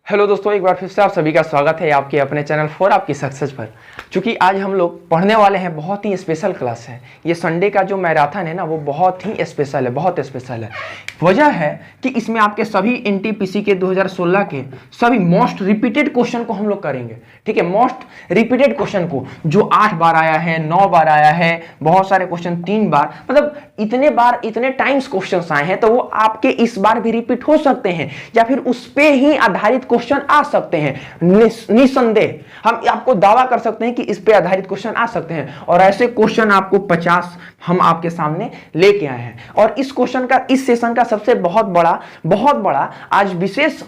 Hello दोस्तों, एक बार फिर से आप सभी का स्वागत है आपके अपने चैनल फॉर आपकी सक्सेस पर। चूंकि आज हम लोग पढ़ने वाले हैं, बहुत ही स्पेशल क्लास है। ये संडे का जो मैराथन है ना, वो बहुत ही स्पेशल है, बहुत स्पेशल है। वजह है कि इसमें आपके सभी एनटीपीसी के 2016 के सभी मोस्ट रिपीटेड क्वेश्चन को हम लोग करेंगे। ठीक है, मोस्ट रिपीटेड क्वेश्चन को जो 8 बार आया है, 9 बार आया है, बहुत सारे क्वेश्चन 3 बार, मतलब इतने बार इतने टाइम्स क्वेश्चन आए हैं, तो वो आपके इस बार भी रिपीट हो सकते हैं या फिर उस पे ही आधारित क्वेश्चन आ सकते हैं। निसंदेह हम आपको दावा कर सकते हैं कि इस पे आधारित क्वेश्चन आ सकते हैं, और ऐसे क्वेश्चन आपको 50 हम आपके सामने लेके आए हैं। और इस क्वेश्चन का, इस सेशन का सबसे बहुत बड़ा आज विशेष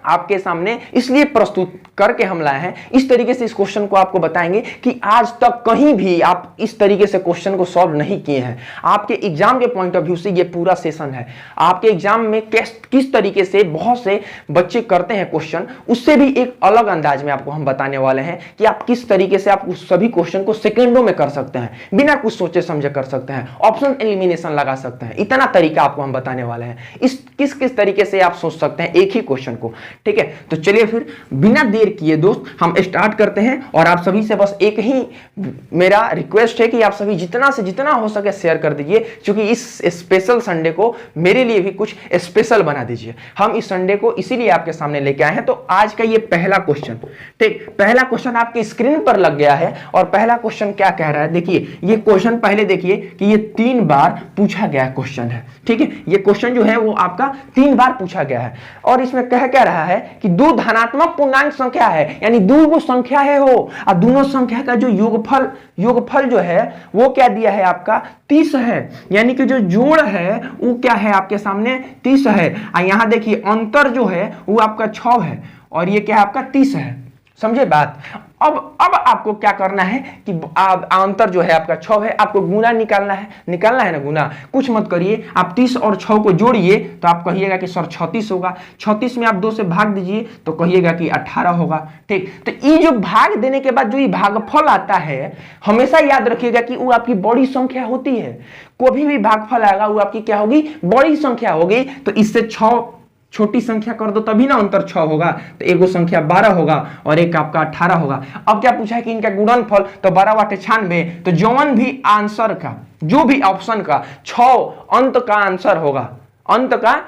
आपके सामने इसलिए प्रस्तुत करके हम लाए हैं। इस तरीके से इस क्वेश्चन को आपको बताएंगे कि आज तक कहीं भी आप इस तरीके से क्वेश्चन को सॉल्व नहीं किए हैं। आपके एग्जाम के पॉइंट ऑफ व्यू से ये पूरा सेशन है। आपके एग्जाम में किस तरीके से बहुत से बच्चे करते हैं क्वेश्चन, उससे भी एक अलग अंदाज में आपको हम बताने वाले हैं कि आप किस तरीके से आप उस सभी क्वेश्चन को सेकेंडों में कर सकते हैं, बिना कुछ सोचे समझे कर सकते हैं, ऑप्शन एलिमिनेशन लगा सकते हैं। इतना तरीका आपको हम बताने वाले हैं, इस किस तरीके से आप सोच सकते हैं एक ही क्वेश्चन को। ठीक है, तो चलिए फिर बिना देर किए दोस्त हम स्टार्ट करते हैं। और आप सभी से बस एक ही मेरा रिक्वेस्ट है कि आप सभी जितना से जितना हो सके शेयर कर दीजिए, क्योंकि इस स्पेशल संडे को मेरे लिए भी कुछ स्पेशल बना दीजिए। हम इस संडे को इसीलिए आपके सामने लेके आए हैं। तो आज का ये पहला क्वेश्चन, ठीक, पहला क्वेश्चन आपके स्क्रीन पर लग गया है। और पहला क्वेश्चन क्या कह रहा है, देखिए ये क्वेश्चन पहले देखिए कि ये 3 बार पूछा गया क्वेश्चन है। ठीक है, ये क्वेश्चन जो है वो आपका 3 बार पूछा गया है। और इसमें कह रहा है कि 2 धनात्मक पूर्णांक संख्या है, यानी 2 संख्या है हो, और दोनों संख्या का जो योगफल जो है वो क्या दिया है आपका 30 है। यानी कि जो जोड़ है वो क्या है आपके सामने 30 है। और यहां देखिए अंतर जो है वो आपका 6 है और ये क्या है आपका 30 है। समझे बात। अब आपको क्या करना है कि अंतर जो है आपका 6 है, आपको गुना निकालना है ना गुना। कुछ मत करिए, आप 30 और 6 को जोड़िए तो आप कहिएगा कि सर 36 होगा। 36 में आप 2 से भाग दीजिए तो कहिएगा कि 18 होगा। ठीक, तो ये जो भाग देने के बाद जो ये भागफल आता है, हमेशा याद रखिएगा कि वो आपकी बड़ी संख्या होती है। कोई भी भागफल आएगा वो आपकी क्या होगी, बड़ी संख्या होगी। तो इससे 6 छोटी संख्या कर दो तभी ना अंतर 6 होगा। तो एगो संख्या 12 होगा और एक आपका 18 होगा। अब क्या पूछा है कि इनका गुणनफल, तो 12 × 96, तो जौन भी आंसर का, जो भी ऑप्शन का 6 अंत का आंसर होगा, अंत का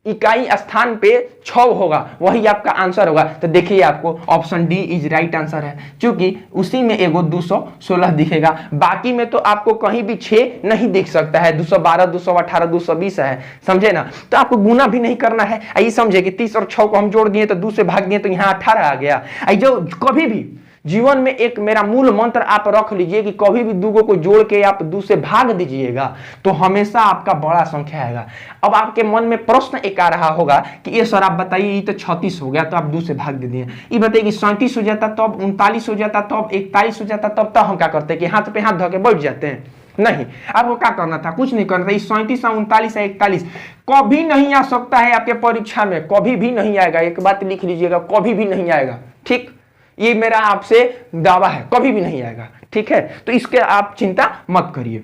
इकाई स्थान पे 6 होगा, वही आपका आंसर होगा। तो देखिए आपको option D is right answer है, क्योंकि उसी में एगो 216 दिखेगा। बाकी में तो आपको कहीं भी 6 नहीं दिख सकता है। 212, 218, 220 है, समझे ना। तो आपको गुना भी नहीं करना है। ये समझे कि 30 और 6 को हम जोड़ दिए तो 2 से भाग दिए तो यहाँ 18 आ गया। जो कभी भी जीवन में एक मेरा मूल मंत्र आप रख लीजिए कि कभी भी 2 को जोड़ के आप 2 से भाग दीजिएगा तो हमेशा आपका बड़ा संख्या आएगा। अब आपके मन में प्रश्न एक आ रहा होगा कि ये सर आप बताइए, ये तो 36 हो गया तो आप 2 से भाग दे दिए। ये बताइए कि 37 हो जाता तब, 39 हो जाता तब, 41 हो जाता तब हम क्या करते कि हाथ पे हाथ धो के बैठ जाते हैं। नहीं, आपको क्या करना था, कुछ नहीं करना था। 37, 39, 41 कभी नहीं आ सकता है आपके परीक्षा में, कभी भी नहीं आएगा। एक बात लिख लीजिएगा, कभी भी नहीं आएगा। ठीक, ये मेरा आपसे दावा है, कभी भी नहीं आएगा। ठीक है, तो इसके आप चिंता मत करिए।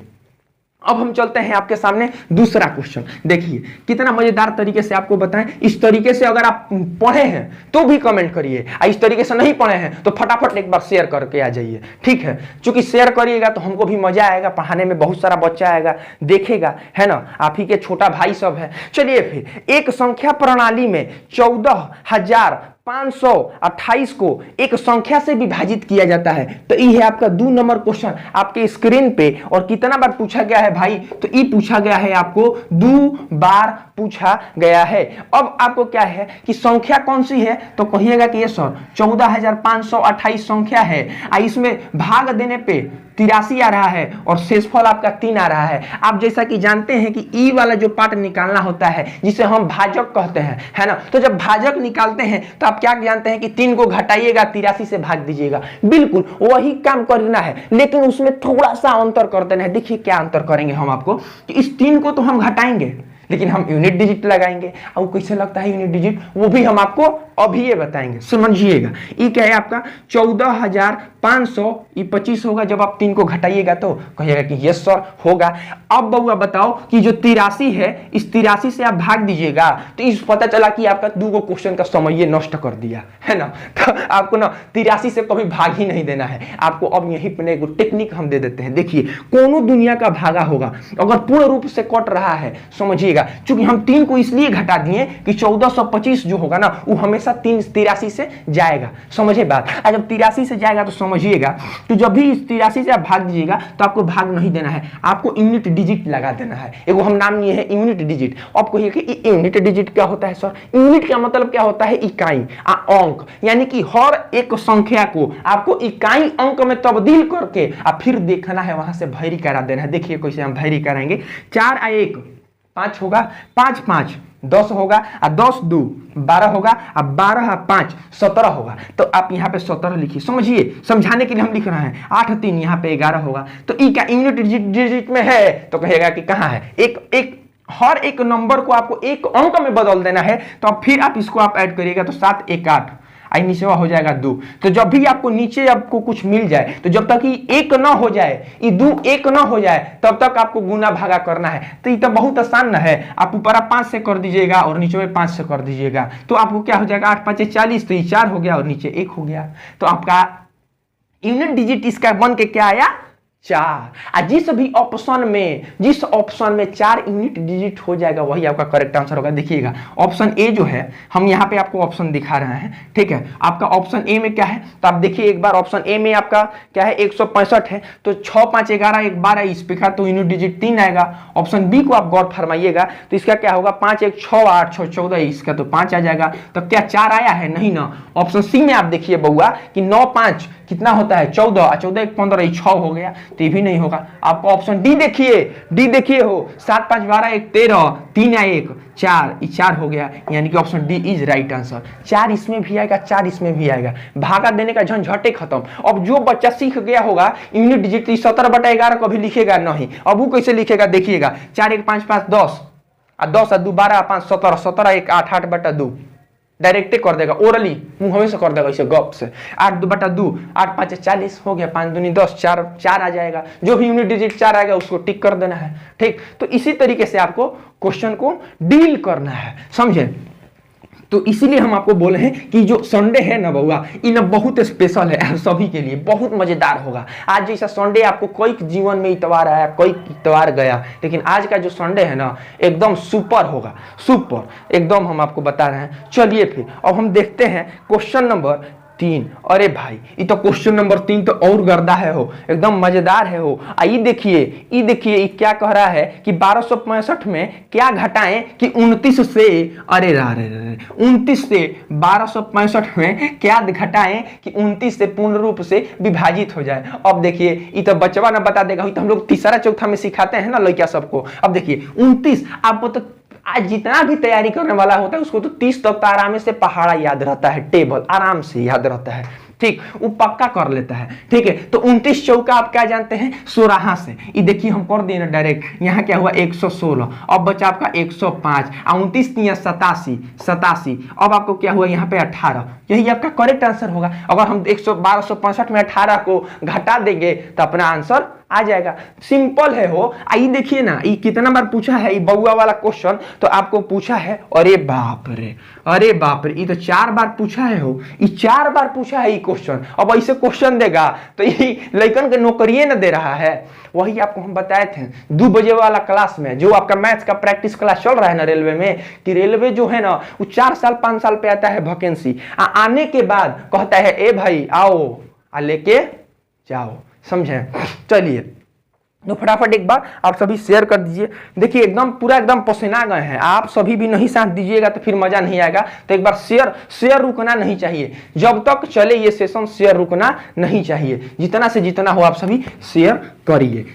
अब हम चलते हैं आपके सामने दूसरा क्वेश्चन। देखिए कितना मजेदार तरीके से आपको बताएं। इस तरीके से अगर आप पढ़े हैं तो भी कमेंट करिए, इस तरीके से नहीं पढ़े हैं तो फटाफट एक बार शेयर करके आ जाइए। ठीक है, क्योंकि शेयर करिएगा तो हमको भी मजा आएगा, पढ़ाने में बहुत सारा बच्चा आएगा, देखेगा, है ना। आप ही के छोटा भाई सब है। चलिए फिर, एक संख्या प्रणाली में 14,528 को एक संख्या से विभाजित किया जाता है। तो ये है आपका 2 नंबर क्वेश्चन आपके स्क्रीन पे। और कितना बार पूछा गया है भाई, तो ये पूछा गया है आपको 2 बार पूछा गया है। अब आपको क्या है कि संख्या कौन सी है, तो कहिएगा कि ये सर 14,528 संख्या है। इसमें भाग देने पे 83 आ रहा है और शेषफल आपका 3 आ रहा है। आप जैसा कि जानते हैं कि ई वाला जो पार्ट निकालना होता है जिसे हम भाजक कहते हैं, है ना। तो जब भाजक निकालते हैं तो आप क्या जानते हैं कि 3 को घटाइएगा, 83 से भाग दीजिएगा। बिल्कुल वही काम करना है, लेकिन उसमें थोड़ा सा अंतर कर देना है। देखिए क्या अंतर करेंगे हम आपको कि इस 3 को तो हम घटाएंगे, लेकिन हम यूनिट डिजिट लगाएंगे। और कैसे लगता है यूनिट डिजिट, वो भी हम आपको अभी ये बताएंगे, समझिएगा। ये क्या है आपका 14,500, ये 25 होगा। जब आप 3 को घटाइएगा तो कहिएगा कि यस सर होगा। अब बउआ बताओ कि जो 83 है, इस 83 से आप भाग दीजिएगा तो इस पता चला कि आपका 2 क्वेश्चन का समय ये नष्ट कर दिया है ना। तो आपको ना 83 से कभी भाग ही नहीं देना है आपको। अब यहीं पर एक टेक्निक हम दे देते हैं। देखिए कोनो दुनिया का भागा होगा अगर पूर्ण रूप से कट रहा है, समझिएगा, क्योंकि हम 3 को इसलिए घटा दिए कि 1425 जो होगा ना वो हमेशा 83 से जाएगा, समझे बात। और जब 83 से जाएगा तो समझिएगा तो जब भी इस 83 से आप भाग दीजिएगा तो आपको भाग नहीं देना है, आपको यूनिट डिजिट लगा देना है। एगो हम नाम लिए है यूनिट डिजिट। अब कहिए कि यूनिट डिजिट क्या होता है सर? यूनिट का मतलब क्या होता है? इकाई, अंक, यानी कि हर एक संख्या को आपको इकाई अंक में तब्दील करके और फिर देखना है, वहां से भैरी करा देना है। देखिए कैसे हम भैरी कराएंगे। 4 और 1 5 होगा, 5 5 10 होगा, और 10 2 12 होगा, और 12 और 5 17 होगा। तो आप यहाँ पे 17 लिखिए, समझिए, समझाने के लिए हम लिख रहे हैं। 8 3 यहाँ पे 11 होगा। तो ई का यूनिट डिजिट में है तो कहेगा कि कहाँ है? एक हर एक नंबर को आपको एक अंक में बदल देना है। तो अब फिर आप इसको आप ऐड करिएगा तो 7 1 8 आई नीचे हो जाएगा 2। तो जब भी आपको नीचे आपको कुछ मिल जाए तो जब तक ये 1 ना हो जाए, ये 2 1 ना हो जाए, तब तक आपको गुना भागा करना है। तो ये तो बहुत आसान है। आप ऊपर 5 से कर दीजिएगा और नीचे में 5 से कर दीजिएगा तो आपको क्या हो जाएगा? 8 5 40, तो ये 4 हो गया और नीचे 1 हो गया। तो आपका यूनिट डिजिट इसका बन के क्या आया? 4। जिस ऑप्शन में 4 यूनिट डिजिट हो जाएगा वही आपका करेक्ट आंसर होगा। देखिएगा ऑप्शन ए जो है, हम यहाँ पे आपको ऑप्शन दिखा रहे हैं, ठीक है। आपका ऑप्शन ए में क्या है तो आप देखिए एक बार। ऑप्शन ए में आपका क्या है? 165 है। तो 6 5 11 1 12 इस पे का तो यूनिट डिजिट 3 आएगा। ऑप्शन बी को आप गौर फरमाइएगा तो इसका क्या होगा? 5 1 6 8 6 14, इसका तो 5 आ जाएगा। तो क्या 4 आया है? नहीं ना। ऑप्शन सी में आप देखिए बउआ कि 9 5 कितना होता है? 14, 14 1 15, 6 हो गया, तो ये भी नहीं होगा। आपको ऑप्शन डी देखिए हो 7 5 12 1 13, 3 1 4, 4 हो गया, यानी कि option D is right answer. 4 इसमें भी आएगा, 4 इसमें भी आएगा। भागा देने का झंझटे खत्म। अब जो बच्चा सीख गया होगा यूनिट डिजिट 17/11 कभी लिखेगा नहीं। अब वो कैसे लिखेगा? देखिएगा 4 1 5 5 10, 10 2 12 5 17, 17 1 8 8/2 डायरेक्ट कर देगा, ओरली मुंह से कर देगा, इसे गप से। 8 2/2, 8 5 40 हो गया, 5 दूनी 10, 4 आ जाएगा। जो भी यूनिट डिजिट 4 आएगा उसको टिक कर देना है, ठीक। तो इसी तरीके से आपको क्वेश्चन को डील करना है, समझे। तो इसीलिए हम आपको बोले हैं कि जो संडे है ना बउआ, ये ना बहुत स्पेशल है आप सभी के लिए, बहुत मजेदार होगा। आज जैसा संडे आपको कोई जीवन में इतवार आया, कोई इतवार गया, लेकिन आज का जो संडे है ना एकदम सुपर होगा, सुपर एकदम हम आपको बता रहे हैं। चलिए फिर अब हम देखते हैं क्वेश्चन नंबर 3। अरे भाई ये तो क्वेश्चन नंबर 3 तो और गर्दा है हो, एकदम मजेदार है हो। ये देखिए क्या कह रहा है कि 1265 में क्या घटाएं कि 29 से, अरे 29 से 1265 में क्या घटाएं कि 29 से पूर्ण रूप से विभाजित हो जाए। अब देखिए ये तो बचवा ना बता देगा, तो हम लोग तीसरा चौथा में सिखाते हैं ना लड़किया सबको। अब देखिए 29, आपको तो आज जितना भी तैयारी करने वाला होता है उसको तो 30 तक तो आराम से पहाड़ा याद रहता है, टेबल आराम से याद रहता है, ठीक, वो पक्का कर लेता है, ठीक है। तो 29 चौका आप क्या जानते हैं? 16 से। ये देखिए हम कर दिए ना डायरेक्ट, यहाँ क्या हुआ 116, अब बचा आपका 105, 29 3 87, अब आपको क्या हुआ यहाँ पे 18, यही आपका करेक्ट आंसर होगा। अगर हम 1265 में 18 को घटा देंगे तो अपना आंसर आ जाएगा। सिंपल है हो। आइए देखिए ना ये कितना बार पूछा है ये बउआ वाला क्वेश्चन, तो आपको पूछा है, अरे बाप रे ये तो 4 बार पूछा है हो, ये 4 बार पूछा है ये क्वेश्चन। अब ऐसे क्वेश्चन देगा तो ये लड़कन के नौकरिये न दे रहा है। वही आपको हम बताए थे 2 बजे वाला क्लास में, जो आपका मैथ्स का प्रैक्टिस क्लास चल रहा है ना रेलवे में, कि रेलवे जो है ना वो 4 साल 5 साल पे आता है वैकेंसी, आने के बाद कहता है ए भाई आओ लेके जाओ, समझे। चलिए तो फटाफट एक बार आप सभी शेयर कर दीजिए। देखिए एकदम पूरा एकदम पसीना गए हैं, आप सभी भी नहीं साथ दीजिएगा तो फिर मजा नहीं आएगा। तो एक बार शेयर रुकना नहीं चाहिए, जब तक चले ये सेशन शेयर रुकना नहीं चाहिए, जितना से जितना हो आप सभी शेयर करिए।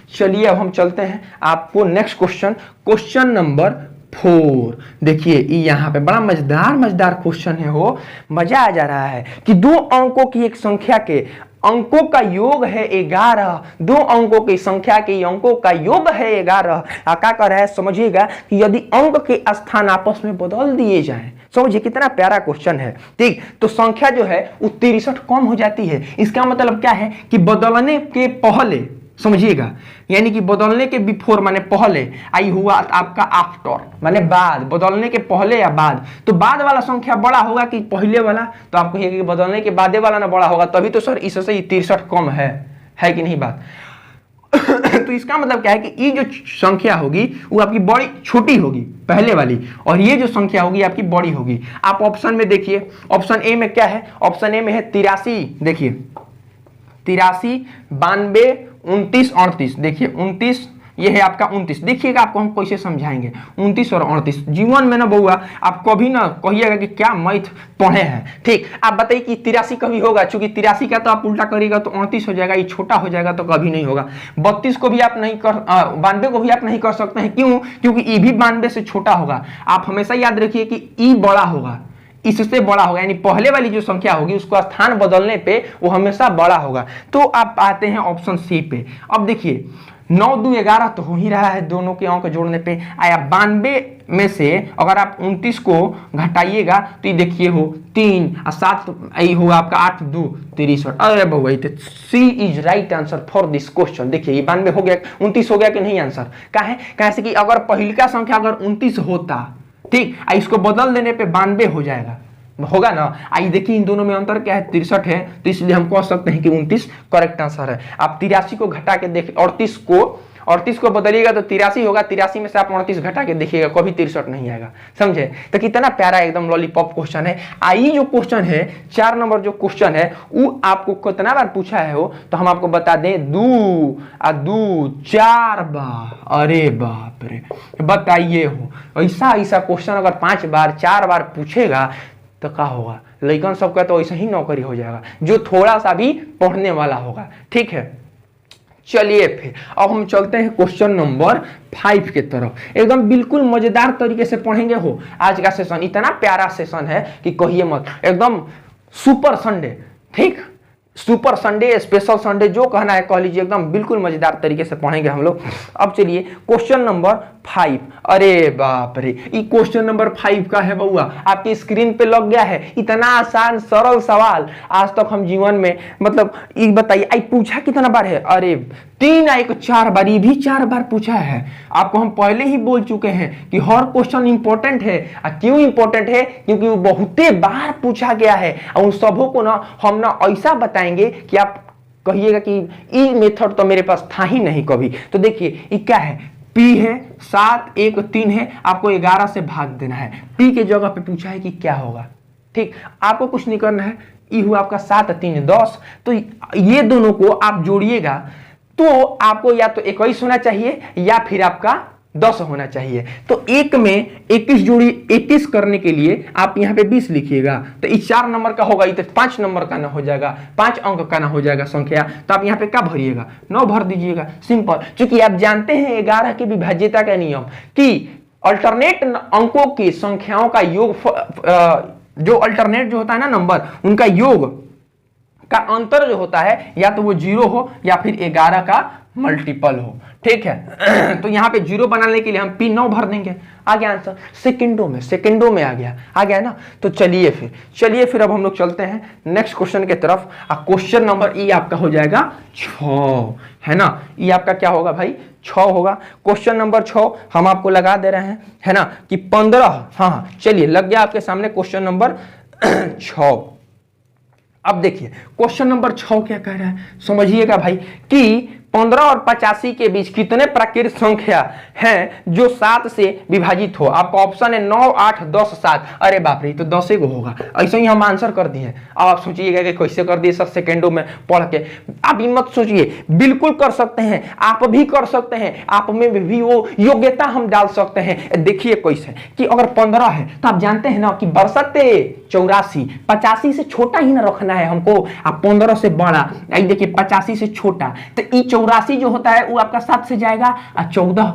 चलिए अब हम चलते हैं आपको नेक्स्ट क्वेश्चन नंबर 4। देखिए यहाँ पे बड़ा मजेदार क्वेश्चन है हो, मजा आ जा रहा है कि 2 अंकों की एक संख्या के अंकों का योग है 11, दो अंकों की संख्या के अंकों का योग है 11। क्या कर रहा है समझिएगा कि यदि अंक के स्थान आपस में बदल दिए जाएं, समझिए कितना प्यारा क्वेश्चन है। ठीक, तो संख्या जो है वो 63 कम हो जाती है। इसका मतलब क्या है कि बदलने के पहले, समझिएगा, यानी कि बदलने के बिफोर माने पहले, आई हुआ आपका आफ्टर माने बाद, बदलने के पहले या बाद, तो बाद वाला संख्या बड़ा होगा कि पहले वाला, तो आप कहिएगा कि बदलने के बादे वाला ना बड़ा होगा, तभी तो सर इससे 63 कम है कि नहीं बात। तो इसका मतलब क्या है कि ये जो संख्या होगी वो आपकी बड़ी छोटी होगी पहले वाली, और ये जो संख्या होगी आपकी बड़ी होगी। आप ऑप्शन में देखिए, ऑप्शन ए में क्या है, ऑप्शन ए में है 83, देखिए 83, 92, 29, 38, देखिए 29, ये है आपका 29। देखिएगा आपको हम कैसे समझाएंगे 29 और 38। जीवन में ना बउआ आप कभी ना कहिएगा कि क्या मैथ पढ़े हैं। ठीक, आप बताइए कि 83 कभी होगा, चूंकि 83 का तो आप उल्टा करिएगा तो 38 हो जाएगा, ये छोटा हो जाएगा तो कभी नहीं होगा। 32 को भी आप नहीं कर 92 को भी आप नहीं कर सकते हैं, क्यों? क्योंकि ई भी 92 से छोटा होगा। आप हमेशा याद रखिए कि ई बड़ा होगा, इससे बड़ा होगा, यानी पहले वाली जो संख्या होगी उसको स्थान बदलने पे वो हमेशा बड़ा होगा। तो आप आते हैं ऑप्शन सी पे। अब देखिए 9 2 11 तो हो ही रहा है दोनों के अंक जोड़ने पे। आया 92 में से अगर आप 29 को घटाइएगा तो ये देखिए हो 3 और 7 होगा आपका 8 2 63। अरे बहु C is right answer for this question. देखिए ये 92 हो गया, 29 हो गया कि नहीं आंसर? कैसे कि अगर पहिलका संख्या अगर 29 होता, ठीक, इसको बदल देने पे 92 हो जाएगा, होगा ना। आई देखिए इन दोनों में अंतर क्या है, 63 है, तो इसलिए हम कह सकते हैं कि 29 करेक्ट आंसर है। आप 83 को घटा के देख, 38 को बदलिएगा तो 83 होगा, 83 में से आप 29 घटा के देखिएगा, कभी 63 नहीं आएगा। समझे? तो कितना प्यारा एकदम लॉलीपॉप क्वेश्चन है। आई जो क्वेश्चन है 4 नंबर जो क्वेश्चन है वो आपको कितना बार पूछा है हो, तो हम आपको बता दें 2 4 बार। अरे बाप रे, बताइए हो ऐसा क्वेश्चन अगर 5 बार 4 बार पूछेगा तो क्या होगा? लइकन सबका तो ऐसा ही नौकरी हो जाएगा जो थोड़ा सा भी पढ़ने वाला होगा। ठीक है, चलिए फिर अब हम चलते हैं क्वेश्चन नंबर 5 के तरफ। एकदम बिल्कुल मजेदार तरीके से पढ़ेंगे हो। आज का सेशन इतना प्यारा सेशन है कि कहिए मत, एकदम सुपर संडे। ठीक, सुपर संडे, स्पेशल संडे, जो कहना है कह लीजिए, एकदम बिल्कुल मजेदार तरीके से पढ़ेंगे हम लोग। अब चलिए क्वेश्चन नंबर 5। अरे बाप रे, ये क्वेश्चन नंबर 5 का है बउआ, आपकी स्क्रीन पे लग गया है। इतना आसान सरल सवाल आज तक हम जीवन में, मतलब ये बताइए आई पूछा कितना बार है? अरे 3 1 4 बार, ये भी 4 बार पूछा है। आपको हम पहले ही बोल चुके हैं कि हर क्वेश्चन इंपॉर्टेंट है। क्यों इंपॉर्टेंट है? क्योंकि वो बहुते बार पूछा गया है, और उन सबों को ना हम ना ऐसा बताएंगे कि आप कहिएगा कि ये मेथड तो मेरे पास था ही नहीं कभी। तो देखिए ये क्या है, P है, 7 1 3 है, आपको 11 से भाग देना है। P के जगह पे पूछा है कि क्या होगा। ठीक, आपको कुछ नहीं करना है। ई हुआ आपका 7 3 10, तो ये दोनों को आप जोड़िएगा तो आपको या तो 21 होना चाहिए या फिर आपका 10 होना चाहिए। तो एक में 21 जोड़ी 21 करने के लिए आप यहाँ पे 20 लिखिएगा, तो इस 4 नंबर का होगा, तो 5 नंबर का ना हो जाएगा, 5 अंक का ना हो जाएगा संख्या। तो आप यहाँ पे क्या भरिएगा? 9 भर दीजिएगा, सिंपल। क्योंकि आप जानते हैं 11 की विभाज्यता का नियम कि अल्टरनेट अंकों की संख्याओं का योग, जो अल्टरनेट जो होता है ना नंबर, उनका योग का अंतर जो होता है या तो वो 0 हो या फिर 11 का मल्टीपल हो। ठीक है, तो यहाँ पे 0 बनाने के लिए हम P 9 भर देंगे, आ गया आंसर। सेकंडों में आ गया ना। तो चलिए फिर अब हम लोग चलते हैं नेक्स्ट क्वेश्चन के तरफ। क्वेश्चन नंबर ई आपका हो जाएगा 6, है ना। ई आपका क्या होगा भाई? 6 होगा। क्वेश्चन नंबर 6 हम आपको लगा दे रहे हैं, है ना, कि 15। हाँ चलिए, लग गया आपके सामने क्वेश्चन नंबर 6। अब देखिए क्वेश्चन नंबर 6 क्या कह रहा है, समझिएगा भाई, कि 15 और 85 के बीच कितने प्राकृत संख्या हैं जो 7 से विभाजित हो? आपका ऑप्शन है 9 8 10 7। अरे बाप रे, तो 10 ही होगा। ऐसे ही हम आंसर कर दिए। अब आप सोचिएगा कि कैसे कर दिए सब सेकेंडों में पढ़ के। आप ये मत सोचिए, बिल्कुल कर सकते हैं, आप भी कर सकते हैं, आप में भी वो योग्यता हम डाल सकते हैं। देखिए कैसे कि अगर 15 है तो आप जानते हैं ना कि बरसते 84, 85 से छोटा ही ना रखना है हमको, आप 15 से बड़ा। देखिए 85 से छोटा, तो 84 जो होता है वो आपका 7 से जाएगा, और 14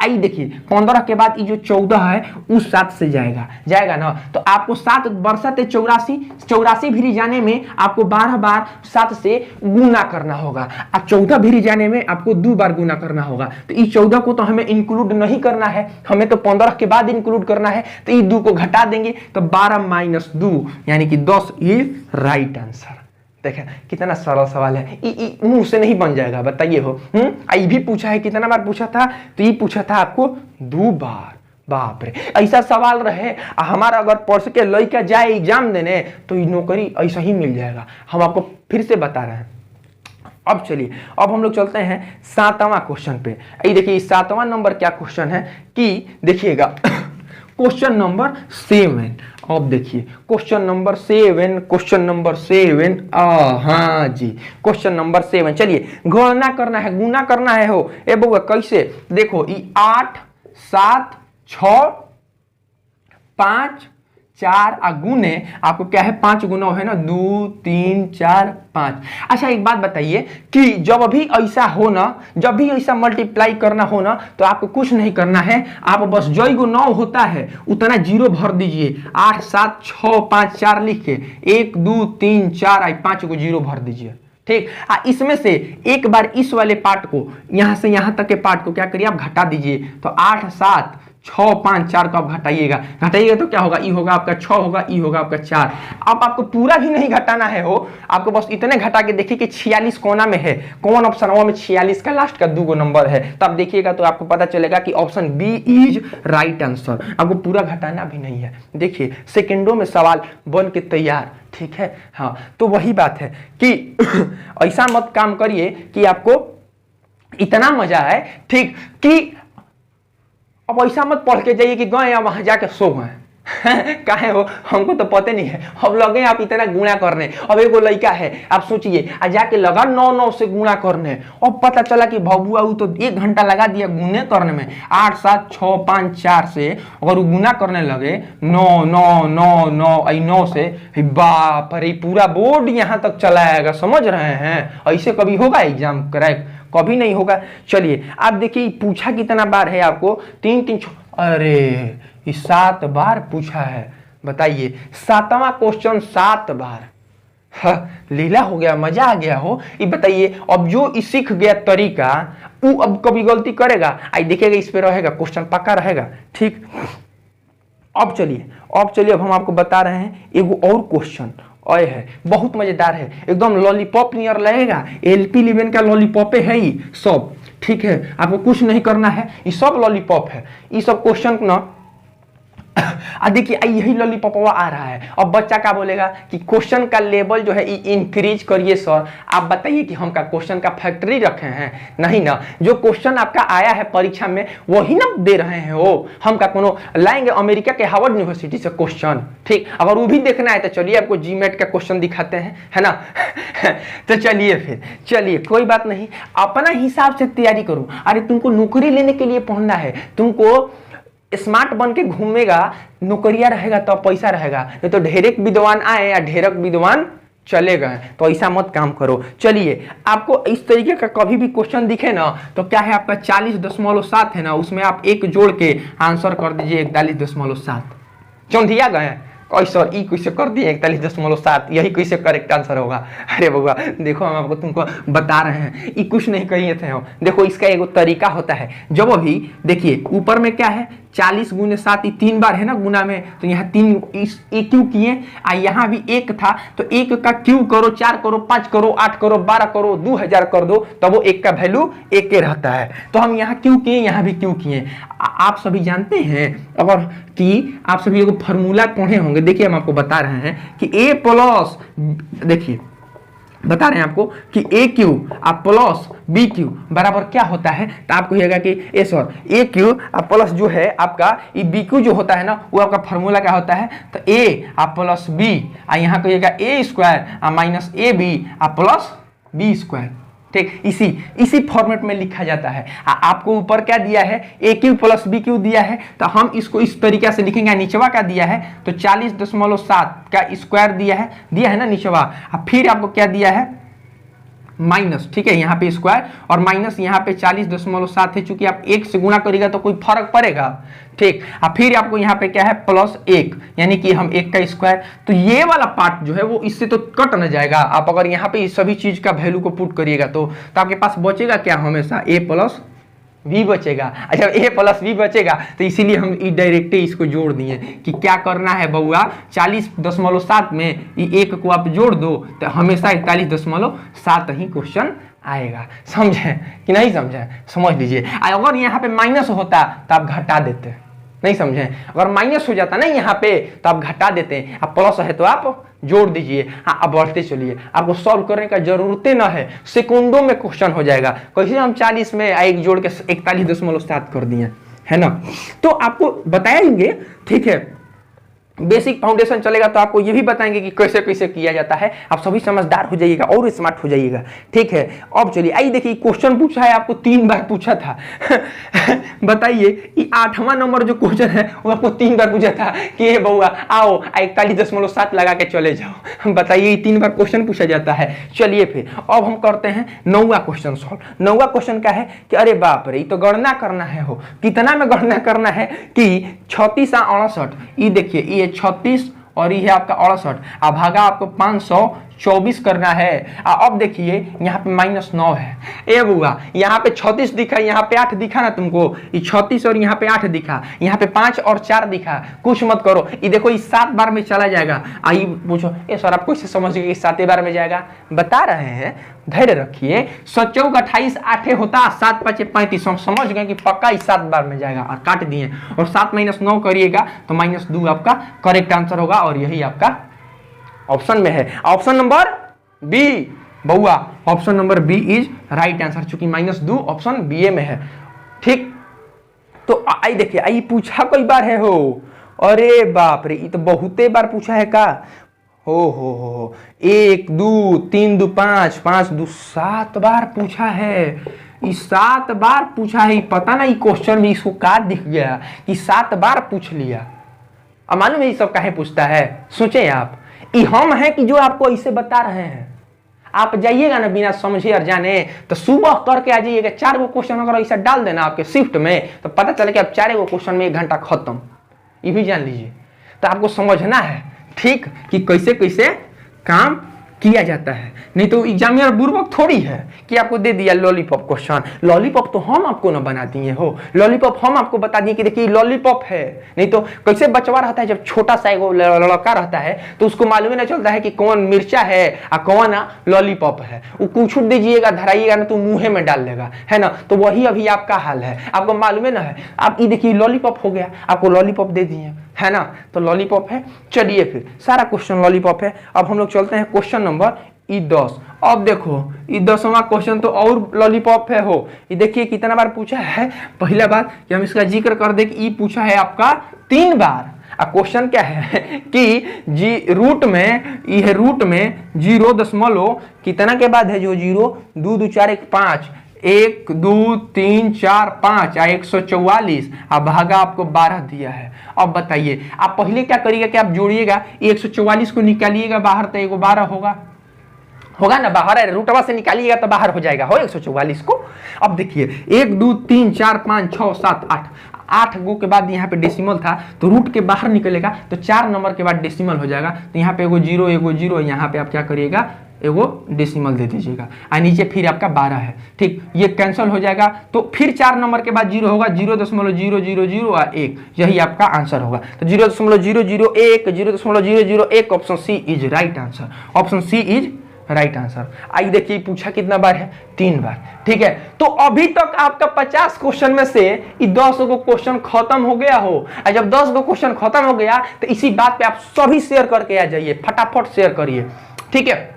आई देखिए 15 के बाद ये जो 14 है उस 7 से जाएगा ना, तो आपको 7 बरसत 84, 84 भी जाने में आपको 12 बार 7 से गुना करना होगा, और 14 भी जाने में आपको 2 बार गुना करना होगा। तो इस 14 को तो हमें इंक्लूड नहीं करना है, हमें तो 15 के बाद इंक्लूड करना है, तो ये 2 को घटा देंगे तो 12 माइनस 2 यानी कि 10, ये राइट आंसर। देखिए कितना सरल सवाल है, मुंह से नहीं बन जाएगा, बताइए हो। ये भी पूछा है, कितना बार पूछा था, तो ये पूछा था आपको 2 बार। बाप रे, ऐसा सवाल रहे हमारा अगर पढ़ के लड़का जाए एग्जाम देने तो ये नौकरी ऐसा ही मिल जाएगा, हम आपको फिर से बता रहे हैं। अब चलिए, अब हम लोग चलते हैं 7वां क्वेश्चन पे। ये देखिए 7वां नंबर क्या क्वेश्चन है कि देखिएगा क्वेश्चन नंबर 7। अब देखिए क्वेश्चन नंबर 7, हाँ जी क्वेश्चन नंबर 7। चलिए गणना करना है, गुना करना है हो। ए बउआ कैसे, देखो ये 8, 7, 6, 5, 4 और गुने आपको क्या है 5 गुना है ना, 2, 3, 4, 5। अच्छा एक बात बताइए कि जब भी ऐसा हो ना, जब भी ऐसा मल्टीप्लाई करना हो ना, तो आपको कुछ नहीं करना है, आप बस जो 9 होता है उतना 0 भर दीजिए। 8, 7, 6, 5, 4 लिख के 1, 2, 3, 4 5 को 0 भर दीजिए। ठीक, इसमें से एक बार इस वाले पार्ट को, यहां से यहां तक के पार्ट को क्या करिए आप घटा दीजिए। तो 8, 7, 6, 5, 4 को आप घटाइएगा तो क्या होगा, ई होगा आपका 6 होगा, ई होगा आपका 4। अब आपको पूरा भी नहीं घटाना है हो, आपको बस इतने घटा के देखिए कि 46 कोना में है, कौन ऑप्शन वो में 46 का लास्ट का 2 नंबर है, तब देखिएगा तो आपको पता चलेगा कि option B is right answer. आपको पूरा घटाना भी नहीं है। देखिए सेकेंडों में सवाल बन के तैयार, ठीक है। हाँ तो वही बात है कि ऐसा मत काम करिए कि आपको इतना मजा है, ठीक, कि अब ऐसा मत पढ़ के जाइए कि गए या वहां जाके सो गए काहे हो, हमको तो पता नहीं है। अब लगे आप इतना गुणा करने, अब एगो लड़का है आप सोचिए आ जाके लगा 9 से गुणा करने, अब पता चला कि बबुआ तो 1 घंटा लगा दिया गुने करने में। 8, 7, 6, 5, 4 से अगर वो गुना करने लगे 9, 9, 9, 9, 9 से, बाप रे पूरा बोर्ड यहाँ तक चलाएगा, समझ रहे हैं। ऐसे कभी होगा एग्जाम क्रैक, कभी नहीं होगा। चलिए आप देखिए पूछा कितना बार है आपको, 3, 3, 6, अरे ये 7 बार पूछा है, बताइए 7वां क्वेश्चन 7 बार। लीला हो गया, मजा आ गया हो। ये बताइए अब जो सीख गया तरीका वो अब कभी गलती करेगा, आई देखिएगा इस पे रहेगा क्वेश्चन पक्का रहेगा, ठीक। अब चलिए अब हम आपको बता रहे हैं एगो और क्वेश्चन आए है, बहुत मजेदार है, एकदम लॉलीपॉप नियर लगेगा, LP 11 का लॉलीपॉप है ही सब, ठीक है। आपको कुछ नहीं करना है, ये सब लॉलीपॉप है, ये सब क्वेश्चन ना। देखिए यही लॉलीपॉप आ रहा है। अब बच्चा क्या बोलेगा कि क्वेश्चन का लेवल जो है इंक्रीज करिए सर। आप बताइए कि हम का क्वेश्चन का फैक्ट्री रखे हैं, नहीं ना, जो क्वेश्चन आपका आया है परीक्षा में वही ना दे रहे हैं हो। हम का कोनो लाएंगे अमेरिका के हार्वर्ड यूनिवर्सिटी से क्वेश्चन, ठीक। अगर वो भी देखना है तो चलिए आपको जीमेट का क्वेश्चन दिखाते हैं, है ना तो चलिए कोई बात नहीं, अपना हिसाब से तैयारी करो। अरे तुमको नौकरी लेने के लिए पढ़ना है, तुमको स्मार्ट बन के घूमेगा, नौकरिया रहेगा तो पैसा रहेगा, नहीं तो ढेरेक विद्वान आए या ढेरक विद्वान चले गए, तो ऐसा मत काम करो। चलिए आपको इस तरीके का कभी भी क्वेश्चन दिखे ना तो क्या है आपका 40.7 है ना, उसमें आप 1 जोड़ के आंसर कर दीजिए 41.7। चौंधिया गए कैसे ई कैसे कर दिए 41.7, यही कैसे करेक्ट आंसर होगा। अरे बउआ देखो हम आपको तुमको बता रहे हैं, ये कुछ नहीं कहिए थे हम। देखो इसका एगो तरीका होता है, जब अभी देखिए ऊपर में क्या है 40 गुने 7, 3 बार है ना गुना में, तो यहाँ 3 क्यों किए, यहाँ भी 1 था तो 1 का क्यों करो, 4 करो, 5 करो, 8 करो, 12 करो, 2000 कर दो, तब वो 1 का वैल्यू 1 के रहता है। तो हम यहाँ क्यों किए, यहाँ भी क्यों किए। आप सभी जानते हैं अगर कि आप सभी एगो फॉर्मूला पढ़े होंगे, देखिए हम आपको बता रहे हैं कि A प्लस, देखिए बता रहे हैं आपको कि ए क्यू आप प्लस बी क्यू बराबर क्या होता है, तो आपको कहिएगा कि ए क्यू प्लस जो है आपका ये बी क्यू जो होता है ना, वो आपका फॉर्मूला क्या होता है, तो ए आप प्लस बी यहाँ कहिएगा A square minus A B plus B square, ठीक। इसी फॉर्मेट में लिखा जाता है। आपको ऊपर क्या दिया है, ए क्यू प्लस बी क्यू दिया है, तो हम इसको इस तरीके से लिखेंगे। निचवा का दिया है तो 40.7 का स्क्वायर दिया है ना निचवा, फिर आपको क्या दिया है माइनस, ठीक है, यहाँ पे स्क्वायर और माइनस यहाँ पे 40.7 है, चूंकि आप 1 से गुणा करेगा तो कोई फर्क पड़ेगा, ठीक। अब फिर आपको यहाँ पे क्या है +1, यानी कि हम 1 का स्क्वायर, तो ये वाला पार्ट जो है वो इससे तो कट न जाएगा। आप अगर यहाँ पे इस सभी चीज का वैल्यू को पुट करिएगा तो आपके पास बचेगा क्या, हमेशा a+b बचेगा। अच्छा, a+b बचेगा तो इसीलिए हम डायरेक्ट इसको जोड़ दिए कि क्या करना है बउआ, 40.7 में 1 को आप जोड़ दो तो हमेशा 41.7 ही क्वेश्चन आएगा। समझे कि नहीं समझे, समझ लीजिए। अगर यहाँ पे माइनस होता तो आप घटा देते, नहीं समझे, अगर माइनस हो जाता ना यहाँ पे तो आप घटा देते हैं, अब प्लस है तो आप जोड़ दीजिए। हाँ, अब बढ़ते चलिए, आपको सॉल्व करने का जरूरत ना है, सेकंडों में क्वेश्चन हो जाएगा। कैसे हम 40 में 1 जोड़ के 41.7 कर दिए, है ना। तो आपको बताएंगे, ठीक है, बेसिक फाउंडेशन चलेगा तो आपको ये भी बताएंगे कि कैसे कैसे किया जाता है। आप सभी समझदार हो जाइएगा और स्मार्ट हो जाइएगा, ठीक है। अब चलिए, आइए देखिए, क्वेश्चन पूछा है आपको 3 बार पूछा था बताइए, ये 8वां नंबर जो क्वेश्चन है वो आपको 3 बार पूछा था कि ये बउआ आओ 41.7 लगा के चले जाओ। बताइए, 3 बार क्वेश्चन पूछा जाता है। चलिए फिर अब हम करते हैं 9वां क्वेश्चन सॉल्व। 9वां क्वेश्चन क्या है कि अरे बाप रे, ये तो गणना करना है, हो कितना में गणना करना है कि 36 और 68, ये देखिए, ये 36 और ये है आपका 68, भागा आपको 524 करना है। अब देखिए यहाँ पे -9 है, ए बुआ, यहाँ पे 36 दिखा, यहाँ पे 8 दिखा ना तुमको, ये 36 और यहाँ पे 8 दिखा, यहाँ पे 5 और 4 दिखा, कुछ मत करो, ये देखो ये 7 बार में चला जाएगा। आइए पूछो, ए सर आप कैसे समझ गए कि 7 बार में जाएगा, बता रहे हैं, धैर्य रखिए। 7 × 28 8 होता, 7 × 5 35, हम समझ गए कि पक्का ही 7 बार में जाएगा और काट दिए, और 7 - 9 करिएगा तो -2 आपका करेक्ट आंसर होगा, और यही आपका ऑप्शन में है, ऑप्शन नंबर बी बउआ, option number B is right answer, चूंकि -2 ऑप्शन बी में है, ठीक। तो आई देखिए, आई पूछा कई बार है, हो अरे बाप रे, ये तो बहुते बार पूछा है का, हो 1 2 3 2 5 5 2 7 बार पूछा है, इस 7 बार पूछा है। पता नहीं क्वेश्चन में इसको का दिख गया कि 7 बार पूछ लिया। अब मालूम है ये सब काहे पूछता है, सोचे आप, ये हम हैं कि जो आपको इसे बता रहे हैं। आप जाइएगा ना बिना समझे और जाने तो सुबह करके आ जाइएगा, 4 गो क्वेश्चन अगर ऐसा डाल देना आपके शिफ्ट में तो पता चले कि आप 4 गो क्वेश्चन में 1 घंटा खत्म, ये भी जान लीजिए। तो आपको समझना है, ठीक, कि कैसे कैसे काम किया जाता है, नहीं तो एग्जामिनर बुर्बक थोड़ी है कि आपको दे दिया लॉलीपॉप क्वेश्चन। लॉलीपॉप तो हम आपको ना बना दिए, हो लॉलीपॉप हम आपको बता दिए कि देखिए लॉलीपॉप है, नहीं तो कैसे बचवा रहता है, जब छोटा सा एगो लड़का रहता है तो उसको मालूम ही नहीं चलता है कि कौन मिर्चा है और कौन लॉलीपॉप है, वो कुछ दीजिएगा धराइएगा ना तो मुंह में डाल लेगा, है ना। तो वही अभी आपका हाल है, आपको मालूम है ना है। आप ये देखिए लॉलीपॉप हो गया, आपको लॉलीपॉप दे दिए, है ना, तो लॉलीपॉप है। चलिए फिर सारा क्वेश्चन लॉलीपॉप है। अब हम लोग चलते हैं क्वेश्चन नंबर 10। अब देखो ये 10वां क्वेश्चन तो और लॉलीपॉप है, हो ये देखिए कितना बार पूछा है। पहला बात कि हम इसका जिक्र कर दे कि ये पूछा है आपका 3 बार। अब क्वेश्चन क्या है कि रूट में, ये रूट में 0 कितना के बाद है जो 0 2 2 4 1 5 1 2 3 4 5 144, अब भागा आपको 12 दिया है। अब बताइए आप पहले क्या करिएगा कि आप जोड़िएगा 144 को निकालिएगा बाहर तो एगो 12 होगा ना, बाहर है रूटवा से निकालिएगा तो बाहर हो जाएगा, हो 144 को। अब देखिए 1 2 3 4 5 6 7 8 गो के बाद यहाँ पे डेसिमल था तो रूट के बाहर निकलेगा तो 4 नंबर के बाद डेसिमल हो जाएगा, तो यहाँ पे एगो 0 यहाँ पे आप क्या करिएगा एगो डेसिमल दे दीजिएगा, और नीचे फिर आपका 12 है, ठीक, ये कैंसिल हो जाएगा तो फिर 4 नंबर के बाद 0 होगा, 0.000 और 1, यही आपका आंसर होगा। तो 0.001 0.001 option C is right answer, option C is right answer. आइए देखिए पूछा कितना बार है, 3 बार, ठीक है। तो अभी तक आपका 50 क्वेश्चन में से 10 गो क्वेश्चन खत्म हो गया हो, और जब 10 गो क्वेश्चन खत्म हो गया तो इसी बात पे आप सभी शेयर करके आ जाइए, फटाफट शेयर करिए, ठीक है।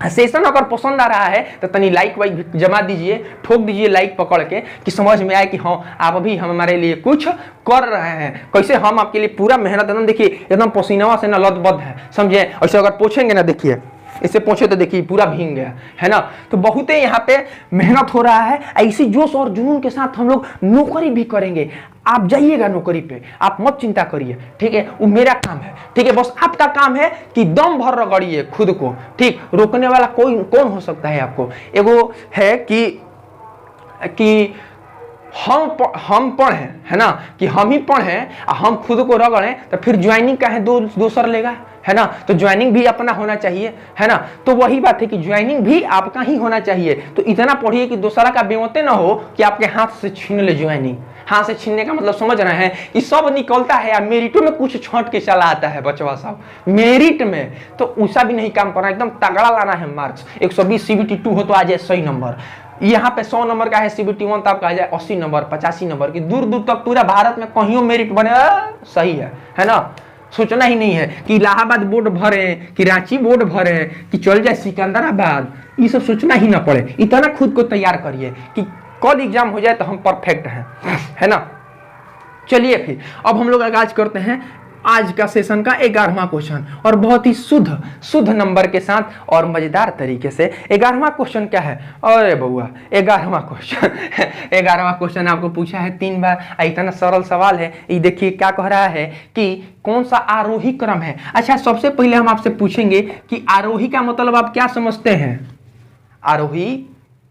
सेशन अगर पसंद आ रहा है तो तनी लाइक वाइक जमा दीजिए, ठोक दीजिए लाइक पकड़ के कि समझ में आए कि हाँ आप अभी हमारे लिए कुछ कर रहे हैं, कैसे हम आपके लिए पूरा मेहनत एकदम देखिए एकदम पसीनावा से न लदबद है, समझे। ऐसे अगर पूछेंगे ना देखिए इससे पूछे तो देखिए पूरा भींग गया है ना। तो बहुत ही यहाँ पे मेहनत हो रहा है, ऐसी जोश और जुनून के साथ हम लोग नौकरी भी करेंगे। आप जाइएगा नौकरी पे, आप मत चिंता करिए, ठीक है, वो मेरा काम है, ठीक है। बस आपका काम है कि दम भर रगड़िए खुद को, ठीक। रोकने वाला कोई कौन हो सकता है आपको? एगो है कि हम पढ़े, है ना, कि हम ही पढ़े, हम खुद को रगड़े, तो फिर ज्वाइनिंग का है दूसरा लेगा, है ना। तो ज्वाइनिंग भी अपना होना चाहिए, है ना। तो वही बात है कि ज्वाइनिंग भी आपका ही होना चाहिए। तो इतना पढ़िए कि दूसरा का बेवते ना हो कि आपके हाथ से छीन ले ज्वाइनिंग। हाथ से छीनने का मतलब समझ रहे हैं, ये सब निकलता है यार, मेरिटों में कुछ छांट के चला आता है बचवा साहब, मेरिट में तो उसा भी नहीं काम करना, एकदम तगड़ा लाना है मार्क्स। 120 CBT 2 हो तो आ जाए सही नंबर, यहाँ पे 100 नंबर का है CBT 1 तो आपका आ जाए 80 नंबर 85 नंबर की, दूर दूर तक पूरा भारत में कहीं मेरिट बने, सही है ना। सोचना ही नहीं है कि इलाहाबाद बोर्ड भरे, कि रांची बोर्ड भरे, कि चल जाए सिकंदराबाद, ये सब सोचना ही ना पड़े। इतना खुद को तैयार करिए कि कल एग्जाम हो जाए तो हम परफेक्ट हैं, है ना। चलिए फिर अब हम लोग आगाज करते हैं आज का सेशन का 11वां क्वेश्चन, और बहुत ही शुद्ध नंबर के साथ और मजेदार तरीके से। 11वां क्वेश्चन क्या है? अरे बउआ 11वां क्वेश्चन आपको पूछा है 3 बार, इतना सरल सवाल है। ये देखिए क्या कह रहा है कि कौन सा आरोही क्रम है। अच्छा, सबसे पहले हम आपसे पूछेंगे कि आरोही का मतलब आप क्या समझते हैं? आरोही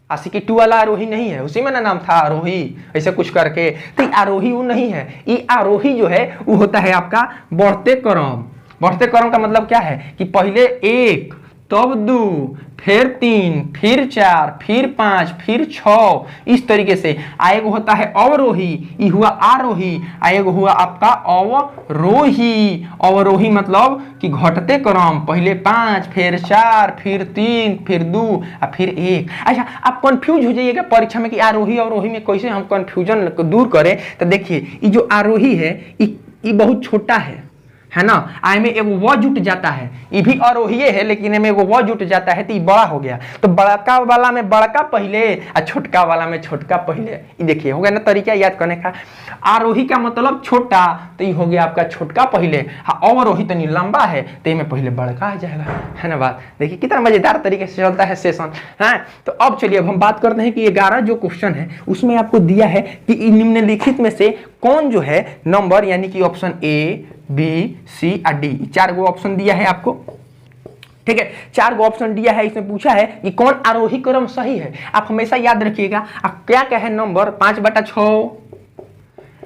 आशिकी 2 वाला आरोही नहीं है, उसी में ना नाम था आरोही, ऐसे कुछ करके, तो आरोही वो नहीं है। ये आरोही जो है वो होता है आपका बढ़ते क्रम। बढ़ते क्रम का मतलब क्या है कि पहले 1, तब 2, फिर 3, फिर 4, फिर 5, फिर 6, इस तरीके से। आएगो होता है अवरोही, ये हुआ आरोही, आएगो हुआ आपका अवरोही। अवरोही मतलब कि घटते क्रम, पहले 5, फिर 4, फिर 3, फिर 2 और फिर 1। अच्छा, आप कंफ्यूज हो जाइएगा परीक्षा में कि आरोही अवरोही में कैसे हम कंफ्यूजन को दूर करें। तो देखिए ये जो आरोही है ये बहुत छोटा है ना, आय में एगो व जुट जाता है, ये भी आरोही है लेकिन में एगो व जुट जाता है तो ये बड़ा हो गया। तो बड़का वाला में बड़का पहले और छोटका वाला में छोटका पहले। ये देखिए हो गया ना तरीका याद करने का। आरोही का मतलब छोटा, तो ये हो गया आपका छोटका पहले। हाँ, अवरोही तो नहीं लंबा है तो ये में पहले बड़का आ जाएगा, है ना। बात देखिए कितना मजेदार तरीके से चलता है सेशन, है। तो अब चलिए अब हम बात करते हैं कि 11 जो क्वेश्चन है उसमें आपको दिया है कि निम्नलिखित में से कौन जो है नंबर, यानी कि ऑप्शन A, B, C और D, 4 गो ऑप्शन दिया है आपको, ठीक है। 4 गो ऑप्शन दिया है, इसमें पूछा है कि कौन आरोही क्रम सही है। आप हमेशा याद रखिएगा क्या क्या है नंबर 5/6,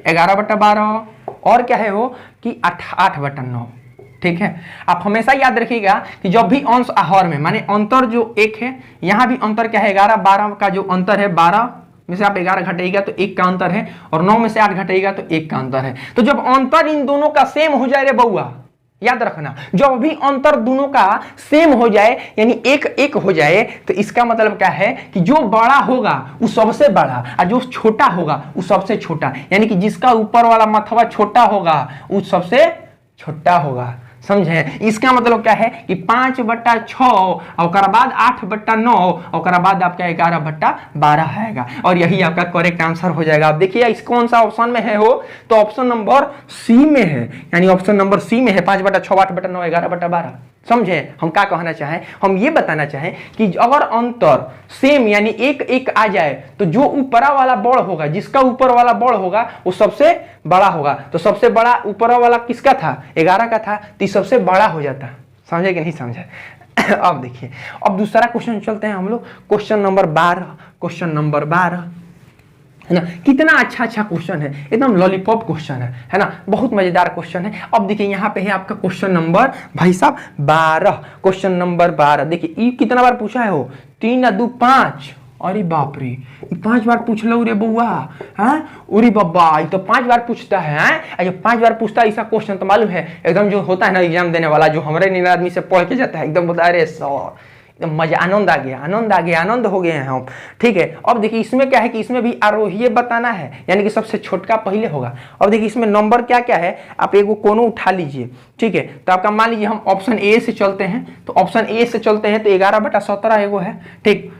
11/12 और क्या है वो कि 8/9, ठीक है। आप हमेशा याद रखिएगा कि जब भी अंश आहर में, माने अंतर जो 1 है, यहाँ भी अंतर क्या है 11-12 का जो अंतर है, 12 में से आप 11 घटाइएगा तो 1 का अंतर है, और 9 में से 8 घटाइएगा तो 1 का अंतर है। तो जब अंतर इन दोनों का सेम हो जाए रे बउआ, याद रखना, जब भी अंतर दोनों का सेम हो जाए यानी 1-1 हो जाए, तो इसका मतलब क्या है कि जो बड़ा होगा वो सबसे बड़ा और जो छोटा होगा वो सबसे छोटा, यानी कि जिसका ऊपर वाला मथवा छोटा होगा वो सबसे छोटा होगा, समझे। इसका मतलब क्या है कि 5/6 और बाद 8/9 और बाद आपका 11/12 आएगा, और यही आपका करेक्ट आंसर हो जाएगा। आप देखिए इस कौन सा ऑप्शन में है हो, तो ऑप्शन नंबर C में है, यानी ऑप्शन नंबर C में है 5/6, 8/9, 11/12। समझे हम क्या कहना चाहें? हम ये बताना चाहें कि अगर अंतर सेम यानी 1-1 आ जाए तो जो ऊपरा वाला बड़ होगा, जिसका ऊपर वाला बड़ होगा वो सबसे बड़ा होगा। तो सबसे बड़ा ऊपरा वाला किसका था? 11 का था, तो सबसे बड़ा हो जाता। समझे कि नहीं समझे? अब देखिए अब दूसरा क्वेश्चन चलते हैं हम लोग, क्वेश्चन नंबर 12, है ना। कितना अच्छा क्वेश्चन है, एकदम लॉलीपॉप क्वेश्चन है ना, बहुत मजेदार क्वेश्चन है। अब देखिए यहाँ पे है आपका क्वेश्चन नंबर भाई साहब 12, क्वेश्चन नंबर 12। देखिए ये कितना बार पूछा है हो, 3 और 2 5, अरे बाप रे 5 बार पूछ लो रे बउआ, हैं उरी बाबा, ये तो 5 बार पूछता है। 5 बार पूछता है ऐसा क्वेश्चन तो मालूम है एकदम जो होता है ना एग्जाम देने वाला, जो हमारे नीला आदमी से पढ़ के जाता है, एकदम बता रहे सर मजा, आनंद आ गया, आनंद हो गए हैं हम, ठीक है। अब देखिए इसमें क्या है कि इसमें भी आरोही बताना है, यानी कि सबसे छोटका पहले होगा। अब देखिए इसमें नंबर क्या क्या है, आप एगो कोनो उठा लीजिए, ठीक है। तो आपका मान लीजिए हम ऑप्शन A से चलते हैं, तो ऑप्शन A से चलते हैं तो 11/17 एगो है, ठीक।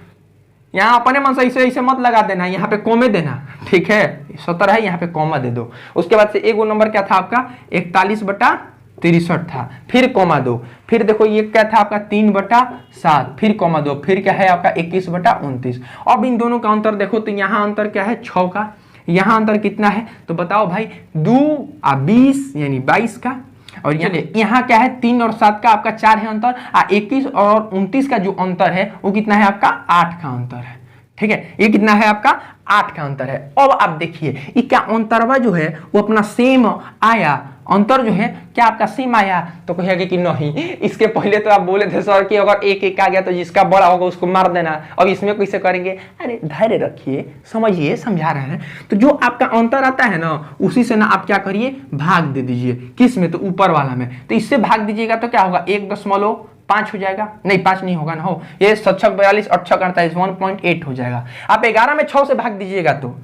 यहाँ अपने मन से ऐसे मत लगा देना, यहाँ पे कॉमे देना, ठीक है। 17 है, यहाँ पे कॉमा दे दो। उसके बाद से एगो नंबर क्या था आपका 41/8, 63 था, फिर कॉमा 2, फिर देखो ये क्या था आपका 3/7, फिर कॉमा 2, फिर क्या है आपका 21/29। अब इन दोनों का अंतर देखो तो यहाँ अंतर क्या है 6 का, यहाँ अंतर कितना है तो बताओ भाई 2 और 20 यानी 22 का, और यहाँ क्या है 3 और 7 का आपका 4 है अंतर, 21 और 29 का जो अंतर है वो कितना है आपका 8 का अंतर है। ठीक है, ये कितना है आपका 8 का अंतर है। अब आप देखिए ये क्या अंतरवा जो है वो अपना सेम आया, अंतर जो है क्या आपका सेम आया, तो कहेगा कि नहीं, इसके पहले तो आप बोले थे सर कि अगर एक एक आ गया तो जिसका बड़ा होगा उसको मार देना, अब इसमें कैसे करेंगे। अरे धैर्य रखिए, समझिए, समझा रहे हैं। तो जो आपका अंतर आता है ना उसी से ना आप क्या करिए भाग दे दीजिए, किस में तो ऊपर वाला में, तो इससे भाग दीजिएगा तो क्या होगा 1.5 हो जाएगा, नहीं 5 नहीं होगा ना, हो ये 7 42 8 48 1.8 हो जाएगा। आप 11 में 6 से भाग दीजिएगा तो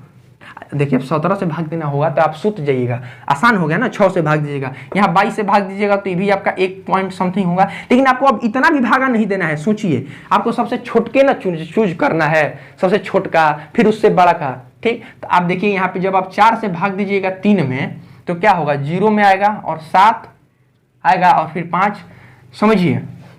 देखिए 17 से भाग देना होगा तो आप सुत जाइएगा, आसान हो गया ना, 6 से भाग दीजिएगा, यहाँ 22 से भाग दीजिएगा तो ये भी आपका 1 पॉइंट समथिंग होगा। लेकिन आपको अब इतना भी भागा नहीं देना है, सोचिए आपको सबसे छोटके ना चूज करना है, सबसे छोटका फिर उससे बड़ा का। ठीक, तो आप देखिए यहाँ पे जब आप 4 से भाग दीजिएगा 3 में तो क्या होगा 0 में आएगा और 7 आएगा और फिर 5, समझिए,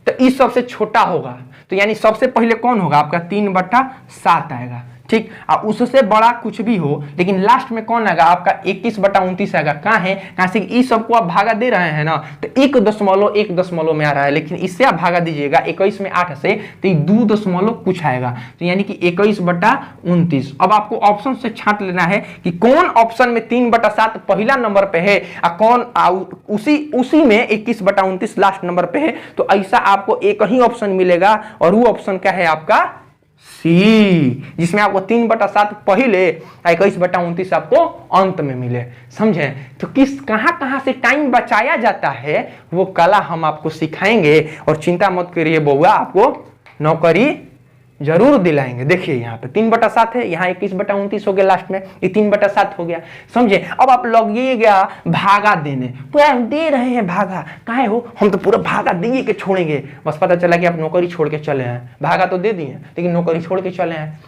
तो इस सबसे छोटा होगा, तो यानी सबसे पहले कौन होगा आपका 3/7 आएगा। ठीक, और उससे बड़ा कुछ भी हो लेकिन लास्ट में कौन आएगा आपका 21/29 आएगा। कहाँ है, कहाँ से इस सबको आप भागा दे रहे हैं ना तो 1.1 में आ रहा है, लेकिन इससे आप भागा दीजिएगा 21 में 8 से तो 2 कुछ आएगा, तो यानी कि 21/29। अब आपको ऑप्शन से छांट लेना है कि कौन ऑप्शन में 3/7 पहला नंबर पे है और कौन उसी में 21/29 लास्ट नंबर पे है। तो ऐसा आपको एक ही ऑप्शन मिलेगा और वो ऑप्शन क्या है आपका सी, जिसमें आपको 3/7 पहले 21/29 आपको अंत में मिले। समझे, तो कहां से टाइम बचाया जाता है वो कला हम आपको सिखाएंगे, और चिंता मत करिए बउआ, आपको नौकरी जरूर दिलाएंगे। देखिए यहाँ पे 3/7 है, यहाँ 21/29 हो गया, लास्ट में ये 3/7 हो गया। समझे, अब आप लगिएगा भागा देने, पूरा दे रहे हैं भागा, काहे हो हम तो पूरा भागा दिए के छोड़ेंगे, बस पता चला कि आप नौकरी छोड़ के चले हैं, भागा तो दे दिए लेकिन नौकरी छोड़ के चले हैं।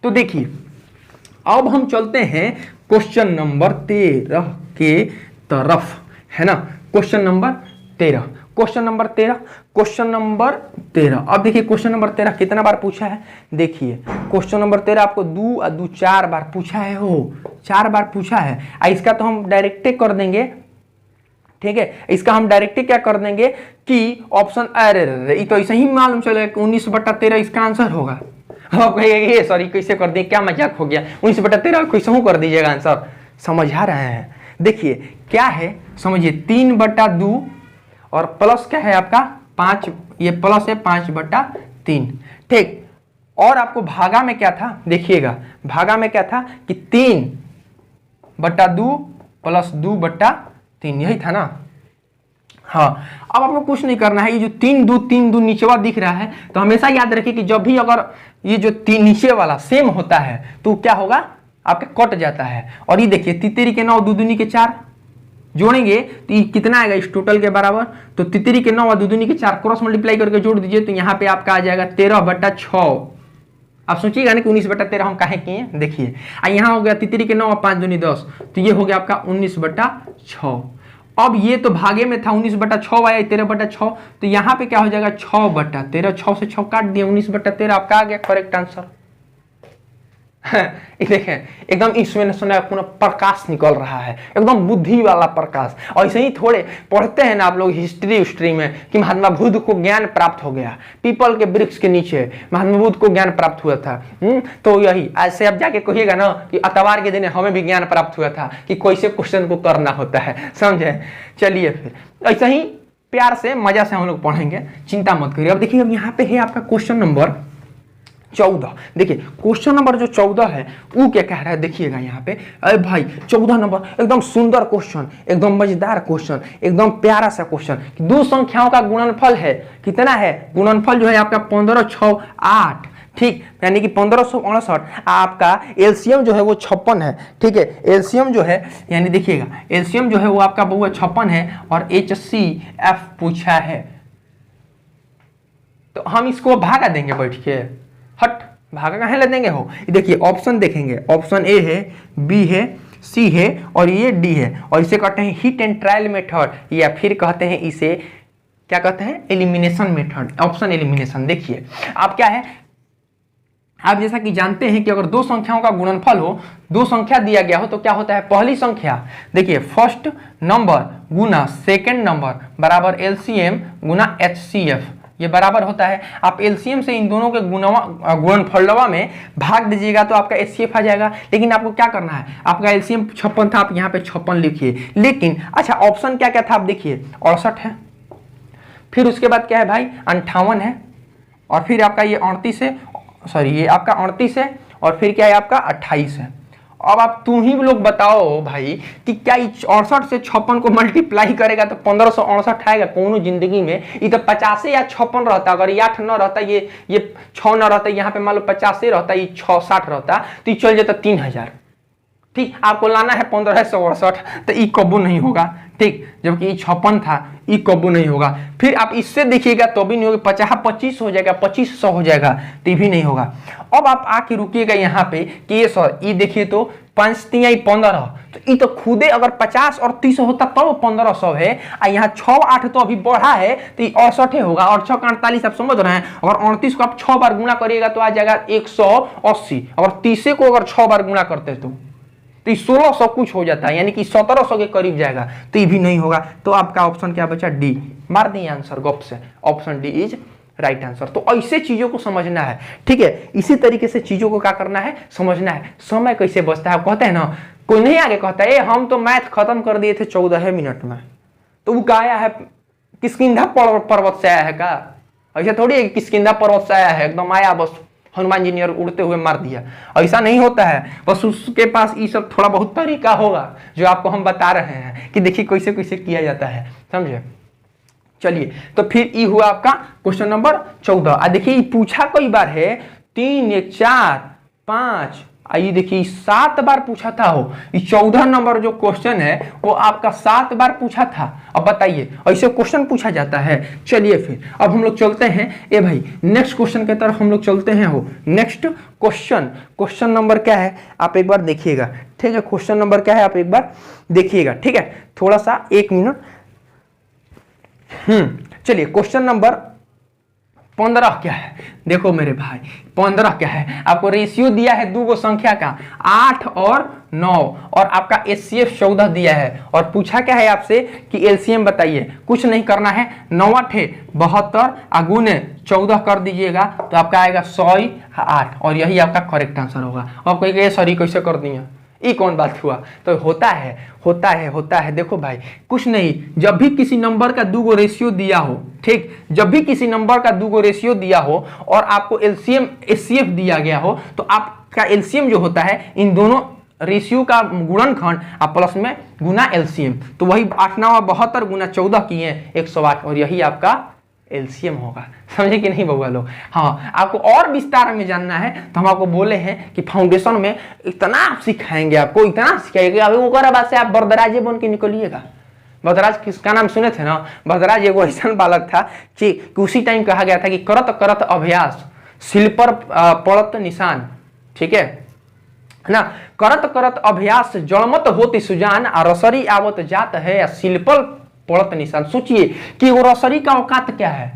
तो देखिए अब हम चलते हैं क्वेश्चन नंबर 13 के तरफ, है ना। क्वेश्चन नंबर 13, अब देखिए क्वेश्चन नंबर 13 कितना बार पूछा है। देखिए क्वेश्चन नंबर 13 आपको 2 4 बार पूछा है, हो 4 बार पूछा है। इसका तो हम डायरेक्ट कर देंगे, ठीक है, इसका हम डायरेक्ट क्या कर देंगे कि ऑप्शन, अरे तो ऐसे ही मालूम चलेगा कि 19/13 इसका आंसर होगा। अब कहिए सॉरी कैसे कर दिए, क्या मजाक हो गया, 19/13 कैसे कर दीजिएगा आंसर, समझा रहे हैं। देखिए क्या है, समझिए 3/2 और प्लस क्या है आपका 5, ये प्लस है 5/3। ठीक, और आपको भागा में क्या था, देखिएगा भागा में क्या था कि 3/2 प्लस 2/3, यही था ना। हाँ, अब आपको कुछ नहीं करना है, ये जो 3 2 नीचेवा दिख रहा है तो हमेशा याद रखिए कि जब भी अगर ये जो 3 नीचे वाला सेम होता है तो क्या होगा आपका कट जाता है। और ये देखिए 3 के 9 2 दूनी के 4 जोड़ेंगे तो ये कितना आएगा इस टोटल के बराबर, तो 3 के 9 और 2 दूनी के 4 क्रॉस मल्टीप्लाई करके जोड़ दीजिए तो यहाँ पे आपका आ जाएगा 13/6। आप सोचिएगा ना कि 19/13 हम काहे किए, देखिए यहाँ हो गया 3 के 9 और 5 दूनी 10, तो ये हो गया आपका 19/6। अब ये तो भागे में था 19/6 आया 13/6, तो यहाँ पे क्या हो जाएगा 6/13, 6 से 6 काट दिया 19/13, आपका आ गया करेक्ट आंसर। देखें एकदम इसमें पूरा प्रकाश निकल रहा है, एकदम बुद्धि वाला प्रकाश। और ऐसे ही थोड़े पढ़ते हैं ना आप लोग हिस्ट्री में कि महात्मा बुद्ध को ज्ञान प्राप्त हो गया, पीपल के वृक्ष के नीचे महात्मा बुद्ध को ज्ञान प्राप्त हुआ था। तो यही ऐसे आप जाके कहिएगा ना कि अतवार के दिन हमें भी ज्ञान प्राप्त हुआ था कि कैसे क्वेश्चन को करना होता है, समझे। चलिए फिर ऐसे ही प्यार से मजा से हम लोग पढ़ेंगे, चिंता मत करिए। अब देखिए अब यहाँ पे है आपका क्वेश्चन नंबर 14। देखिए क्वेश्चन नंबर जो 14 है वो क्या कह रहा है, देखिएगा यहाँ पे। अरे भाई 14 नंबर एकदम सुंदर क्वेश्चन, एकदम मजेदार क्वेश्चन, एकदम प्यारा सा क्वेश्चन। दो संख्याओं का गुणनफल है, कितना है गुणनफल जो है आपका 15 6 8, ठीक, यानी कि 1568। आपका एलसीएम जो है वो 56 है, ठीक है, एलसीएम जो है यानी देखिएगा एलसीएम जो है वो आपका बहुआ 56 है और HCF पूछा है, तो हम इसको भागा देंगे बैठ के, हट भागा कहाँ ले देंगे हो। देखिए ऑप्शन देखेंगे, ऑप्शन ए है, बी है, सी है और ये डी है, और इसे कहते हैं हिट एंड ट्रायल मेथड, या फिर कहते हैं इसे क्या कहते हैं, एलिमिनेशन मेथड, ऑप्शन एलिमिनेशन। देखिए आप क्या है, आप जैसा कि जानते हैं कि अगर दो संख्याओं का गुणनफल हो, दो संख्या दिया गया हो तो क्या होता है, पहली संख्या देखिए फर्स्ट नंबर गुना सेकंड नंबर बराबर एलसीएम गुना एचसीएफ, ये बराबर होता है। आप एलसीएम से इन दोनों के गुणनफलवा में भाग दीजिएगा तो आपका एचसीएफ आ जाएगा। लेकिन आपको क्या करना है, आपका एलसीएम 56 था, आप यहाँ पे 56 लिखिए। लेकिन अच्छा ऑप्शन क्या क्या था आप देखिए, 68 है, फिर उसके बाद क्या है भाई 58 है, और फिर आपका ये 38 है, सॉरी ये आपका 38 है, और फिर क्या है आपका 28 है। अब आप तुम ही लोग बताओ भाई कि क्या 68 से 56 को मल्टीप्लाई करेगा तो 1568 आएगा? कौन जिंदगी में ये तो 50 या 56 रहता, अगर ये 8 न रहता, ये 6 न रहता, यहाँ पे मान लो 50 रहता, ये 6 60 रहता तो ये चल जाता 3000। ठीक, आपको लाना है 1568, तो ई कबू नहीं होगा। ठीक, जबकि ये 56 था, ई कबू नहीं होगा। फिर आप इससे देखिएगा तो भी नहीं होगा, 50 25 हो जाएगा, 2500 हो जाएगा, तो भी नहीं होगा। अब आप आके रुकिएगा यहाँ पे कि ये सर ये देखिए तो 5 3 15, तो ये तो खुदे अगर 50 और 30 होता तब 1500 है, और यहाँ 6 8 तो अभी बढ़ा है तो ये 68 होगा, और 6 का 48 आप समझ रहे हैं। अगर 38 को आप 6 बार गुणा करिएगा तो आ जाएगा 180, अगर 30 को अगर 6 बार गुणा करते तो 1600 कुछ हो जाता है, यानी कि 1700 के करीब जाएगा, तो ये भी नहीं होगा। तो आपका ऑप्शन क्या बचा, डी। मार दिए आंसर गप से, option D is right answer. तो ऐसे चीजों को समझना है, ठीक है, इसी तरीके से चीजों को क्या करना है, समझना है। समय कैसे बचता है, कहते हैं ना, कोई नहीं आगे कहता है हम तो मैथ खत्म कर दिए थे 14 मिनट में, तो वो आया है किष्किंधा पर्वत से आया है का? ऐसा थोड़ी है किष्किंधा पर्वत से आया है एकदम आया बस हनुमान जी ने उड़ते हुए मार दिया, ऐसा नहीं होता है। बस उसके पास ये सब थोड़ा बहुत तरीका होगा जो आपको हम बता रहे हैं कि देखिए कैसे कैसे किया जाता है, समझे। चलिए तो फिर ये हुआ आपका क्वेश्चन नंबर 14। देखिए पूछा कई बार है, 3 1 4 5, आइए देखिए 7 बार पूछा था हो। ये 14 नंबर जो क्वेश्चन है वो आपका 7 बार पूछा था। अब बताइए ऐसे क्वेश्चन पूछा जाता है। चलिए फिर अब हम लोग चलते हैं, ए भाई नेक्स्ट क्वेश्चन की तरफ हम लोग चलते हैं। हो नेक्स्ट क्वेश्चन नंबर क्या है आप एक बार देखिएगा, ठीक है। क्वेश्चन नंबर क्या है आप एक बार देखिएगा, ठीक है। थोड़ा सा 1 मिनट। चलिए क्वेश्चन नंबर 15 क्या है, देखो मेरे भाई 15 क्या है, आपको रेशियो दिया है दो गो संख्या का 8 और 9, और आपका एचसीएफ 14 दिया है, और पूछा क्या है आपसे कि एलसीएम बताइए। कुछ नहीं करना है, 9 8 72 अगुने 14 कर दीजिएगा तो आपका आएगा 108, और यही आपका करेक्ट आंसर होगा। आप कहेंगे सॉरी कैसे कर दिए, ये कौन बात हुआ, तो होता है। देखो भाई कुछ नहीं, जब भी किसी नंबर का दो गो रेशियो दिया हो, ठीक, जब भी किसी नंबर का दो गो रेशियो दिया हो और आपको एलसीएम एचसीएफ दिया गया हो, तो आपका एलसीएम जो होता है इन दोनों रेशियो का गुणनखंड आप प्लस में गुना एलसीएम, तो वही 8 9 72 गुना 14 किए 108, और यही आपका एलसीएम होगा। समझे कि नहीं बउआ लोग। हाँ, आपको और विस्तार में जानना है तो हम आपको बोले हैं कि फाउंडेशन में इतना सिखाएंगे, आपको इतना सिखाएंगे, अभी वो बाद से आप बरदराजे बन के निकलिएगा। बरदराज किसका नाम सुने थे ना, बरदराज एगो ऐसा बालक था कि उसी टाइम कहा गया था कि करत करत अभ्यास शिल पर पड़त निशान, ठीक है ना। करत करत अभ्यास जड़मत होती सुजान, आ रसरी आवत जात है या शिल पर पड़त निशान। सोचिए कि एगो रसरी का औकात क्या है,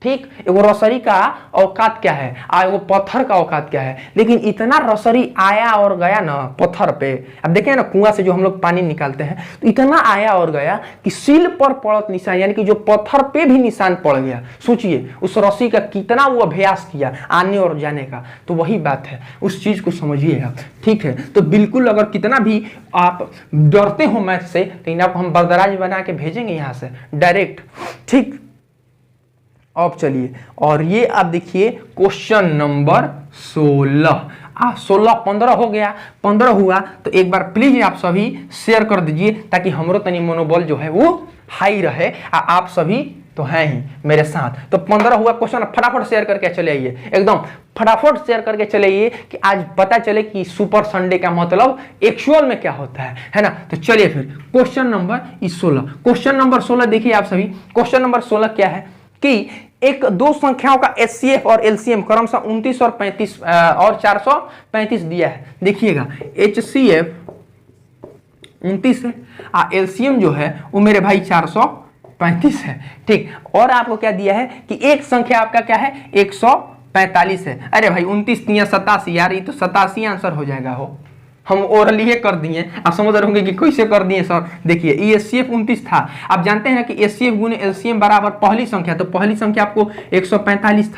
ठीक, एगो रसरी का औकात क्या है, एगो पत्थर का औकात क्या है। लेकिन इतना रसरी आया और गया ना पत्थर पे, अब देखें ना कुआं से जो हम लोग पानी निकालते हैं, तो इतना आया और गया कि सील पर पड़त निशान, यानी कि जो पत्थर पे भी निशान पड़ गया। सोचिए उस रस्सी का कितना वो अभ्यास किया आने और जाने का। तो वही बात है, उस चीज को समझिए आप, ठीक है। तो बिल्कुल अगर कितना भी आप डरते हो मैथ से, तो आपको हम बरदराज बना के भेजेंगे यहाँ से डायरेक्ट, ठीक। अब चलिए, और ये आप देखिए क्वेश्चन नंबर 16। 16 15 हो गया, 15 हुआ तो एक बार प्लीज आप सभी शेयर कर दीजिए ताकि हमरो तनी मनोबल जो है वो हाई रहे। आप सभी तो हैं ही मेरे साथ। तो 15 हुआ क्वेश्चन, फटाफट शेयर करके चले आइए, एकदम फटाफट शेयर करके चले आइए कि आज पता चले कि सुपर संडे का मतलब एक्चुअल में क्या होता है ना। तो चलिए फिर क्वेश्चन नंबर 16। क्वेश्चन नंबर 16 देखिए आप सभी। क्वेश्चन नंबर 16 क्या है कि एक दो संख्याओं का एचसीएफ और एलसीएम क्रमशः 29 और 35 और 435 दिया है। देखिएगा एचसीएफ 29 है। एलसीएम जो है वो मेरे भाई 435 है। ठीक, और आपको क्या दिया है कि एक संख्या आपका क्या है 145 है। अरे भाई 29 3 87 यार, ये तो 87 आंसर हो जाएगा। हो हम ओरली कर दिए, आप समझ रहे होंगे कि कैसे कर दिए सर। देखिए ये एचसीएफ 29 था, आप जानते हैं कि एचसीएफ गुने एलसीएम बराबर पहली संख्या, तो पहली संख्या आपको 145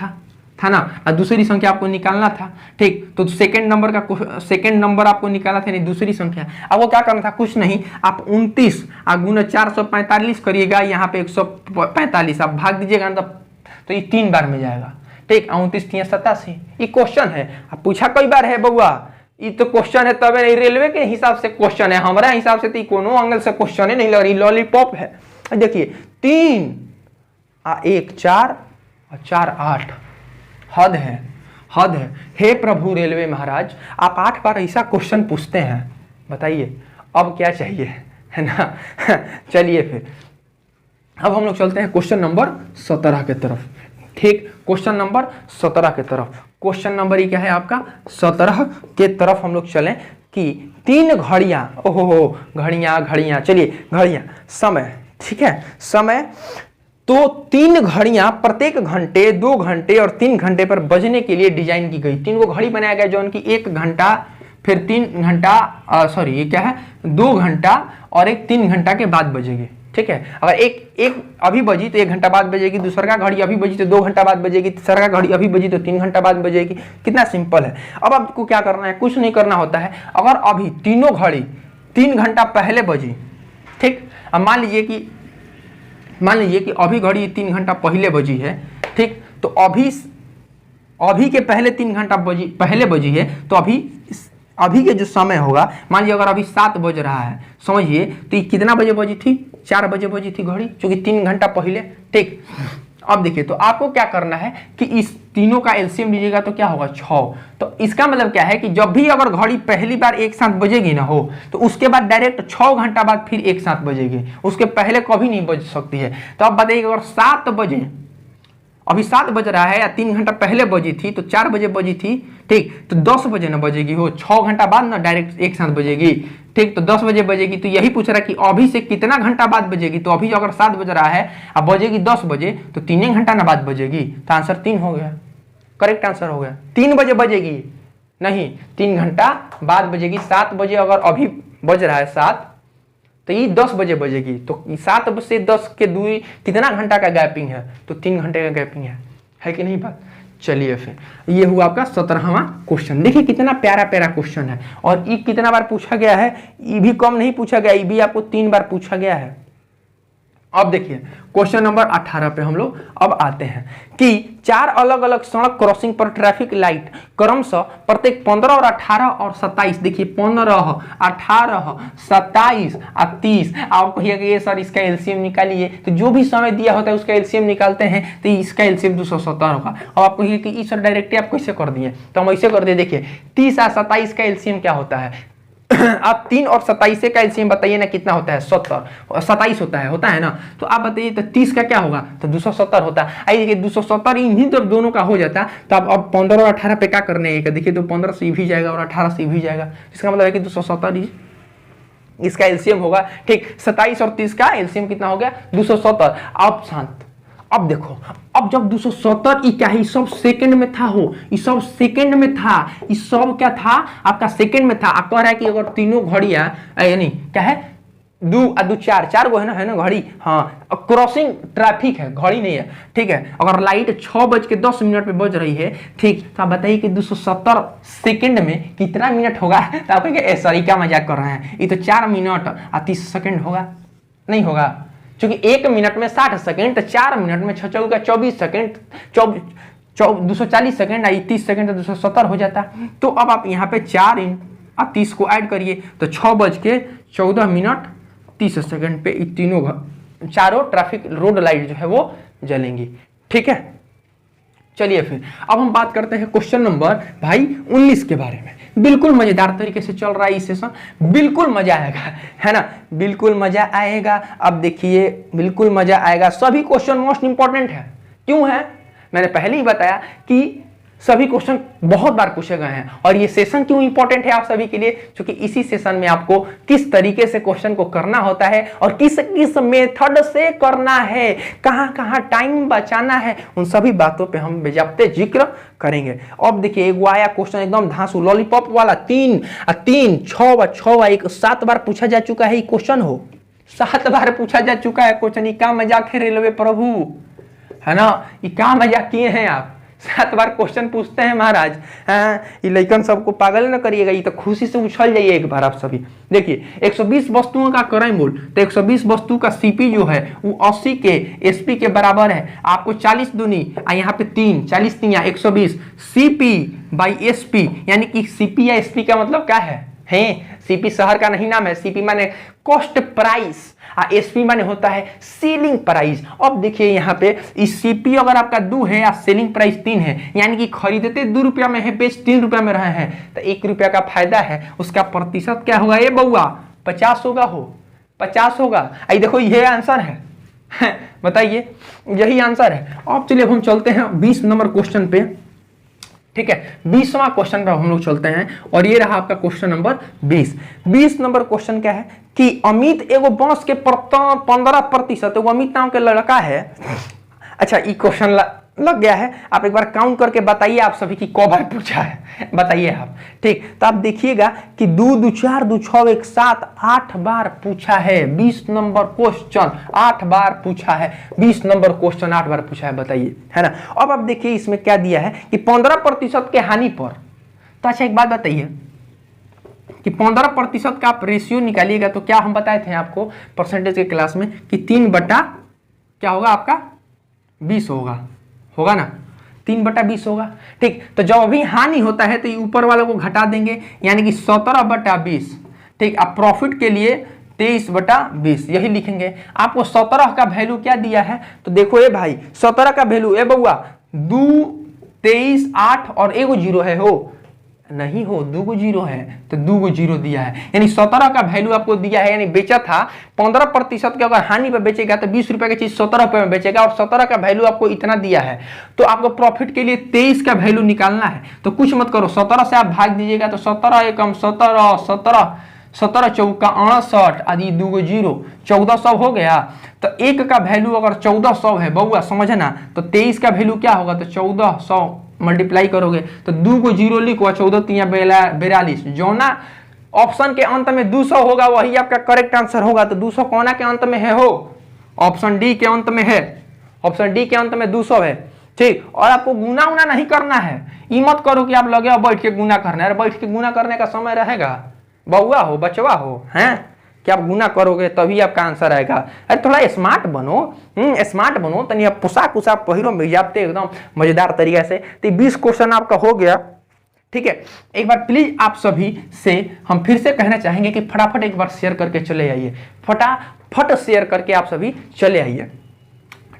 था ना, और दूसरी संख्या आपको निकालना था। ठीक, तो सेकंड नंबर आपको निकालना था, नहीं दूसरी संख्या। अब वो क्या करना था, कुछ नहीं, आप 29 गुना 445 करिएगा, यहाँ पे 145 आप भाग दीजिएगा तो ये 3 बार में जाएगा। ठीक, 29 3 87, ये क्वेश्चन है, आप पूछा कई बार है बउआ, ये तो क्वेश्चन है, तब रेलवे के हिसाब से क्वेश्चन है, हमारा हिसाब से तो कोनो एंगल से क्वेश्चन ही नहीं लग रही, लॉलीपॉप है। देखिए 3 1 4 और 4 8, हद है, हद है। हे प्रभु रेलवे महाराज, आप 8 बार ऐसा क्वेश्चन पूछते हैं, बताइए अब क्या चाहिए, है ना। चलिए फिर अब हम लोग चलते हैं क्वेश्चन नंबर 17 के तरफ। ठीक, क्वेश्चन नंबर 17 के तरफ। क्वेश्चन नंबर ये क्या है आपका 17 के तरफ हम लोग चलें कि 3 घड़ियां, ओहो घड़ियां, चलिए घड़ियां, समय, ठीक है, समय, तो 3 घड़ियां प्रत्येक घंटे 2 घंटे और 3 घंटे पर बजने के लिए डिजाइन की गई। 3 को घड़ी बनाया गया जो उनकी 1 घंटा, फिर 3 घंटा, सॉरी ये क्या है 2 घंटा और एक 3 घंटा के बाद बजेगी। ठीक है, अगर एक अभी बजी तो 1 घंटा बाद बजेगी, दूसरा का घड़ी अभी बजी तो 2 घंटा बाद बजेगी, तीसरा का घड़ी अभी बजी तो 3 घंटा बाद बजेगी। कितना सिंपल है। अब आपको क्या करना है, कुछ नहीं करना होता है। अगर अभी तीनों घड़ी 3 घंटा पहले बजी, ठीक, अब मान लीजिए कि अभी घड़ी 3 घंटा पहले बजी है, ठीक, तो अभी के पहले 3 घंटा पहले बजी है, तो अभी के जो समय होगा, मान लीजिए अगर अभी 7 बज रहा है, समझिए, तो ये कितना बजे बजी थी, 4 बजे बजी थी घड़ी, क्योंकि 3 घंटा पहले। ठीक, अब देखिए, तो आपको क्या करना है कि इस तीनों का एलसीएम लीजिएगा तो क्या होगा 6। तो इसका मतलब क्या है कि जब भी अगर घड़ी पहली बार एक साथ बजेगी ना हो, तो उसके बाद डायरेक्ट 6 घंटा बाद फिर एक साथ बजेगी, उसके पहले कभी नहीं बज सकती है। तो आप बताइए अगर 7 बजे, अभी 7 बज रहा है या 3 घंटा पहले बजी थी, तो 4 बजे बजी थी, ठीक, तो 10 बजे ना बजेगी, हो 6 घंटा बाद ना डायरेक्ट एक साथ बजेगी। ठीक, तो 10 बजे बजेगी। तो यही पूछ रहा है कि अभी से कितना घंटा बाद बजेगी, तो अभी अगर 7 बज रहा है अब बजेगी 10 बजे, तो 3 घंटा ना बाद बजेगी, तो आंसर 3 हो गया, करेक्ट आंसर हो गया। 3 बजे बजेगी नहीं, 3 घंटा बाद बजेगी। 7 बजे अगर अभी बज रहा है 7, तो ये 10 बजे बजेगी, तो 7 से 10 के दूरी कितना घंटा का गैपिंग है, तो 3 घंटे का गैपिंग है कि नहीं बात। चलिए फिर ये हुआ आपका 17वां क्वेश्चन। देखिए कितना प्यारा प्यारा क्वेश्चन है, और ये कितना बार पूछा गया है, ये भी कम नहीं पूछा गया, ये भी आपको 3 बार पूछा गया है। अब देखिए क्वेश्चन नंबर 18 पे हम लोग अब आते हैं कि 4 अलग अलग सड़क क्रॉसिंग पर ट्रैफिक लाइट क्रमशः प्रत्येक 15 और 18 और 27, देखिए 15, 18, 27 और 30। आप कहिएगा ये सर इसका एलसीएम निकालिए, तो जो भी समय दिया होता है उसका एलसीएम निकालते हैं, तो इसका एलसीएम 270 होगा। अब आप कहिए कि सर डायरेक्टली आप कैसे कर दिए, तो हम ऐसे कर दिए। देखिए 30 और 27 का एलसीएम क्या होता है, आप 3 और 27 का एलसीएम बताइए ना कितना होता है, 70, 27 होता है ना, तो आप बताइए तो 30 का क्या होगा, तो 270 होता है। आइए 270 इन्हीं तो दोनों का हो जाता, तो आप अब 15 और 18 पे क्या करने हैं, देखिए तो 15 से भी जाएगा और 18 से भी जाएगा, इसका मतलब है कि 270 इसका एलसीएम होगा। ठीक, 27 और 30 का एलसीएम कितना हो गया 270। अब शांत, अब देखो, अब जब 270 क्या है, सब सेकंड में था, हो ये सब सेकंड में था, ये सब क्या था आपका सेकंड में था। आप कह रहा है कि अगर तीनों घड़ियां यानी क्या है 2 और 2 4 गो है ना घड़ी, हाँ क्रॉसिंग ट्रैफिक है, घड़ी नहीं है। ठीक है, अगर लाइट 6:10 पे बज रही है, ठीक, तो आप बताइए कि 270 सेकंड में कितना मिनट होगा, तो आप कहेंगे सॉरी क्या मजाक कर रहे हैं, ये तो 4 मिनट और 30 सेकंड होगा, नहीं होगा, क्योंकि 1 मिनट में 60 सेकंड, तो 4 मिनट में 6 चौका 24 सेकंड, 240 सेकंड, 30 सेकंड तो 270 हो जाता। तो अब आप यहाँ पे 4 और 30 को ऐड करिए, तो 6:14 30 सेकंड पे तीनों चारों ट्रैफिक रोड लाइट जो है वो जलेंगी। ठीक है, चलिए फिर अब हम बात करते हैं क्वेश्चन नंबर भाई 19 के बारे में। बिल्कुल मजेदार तरीके से चल रहा है ये सेशन, बिल्कुल मजा आएगा, है ना, बिल्कुल मजा आएगा। अब देखिए बिल्कुल मजा आएगा, सभी क्वेश्चन मोस्ट इंपॉर्टेंट है। क्यों है, मैंने पहले ही बताया कि सभी क्वेश्चन बहुत बार पूछे गए हैं। और ये सेशन क्यों इंपॉर्टेंट है आप सभी के लिए, क्योंकि इसी सेशन में आपको किस तरीके से क्वेश्चन को करना होता है और किस किस मेथड से करना है, कहां कहां टाइम बचाना है, उन सभी बातों पे हम बेजाबते जिक्र करेंगे। अब देखिए एगो आया क्वेश्चन एकदम धांसू लॉलीपॉप वाला, 3 6 बार 6 बार 7 बार पूछा जा चुका है ये क्वेश्चन हो, 7 बार पूछा जा चुका है क्वेश्चन। ये क्या मजाक है रेलवे प्रभु, है ना, ये क्या मजाक किए हैं आप, 7 बार क्वेश्चन पूछते हैं महाराज। हाँ, ये लइकन सबको पागल न करिएगा, ये तो खुशी से उछल जाइए एक बार आप सभी। देखिए 120 वस्तुओं का करें मूल, तो 120 वस्तु का सीपी जो है वो 80 के एसपी के बराबर है। आपको 40 दूनी यहाँ पे 3 40 3 120 सीपी बाई एसपी, यानी कि सीपी या एसपी का मतलब क्या है सीपी शहर का नहीं नाम है, सीपी माने कॉस्ट प्राइस, एसपी माने होता है सेलिंग प्राइस। अब देखिए यहाँ पे इस सीपी अगर आपका 2 है या सेलिंग प्राइस 3 है, यानी कि खरीदते 2 रुपया में है, बेच 3 रुपया में रहे हैं, तो 1 रुपया का फायदा है, उसका प्रतिशत क्या होगा ये बउआ 50 होगा, 50 होगा। आई देखो ये आंसर है बताइए यही आंसर है। अब चलिए हम चलते हैं 20 नंबर क्वेश्चन पे, ठीक है 20वां क्वेश्चन पर हम लोग चलते हैं। और ये रहा आपका क्वेश्चन नंबर 20 नंबर क्वेश्चन क्या है कि अमित एगो बांस के 15%, एगो अमित नाम के लड़का है। अच्छा ये क्वेश्चन लग गया है, आप एक बार काउंट करके बताइए आप सभी की कौ बार पूछा है, बताइए आप। ठीक, तो आप देखिएगा कि 2 2 4 2 6 1 7 8 बार पूछा है 20 नंबर क्वेश्चन, 8 बार पूछा है 20 नंबर क्वेश्चन, 8 बार पूछा है, बताइए, है ना। अब आप देखिए इसमें क्या दिया है कि 15% के हानि पर। तो अच्छा एक बात बताइए कि 15% का आप रेशियो निकालिएगा तो क्या हम बताए थे आपको परसेंटेज के क्लास में कि 3 बटा क्या होगा आपका 20 होगा ना, 3/20 होगा। ठीक, तो जब अभी हानि होता है तो ये ऊपर वालों को घटा देंगे, यानी कि 17/20। ठीक, अब प्रॉफिट के लिए 23/20 यही लिखेंगे। आपको 17 का वैल्यू क्या दिया है, तो देखो ये भाई 17 का वैल्यू ए बउआ 2 23 8 और एगो 0 है, हो नहीं हो 2 गो 0 है, तो 2 गो 0 दिया है, यानी 17 का वैल्यू आपको दिया है। यानी बेचा था 15% के, अगर हानि पे बेचेगा तो 20 रुपए की चीज 17 रुपए में बेचेगा, और 17 का वैल्यू आपको इतना दिया है। तो आपको प्रॉफिट के लिए 23 का वैल्यू निकालना है। तो कुछ मत करो, 17 से आप भाग दीजिएगा तो 17 एकम 17 17 17 चौका 68 आदि 2 गो 0 1400 हो गया। तो 1 का वैल्यू अगर 1400 है बउआ समझना, तो 23 का वैल्यू क्या होगा, तो 1400 मल्टीप्लाई करोगे तो 2 को 0 लिखो, 14 3 42, जो ना ऑप्शन के अंत में 200 होगा वही आपका करेक्ट आंसर होगा। तो 200 कोना के अंत में है, हो ऑप्शन डी के अंत में है, ऑप्शन डी के अंत में 200 है। ठीक, और आपको गुना उना नहीं करना है, ये मत करो कि आप लगे हो बैठ के गुना करना है, बैठ के गुना करने का समय रहेगा बउआ हो बचवा हो, हैं कि आप गुना करोगे तभी आपका आंसर आएगा। अरे थोड़ा स्मार्ट बनो, स्मार्ट बनो, तनी आप पोशाक उशाक पहिरो में जाते एकदम मजेदार तरीके से। तो 20 क्वेश्चन आपका हो गया, ठीक है। एक बार प्लीज आप सभी से हम फिर से कहना चाहेंगे कि फटाफट एक बार शेयर करके चले आइए, फटाफट शेयर करके आप सभी चले आइए,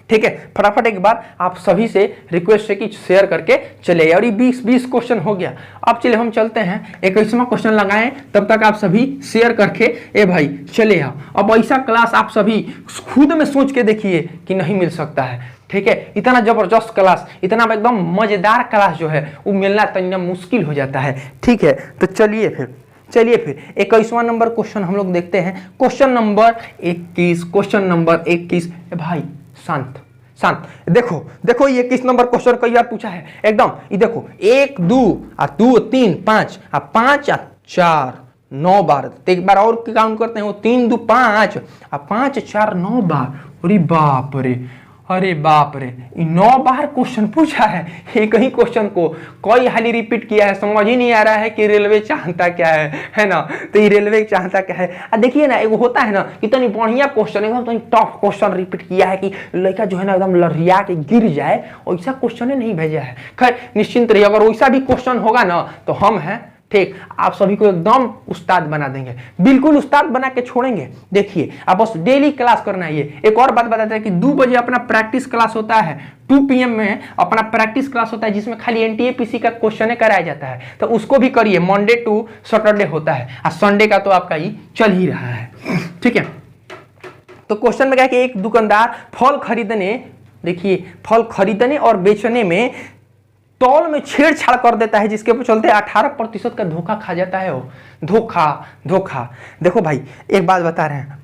ठीक है। फटाफट एक बार आप सभी से रिक्वेस्ट है कि शेयर करके चले आइए। और ये 20 क्वेश्चन हो गया। अब चलिए हम चलते हैं 21वां क्वेश्चन लगाएं, तब तक आप सभी शेयर करके ए भाई चले आओ। अब ऐसा क्लास आप सभी खुद में सोच के देखिए कि नहीं मिल सकता है, ठीक है। इतना जबरदस्त क्लास, इतना एकदम मजेदार क्लास जो है वो मिलना तनिया मुश्किल हो जाता है, ठीक है। तो चलिए फिर 21वां नंबर क्वेश्चन हम लोग देखते हैं। क्वेश्चन नंबर 21 भाई शांत देखो ये 21 नंबर क्वेश्चन कई बार पूछा है एकदम। ये देखो 1 2 2 3 5 5 4 9 बार। तो एक बार और काउंट करते हैं, वो 3 2 5 5 4 9 बार। अरे बाप रे 9 बार क्वेश्चन पूछा है। एक ही क्वेश्चन को कई हाली रिपीट किया है, समझ ही नहीं आ रहा है कि रेलवे चाहता क्या है ना। तो ये रेलवे चाहता क्या है, देखिए ना एगो होता है ना इतनी बढ़िया क्वेश्चन, एकदम टफ क्वेश्चन रिपीट किया है कि लड़का जो है ना एकदम लड़िया के गिर जाए, वैसा क्वेश्चन नहीं भेजा है। खैर निश्चिंत रहिए, अगर वैसा भी क्वेश्चन होगा ना तो हम हैं, ठीक, आप सभी को एकदम उस्ताद बना देंगे, बिल्कुल उस्ताद बना के छोड़ेंगे। देखिए आप बस डेली क्लास करना है। ये एक और बात बताते हैं कि 2 बजे अपना प्रैक्टिस क्लास होता है, 2 PM में अपना प्रैक्टिस क्लास होता है जिसमें खाली NTA PC का क्वेश्चन कराया जाता है। तो उसको भी करिए, मंडे टू सैटरडे होता है, और संडे का तो आपका ही चल ही रहा है, ठीक है। तो क्वेश्चन में क्या है कि एक दुकानदार फल खरीदने, देखिए फल खरीदने और बेचने में तौल में छेड़छाड़ कर देता है, जिसके चलते 18% का धोखा खा जाता है वो। धोखा। देखो भाई एक बात बता रहे हैं,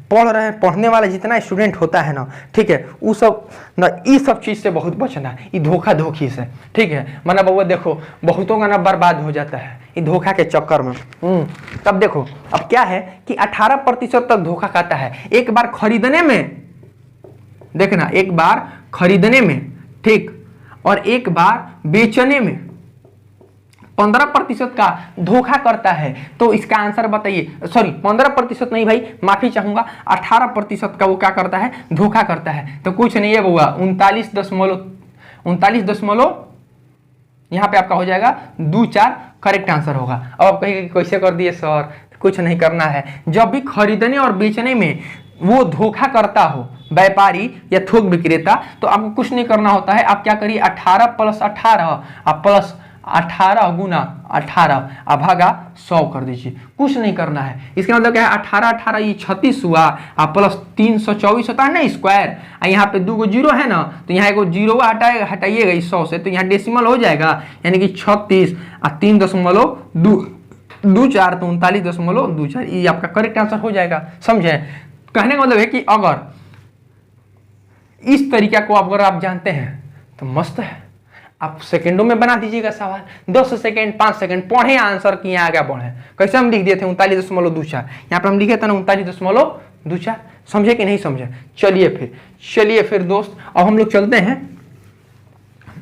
पढ़ने वाला जितना स्टूडेंट होता है ना, ठीक है, वो सब ना इस सब चीज से बहुत बचना है, ये धोखा धोखी से, ठीक है। माना बउआ देखो बहुतों का ना बर्बाद हो जाता है ये धोखा के चक्कर में। तब देखो अब क्या है कि 18% तक धोखा खाता है। एक बार खरीदने में, देखना, एक बार खरीदने में, ठीक, और एक बार बेचने में 15% का धोखा करता है। तो इसका आंसर बताइए, सॉरी 15% नहीं भाई, माफी चाहूंगा, 18% का वो क्या करता है, धोखा करता है। तो कुछ नहीं है बुआ, 39 यहाँ पे आपका हो जाएगा 2-4 करेक्ट आंसर होगा। अब आप कहेंगे कैसे कर दिए सर, कुछ नहीं करना है। जब भी खरीदने और बेचने में वो धोखा करता हो व्यापारी या थोक विक्रेता, तो आपको कुछ नहीं करना होता है। आप क्या करिए, 18 + 18 प्लस 18 गुना 18 भागा 100 कर दीजिए, कुछ नहीं करना है। इसका मतलब क्या है, 18 ये 36 हुआ, प्लस 324 होता है ना स्क्वायर, यहाँ पे 2 जीरो है ना, तो यहाँ एक जीरो हटाइएगा इस 100 से, तो यहाँ डेसिमल हो जाएगा, यानी कि 36 और 3.24 तो 39.24, ये आपका करेक्ट आंसर हो जाएगा। समझे? कहने का मतलब है कि अगर इस तरीका को अगर आप जानते हैं तो मस्त है, आप सेकंडों में बना दीजिएगा सवाल, 10 सेकंड 5 सेकंड पढ़े आंसर किए आगे बढ़े। कैसे हम लिख दिए थे 39.24, यहाँ पे हम लिखे थे ना 39.24। समझे कि नहीं समझे? चलिए फिर दोस्त, अब हम लोग चलते हैं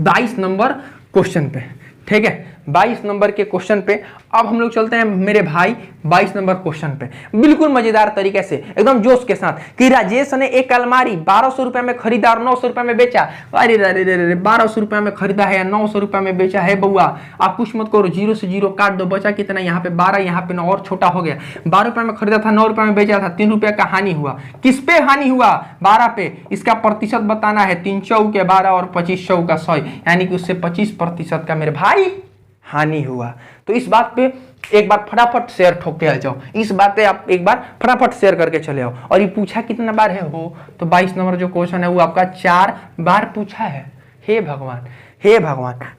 22 नंबर क्वेश्चन पे, ठीक है। 22 नंबर के क्वेश्चन पे अब हम लोग चलते हैं मेरे भाई 22 नंबर क्वेश्चन पे, बिल्कुल मजेदार तरीके से, एकदम जोश के साथ, कि राजेश ने एक अलमारी 1200 रुपए में खरीदा और 900 रुपए में बेचा। अरे 1200 रुपए में खरीदा है या 900 रुपए में बेचा है बउआ, आप कुछ मत करो, 0 से 0 काट दो, बचा कितना, यहाँ पे 12, यहाँ पे 9 और छोटा हो गया। 12 रुपए में खरीदा था, 9 रुपए में बेचा था, 3 रुपए का हानि हुआ। किस पे हानि हुआ? 12 पे। इसका प्रतिशत बताना है, 3 चौके 12 और 25 चौका 100, यानी कि उससे 25% का मेरे भाई हानि हुआ। तो इस बात पे एक बार फटाफट शेयर ठोक के आ जाओ, इस बात पे आप एक बार फटाफट शेयर करके चले आओ। और ये पूछा कितना बार है हो, तो 22 नंबर जो क्वेश्चन है वो आपका 4 बार पूछा है। हे भगवान,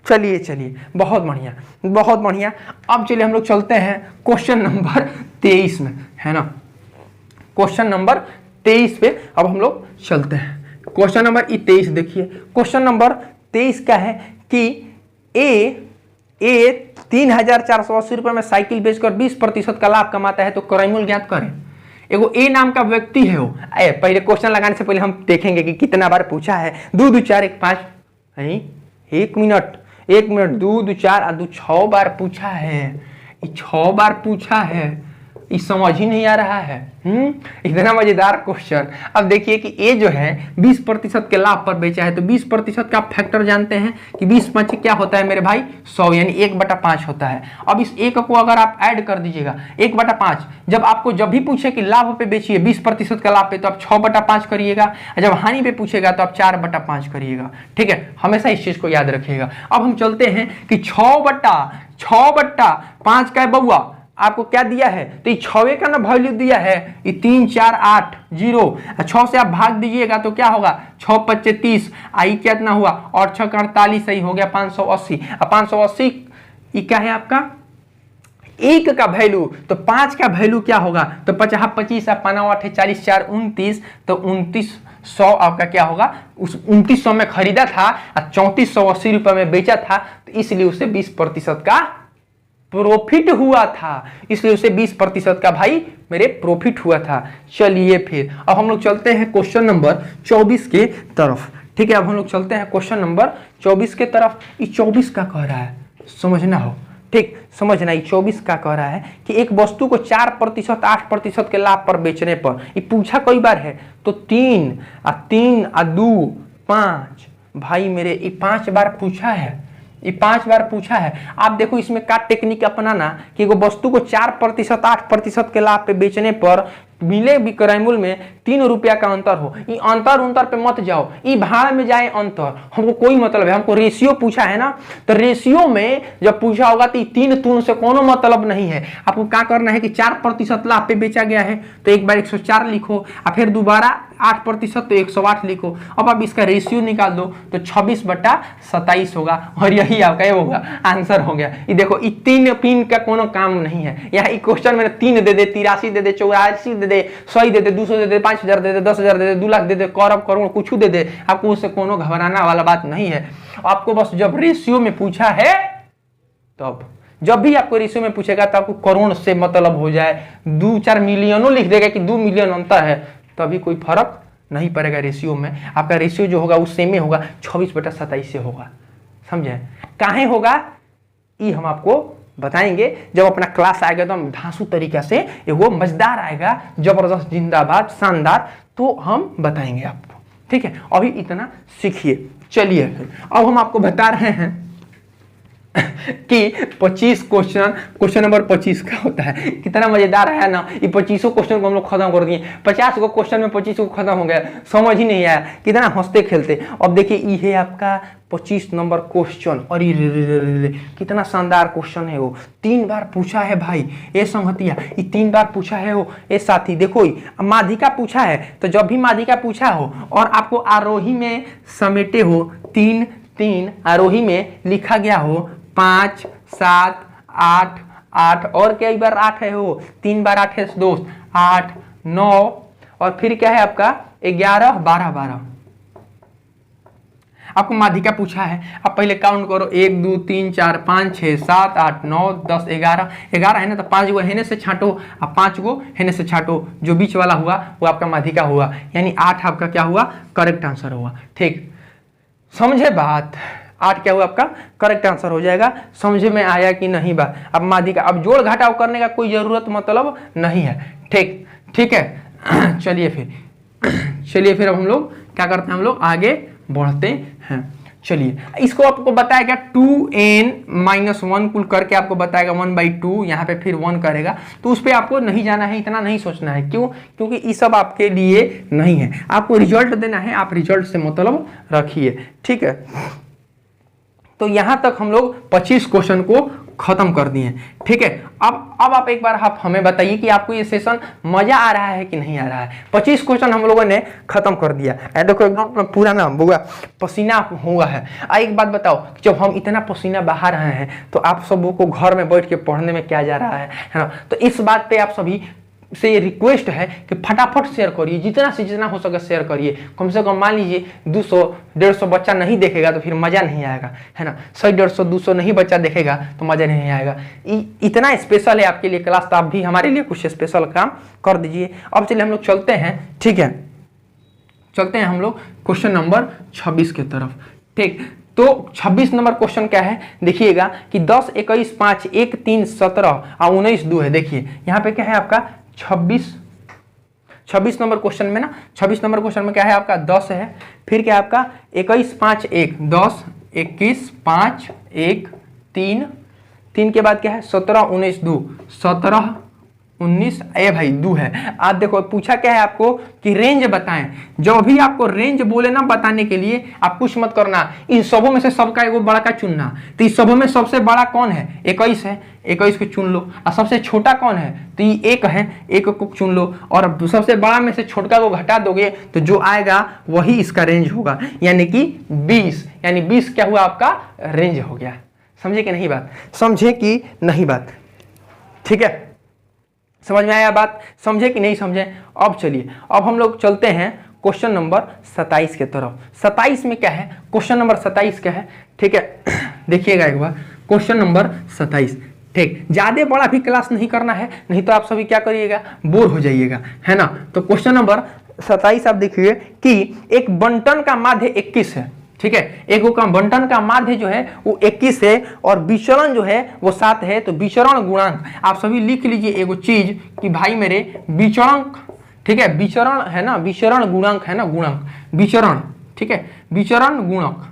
चलिए, बहुत बढ़िया। अब चलिए हम लोग चलते हैं क्वेश्चन नंबर 23 में, है ना। क्वेश्चन नंबर 23 पे अब हम लोग चलते हैं। क्वेश्चन नंबर 23 देखिए, क्वेश्चन नंबर 23 क्या है कि ए 3480 रुपए में साइकिल बेचकर 20% का लाभ कमाता है, तो क्रयमूल्य ज्ञात करें। एगो ए नाम का व्यक्ति है वो। पहले क्वेश्चन लगाने से पहले हम देखेंगे कि कितना बार पूछा है। 2 2 4 1 5, 1 मिनट 2 2 4 और 2 6 बार पूछा है। 6 बार पूछा है, ये समझ ही नहीं आ रहा है। इतना मजेदार क्वेश्चन। अब देखिए कि ए जो है 20% के लाभ पर बेचा है, तो 20% का फैक्टर जानते हैं कि 20 5 क्या होता है मेरे भाई, 100, यानी 1/5 होता है। अब इस 1 को अगर आप ऐड कर दीजिएगा, 1/5, जब भी पूछे कि लाभ पे बेचिए 20% का लाभ पे, तो आप 6/5 करिएगा, जब हानि पे पूछेगा तो आप 4/5 करिएगा, ठीक है। हमेशा इस चीज को याद रखिएगा। अब हम चलते हैं कि 6/5 का बउआ आपको क्या दिया है, तो ये 6 का ना वैल्यू दिया है, ये 3 4 8 0, 6 से आप भाग दीजिएगा तो क्या होगा, 6 5 30, आई कितना हुआ, और 6 48, सही हो गया 580। 580 ये क्या है आपका 1 का वैल्यू, तो 5 का वैल्यू क्या होगा, तो 50 25 8 40 4 29, तो 2900 आपका क्या होगा, उस 2900 में खरीदा था और 3480 रुपए में बेचा था, तो इसलिए उसे 20% का प्रॉफिट हुआ था, इसलिए उसे 20% का भाई मेरे प्रॉफिट हुआ था। चलिए फिर अब हम लोग चलते हैं क्वेश्चन नंबर 24 के तरफ, ठीक है। अब हम लोग चलते हैं क्वेश्चन नंबर 24 के तरफ। ये 24 का कह रहा है, समझना हो, ठीक, समझना। ये 24 का कह रहा है कि एक वस्तु को 4% 8% के लाभ पर बेचने पर, ये पूछा कई बार है, तो 3 और 2 5, भाई मेरे ये 5 बार पूछा है, ये 5 बार पूछा है। आप देखो इसमें क्या टेक्निक अपनाना कि वो वस्तु को 4% 8% के लाभ पे बेचने पर मिले विक्रय मूल्य में 3 रुपया का अंतर हो। ये अंतर पे मत जाओ, ये भाड़ में जाए अंतर, हमको कोई मतलब है, हमको रेशियो पूछा है ना, तो रेशियो में जब पूछा होगा तो 3 3 से कोनो मतलब नहीं है। आपको क्या करना है कि 4% लाभ पे बेचा गया है, तो एक बार 104 लिखो, और फिर दोबारा 8% तो 108 लिखो। अब आप इसका रेशियो निकाल दो तो 26/27 होगा और यही आपका ये होगा आंसर हो गया। ये देखो ये 3 पिन का कोनो काम नहीं है। यहाँ क्वेश्चन में 3 दे दे, 83 दे दे, 84 दे दे, 100 दे दे, 200 दे दे, 5000 दे दे, 10,000 दे दे, 2 लाख दे दे, करोड़ कुछ दे दे, आपको उससे कोनो घबराना वाला बात नहीं है। आपको बस जब रेशियो में पूछा है तब, जब भी आपको रेशियो में पूछेगा तो आपको करोड़ से मतलब हो जाए, 2-4 मिलियनों लिख देगा कि 2 मिलियन अंतर है, तभी कोई फर्क नहीं पड़ेगा रेशियो में। आपका रेशियो जो होगा वो सेम ही होगा, 26/27 से होगा। समझे? काहे होगा ये हम आपको बताएंगे जब अपना क्लास आएगा, तो हम धांसू तरीका से एगो मजेदार आएगा, जबरदस्त, जिंदाबाद, शानदार, तो हम बताएंगे आपको। ठीक है, अभी इतना सीखिए। चलिए अब हम आपको बता रहे हैं कि 25 क्वेश्चन नंबर 25 का होता है। कितना मजेदार है ना, ये 25 क्वेश्चन को हम लोग खत्म कर दिए। 50 को क्वेश्चन में 25 को खत्म हो गया, समझ ही नहीं आया, कितना हंसते खेलते। अब देखिए ये है आपका 25 नंबर क्वेश्चन, और ये कितना शानदार क्वेश्चन है। वो 3 बार पूछा है भाई, ये संगतिया, ये 3 बार पूछा है वो। ये साथी देखो, माध्यिका पूछा है, तो जब भी माध्यिका पूछा हो और आपको आरोही में समेटे हो 3 आरोही में लिखा गया हो 5, 7, 8 और कई बार 8 है वो, 3 बार 8 है दोस्त, 8, 9 और फिर क्या है आपका 11, 12। आपको माध्यिका पूछा है, आप पहले काउंट करो, 1, 2, 3, 4, 5, 6, 7, 8, 9, 10, 11 है ना, तो 5 गो हेने से छांटो और 5 गो हेने से छांटो, जो बीच वाला हुआ वो आपका माध्यिका हुआ, यानी 8 आपका क्या हुआ, करेक्ट आंसर हुआ। ठीक, समझे बात? 8 क्या हुआ आपका करेक्ट आंसर हो जाएगा। समझे में आया कि नहीं बात? अब माध्यिका, अब जोड़ घटाव करने का कोई जरूरत मतलब नहीं है। ठीक है चलिए फिर अब हम लोग क्या करते हैं, हम लोग आगे बढ़ते हैं। चलिए, इसको आपको बताएगा 2n-1 कुल करके आपको बताएगा 1/2, यहाँ पे फिर 1 करेगा, तो उस पर आपको नहीं जाना है, इतना नहीं सोचना है। क्यों? क्योंकि ये सब आपके लिए नहीं है, आपको रिजल्ट देना है, आप रिजल्ट से मतलब रखिए। ठीक है, तो यहां तक हम लोग 25 क्वेश्चन को खत्म कर दिए। ठीक है, अब आप एक बार आप हमें बताइए कि आपको ये सेशन मजा आ रहा है कि नहीं आ रहा है। 25 क्वेश्चन हम लोगों ने खत्म कर दिया। देखो एकदम पूरा ना होगा, पसीना हुआ है। एक बात बताओ, जब हम इतना पसीना बहा रहे हैं तो आप सबों को घर में बैठ के पढ़ने में क्या जा रहा है ना? तो इस बात पे आप सभी से ये रिक्वेस्ट है कि फटाफट शेयर करिए, जितना से जितना हो सके शेयर करिए। कम से कम मान लीजिए 200-150 बच्चा नहीं देखेगा तो फिर मजा नहीं आएगा, है ना। 100-150-200 नहीं बच्चा देखेगा तो मजा नहीं आएगा। इतना स्पेशल है आपके लिए क्लास, तो आप भी हमारे लिए कुछ स्पेशल काम कर दीजिए। अब चलिए हम लोग चलते हैं। ठीक है, चलते हैं हम लोग क्वेश्चन नंबर 26 की तरफ। ठीक, तो 26 नंबर क्वेश्चन क्या है, देखिएगा कि 10, 21, 5, 1, 3, 17 और 19, 2 है। देखिए यहाँ पे क्या है आपका 26 नंबर क्वेश्चन में ना, 26 नंबर क्वेश्चन में क्या है आपका 10 है, फिर क्या है आपका 21, 5, 1, 10, 21, 5, 1, 3 के बाद क्या है 17, 19, 2, 17, 19 भाई 2 है। आप देखो पूछा क्या है आपको कि रेंज बताएं। जो भी आपको रेंज बोले ना बताने के लिए, आप कुछ मत करना, इन सबों में से सबका एगो बड़ा का चुनना। तो इस सबों में सबसे बड़ा कौन है, 21 है, 21 को चुन लो। और सबसे छोटा कौन है, तो ये 1 है, 1 को चुन लो। और सबसे बड़ा में से छोटका को घटा दोगे तो जो आएगा वही इसका रेंज होगा, यानी कि 20। यानी 20 क्या हुआ आपका रेंज हो गया। समझे कि नहीं बात? समझे कि नहीं बात? ठीक है, समझ में आया बात? समझे कि नहीं समझे? अब चलिए, अब हम लोग चलते हैं क्वेश्चन नंबर 27 की तरफ। 27 में क्या है, क्वेश्चन नंबर 27 क्या है? ठीक है, देखिएगा एक बार क्वेश्चन नंबर 27। ठीक, ज्यादा बड़ा भी क्लास नहीं करना है, नहीं तो आप सभी क्या करिएगा, बोर हो जाइएगा, है ना। तो क्वेश्चन नंबर 27 आप देखिए कि एक बंटन का माध्य 21 है। ठीक है, एक बंटन का माध्य जो है वो 21 है और विचरण जो है वो 7 है। तो विचरण गुणांक आप सभी लिख लीजिए एगो चीज कि भाई मेरे विचरण, ठीक है, विचरण है ना, विचरण गुणांक है ना, गुणांक विचरण, ठीक है, विचरण गुणक,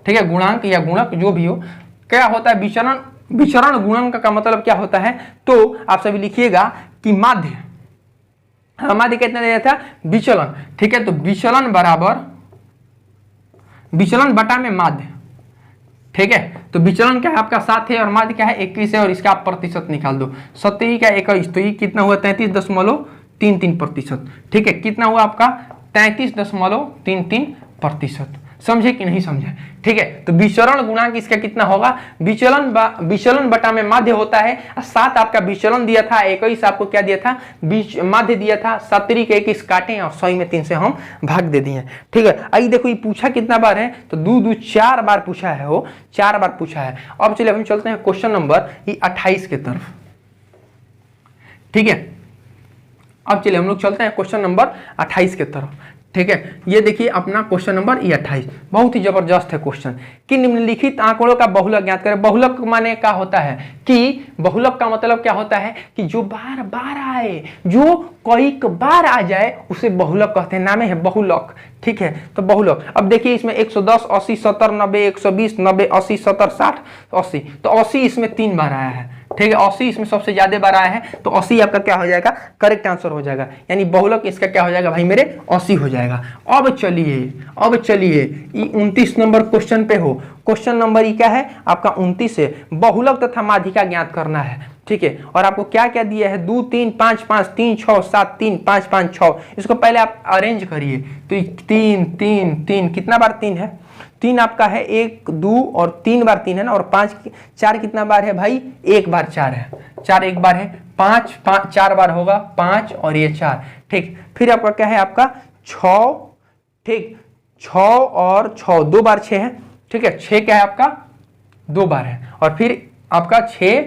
ठीक है, गुणांक या गुणक जो भी हो, क्या होता है विचरण, विचरण गुणांक का मतलब क्या होता है। तो आप सभी लिखिएगा कि माध्य, माध्य कितना दिया था, विचलन। ठीक है, तो विचलन बराबर विचलन बटा में माध्य। ठीक है, तो विचलन क्या है आपका 7 है और माध्य क्या है 21 है, और इसका आप प्रतिशत निकाल दो। 70 का 21, तो ये कितना हुआ 33.33%। ठीक है, कितना हुआ आपका 33.33%। समझे कि नहीं समझे? ठीक है, तो विचलन गुणांक इसका कितना होगा? विचलन बटा में माध्य होता है। 7 आपका विचलन दिया था, 21 आपको क्या दिया था? माध्य दिया था। 7 × 21 काटे और 100 में 3 से हम भाग दे दिए। ठीक है, आइए देखो ये पूछा कितना बार है? तो 2 4 बार पूछा है, वो 4 बार पूछा है। अब चलिए हम चलते हैं क्वेश्चन नंबर 28 के तरफ। ठीक है, अब चलिए हम लोग चलते हैं क्वेश्चन नंबर 28 के तरफ। ठीक है, ये देखिए अपना क्वेश्चन नंबर 28 बहुत ही जबरदस्त है क्वेश्चन कि निम्नलिखित आंकड़ों का बहुलक ज्ञात करें। बहुलक माने क्या होता है कि बहुलक का मतलब क्या होता है कि जो बार बार आए, जो कई बार आ जाए उसे बहुलक कहते हैं। नामे है बहुलक। ठीक है, तो बहुलक। अब देखिए इसमें 110, 80, 70, 90, 120, 90, 80, 70, 60, 80। तो 80 इसमें 3 बार आया है। ठीक है, 80 इसमें सबसे ज्यादा बार आया है, तो 80 आपका क्या हो जाएगा? करेक्ट आंसर हो जाएगा। यानी बहुलक इसका क्या हो जाएगा भाई मेरे? 80 हो जाएगा। अब चलिए ये 29 नंबर क्वेश्चन पे हो। क्वेश्चन नंबर ये क्या है आपका? 29 है। बहुलक तथा माध्यिका ज्ञात करना है। ठीक है, और आपको क्या क्या दिया है? 2 3 5 5 3 6 7 3 5 5 6। इसको पहले आप अरेंज करिए। तो 3 3 3 कितना बार 3 है? 3 आपका है, 1 2 और 3 बार 3 है ना, और 5 4 कितना बार है भाई? 1 बार 4 है। 4 1 बार है, 5 4 बार होगा, 5 और ये 4। ठीक, फिर आपका क्या है? आपका 6। ठीक, 6 और 6 2 बार 6 है। ठीक है, 6 क्या है आपका? 2 बार है, और फिर आपका 6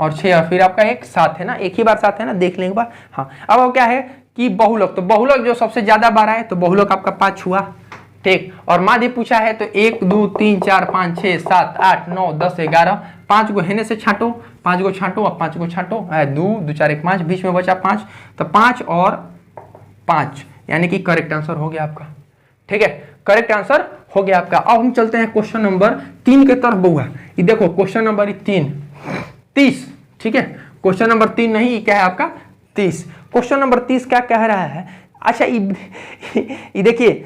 और 6 और फिर आपका एक 7 है ना, एक ही बार 7 है ना, देख लें एक बार। हाँ, अब क्या है कि बहुलक, तो बहुलक जो सबसे ज्यादा बार आए तो बहुलक आपका 5 हुआ। ठीक, और माध्य पूछा है तो 1 2 3 4 5 6 7 8 9 10 11। 5 को हेने से छाटो, 5 को छाटो, अब 5 को छाटो, 2 2 4 1 5, बीच में बचा 5, तो 5 और 5 यानी कि करेक्ट आंसर हो गया आपका। ठीक है, करेक्ट आंसर हो गया आपका। अब हम चलते हैं क्वेश्चन नंबर 3 के तरफ। बउआ ये देखो क्वेश्चन नंबर 30। ठीक है, क्वेश्चन नंबर 3 नहीं, क्या है आपका? 30। क्वेश्चन नंबर 30 क्या कह रहा है? अच्छा ये देखिए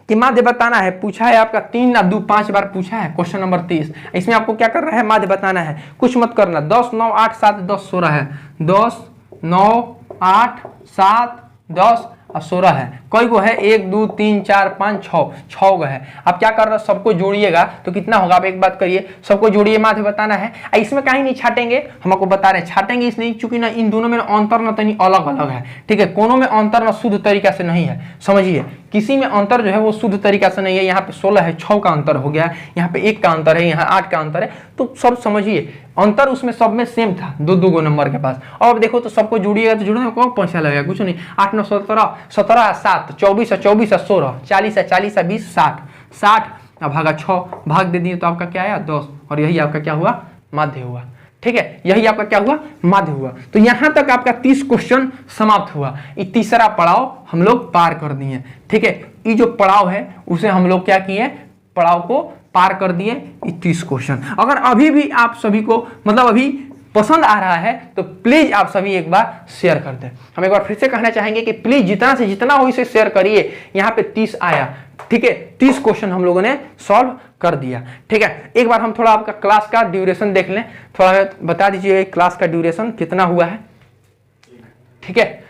कि माध्य बताना है। पूछा है आपका 3 ना 2 5 बार पूछा है क्वेश्चन नंबर 30। इसमें आपको क्या करना है? माध्य बताना है, कुछ मत करना। 10 9 8 7 10 16 है। 10 9 8 7 10 और 16 है। कोई को है? 1 2 3 4 5 6 गो है। आप क्या कर रहे हो? सबको जोड़िएगा तो कितना होगा? आप एक बात करिए, सबको जोड़िए, माध्य बताना है। इसमें कहीं नहीं छाटेंगे, हम आपको बता रहे हैं छाटेंगे इसलिए चूंकि ना इन दोनों में अंतर ना तनी अलग अलग है। ठीक है, कोनो में अंतर ना शुद्ध तरीका से नहीं है। समझिए, किसी में अंतर जो है वो शुद्ध तरीका से नहीं है। यहाँ पे 16 है, 6 का अंतर हो गया, यहाँ पे 1 का अंतर है, यहाँ 8 का अंतर है। तो सब समझिए अंतर उसमें सब में सेम था, 2 गो नंबर के पास। और देखो तो सबको जुड़िएगा तो जुड़ने में कौन पैसा लगेगा? कुछ नहीं। 8 9 17 17 7 24 24 16 40 40 20 60 60 अब भागा 6 भाग दे दिए तो आपका क्या आया? 10। और यही आपका क्या हुआ? माध्य हुआ। ठीक है, यही आपका क्या हुआ? माध्य हुआ। तो यहां तक आपका 30 क्वेश्चन समाप्त हुआ। ये तीसरा पड़ाव हम लोग पार कर दिए। ठीक है, ये जो पड़ाव है उसे हम लोग क्या किए? पड़ाव को पार कर दिए। 30 क्वेश्चन। अगर अभी भी आप सभी को मतलब अभी पसंद आ रहा है तो प्लीज आप सभी एक बार शेयर कर दें। हम एक बार फिर से कहना चाहेंगे कि प्लीज जितना से जितना हो इसे शेयर करिए। यहाँ पे 30 आया। ठीक है, 30 क्वेश्चन हम लोगों ने सॉल्व कर दिया। ठीक है, एक बार हम थोड़ा आपका क्लास का ड्यूरेशन देख लें। थोड़ा बता दीजिए क्लास का ड्यूरेशन कितना हुआ है। ठीक है,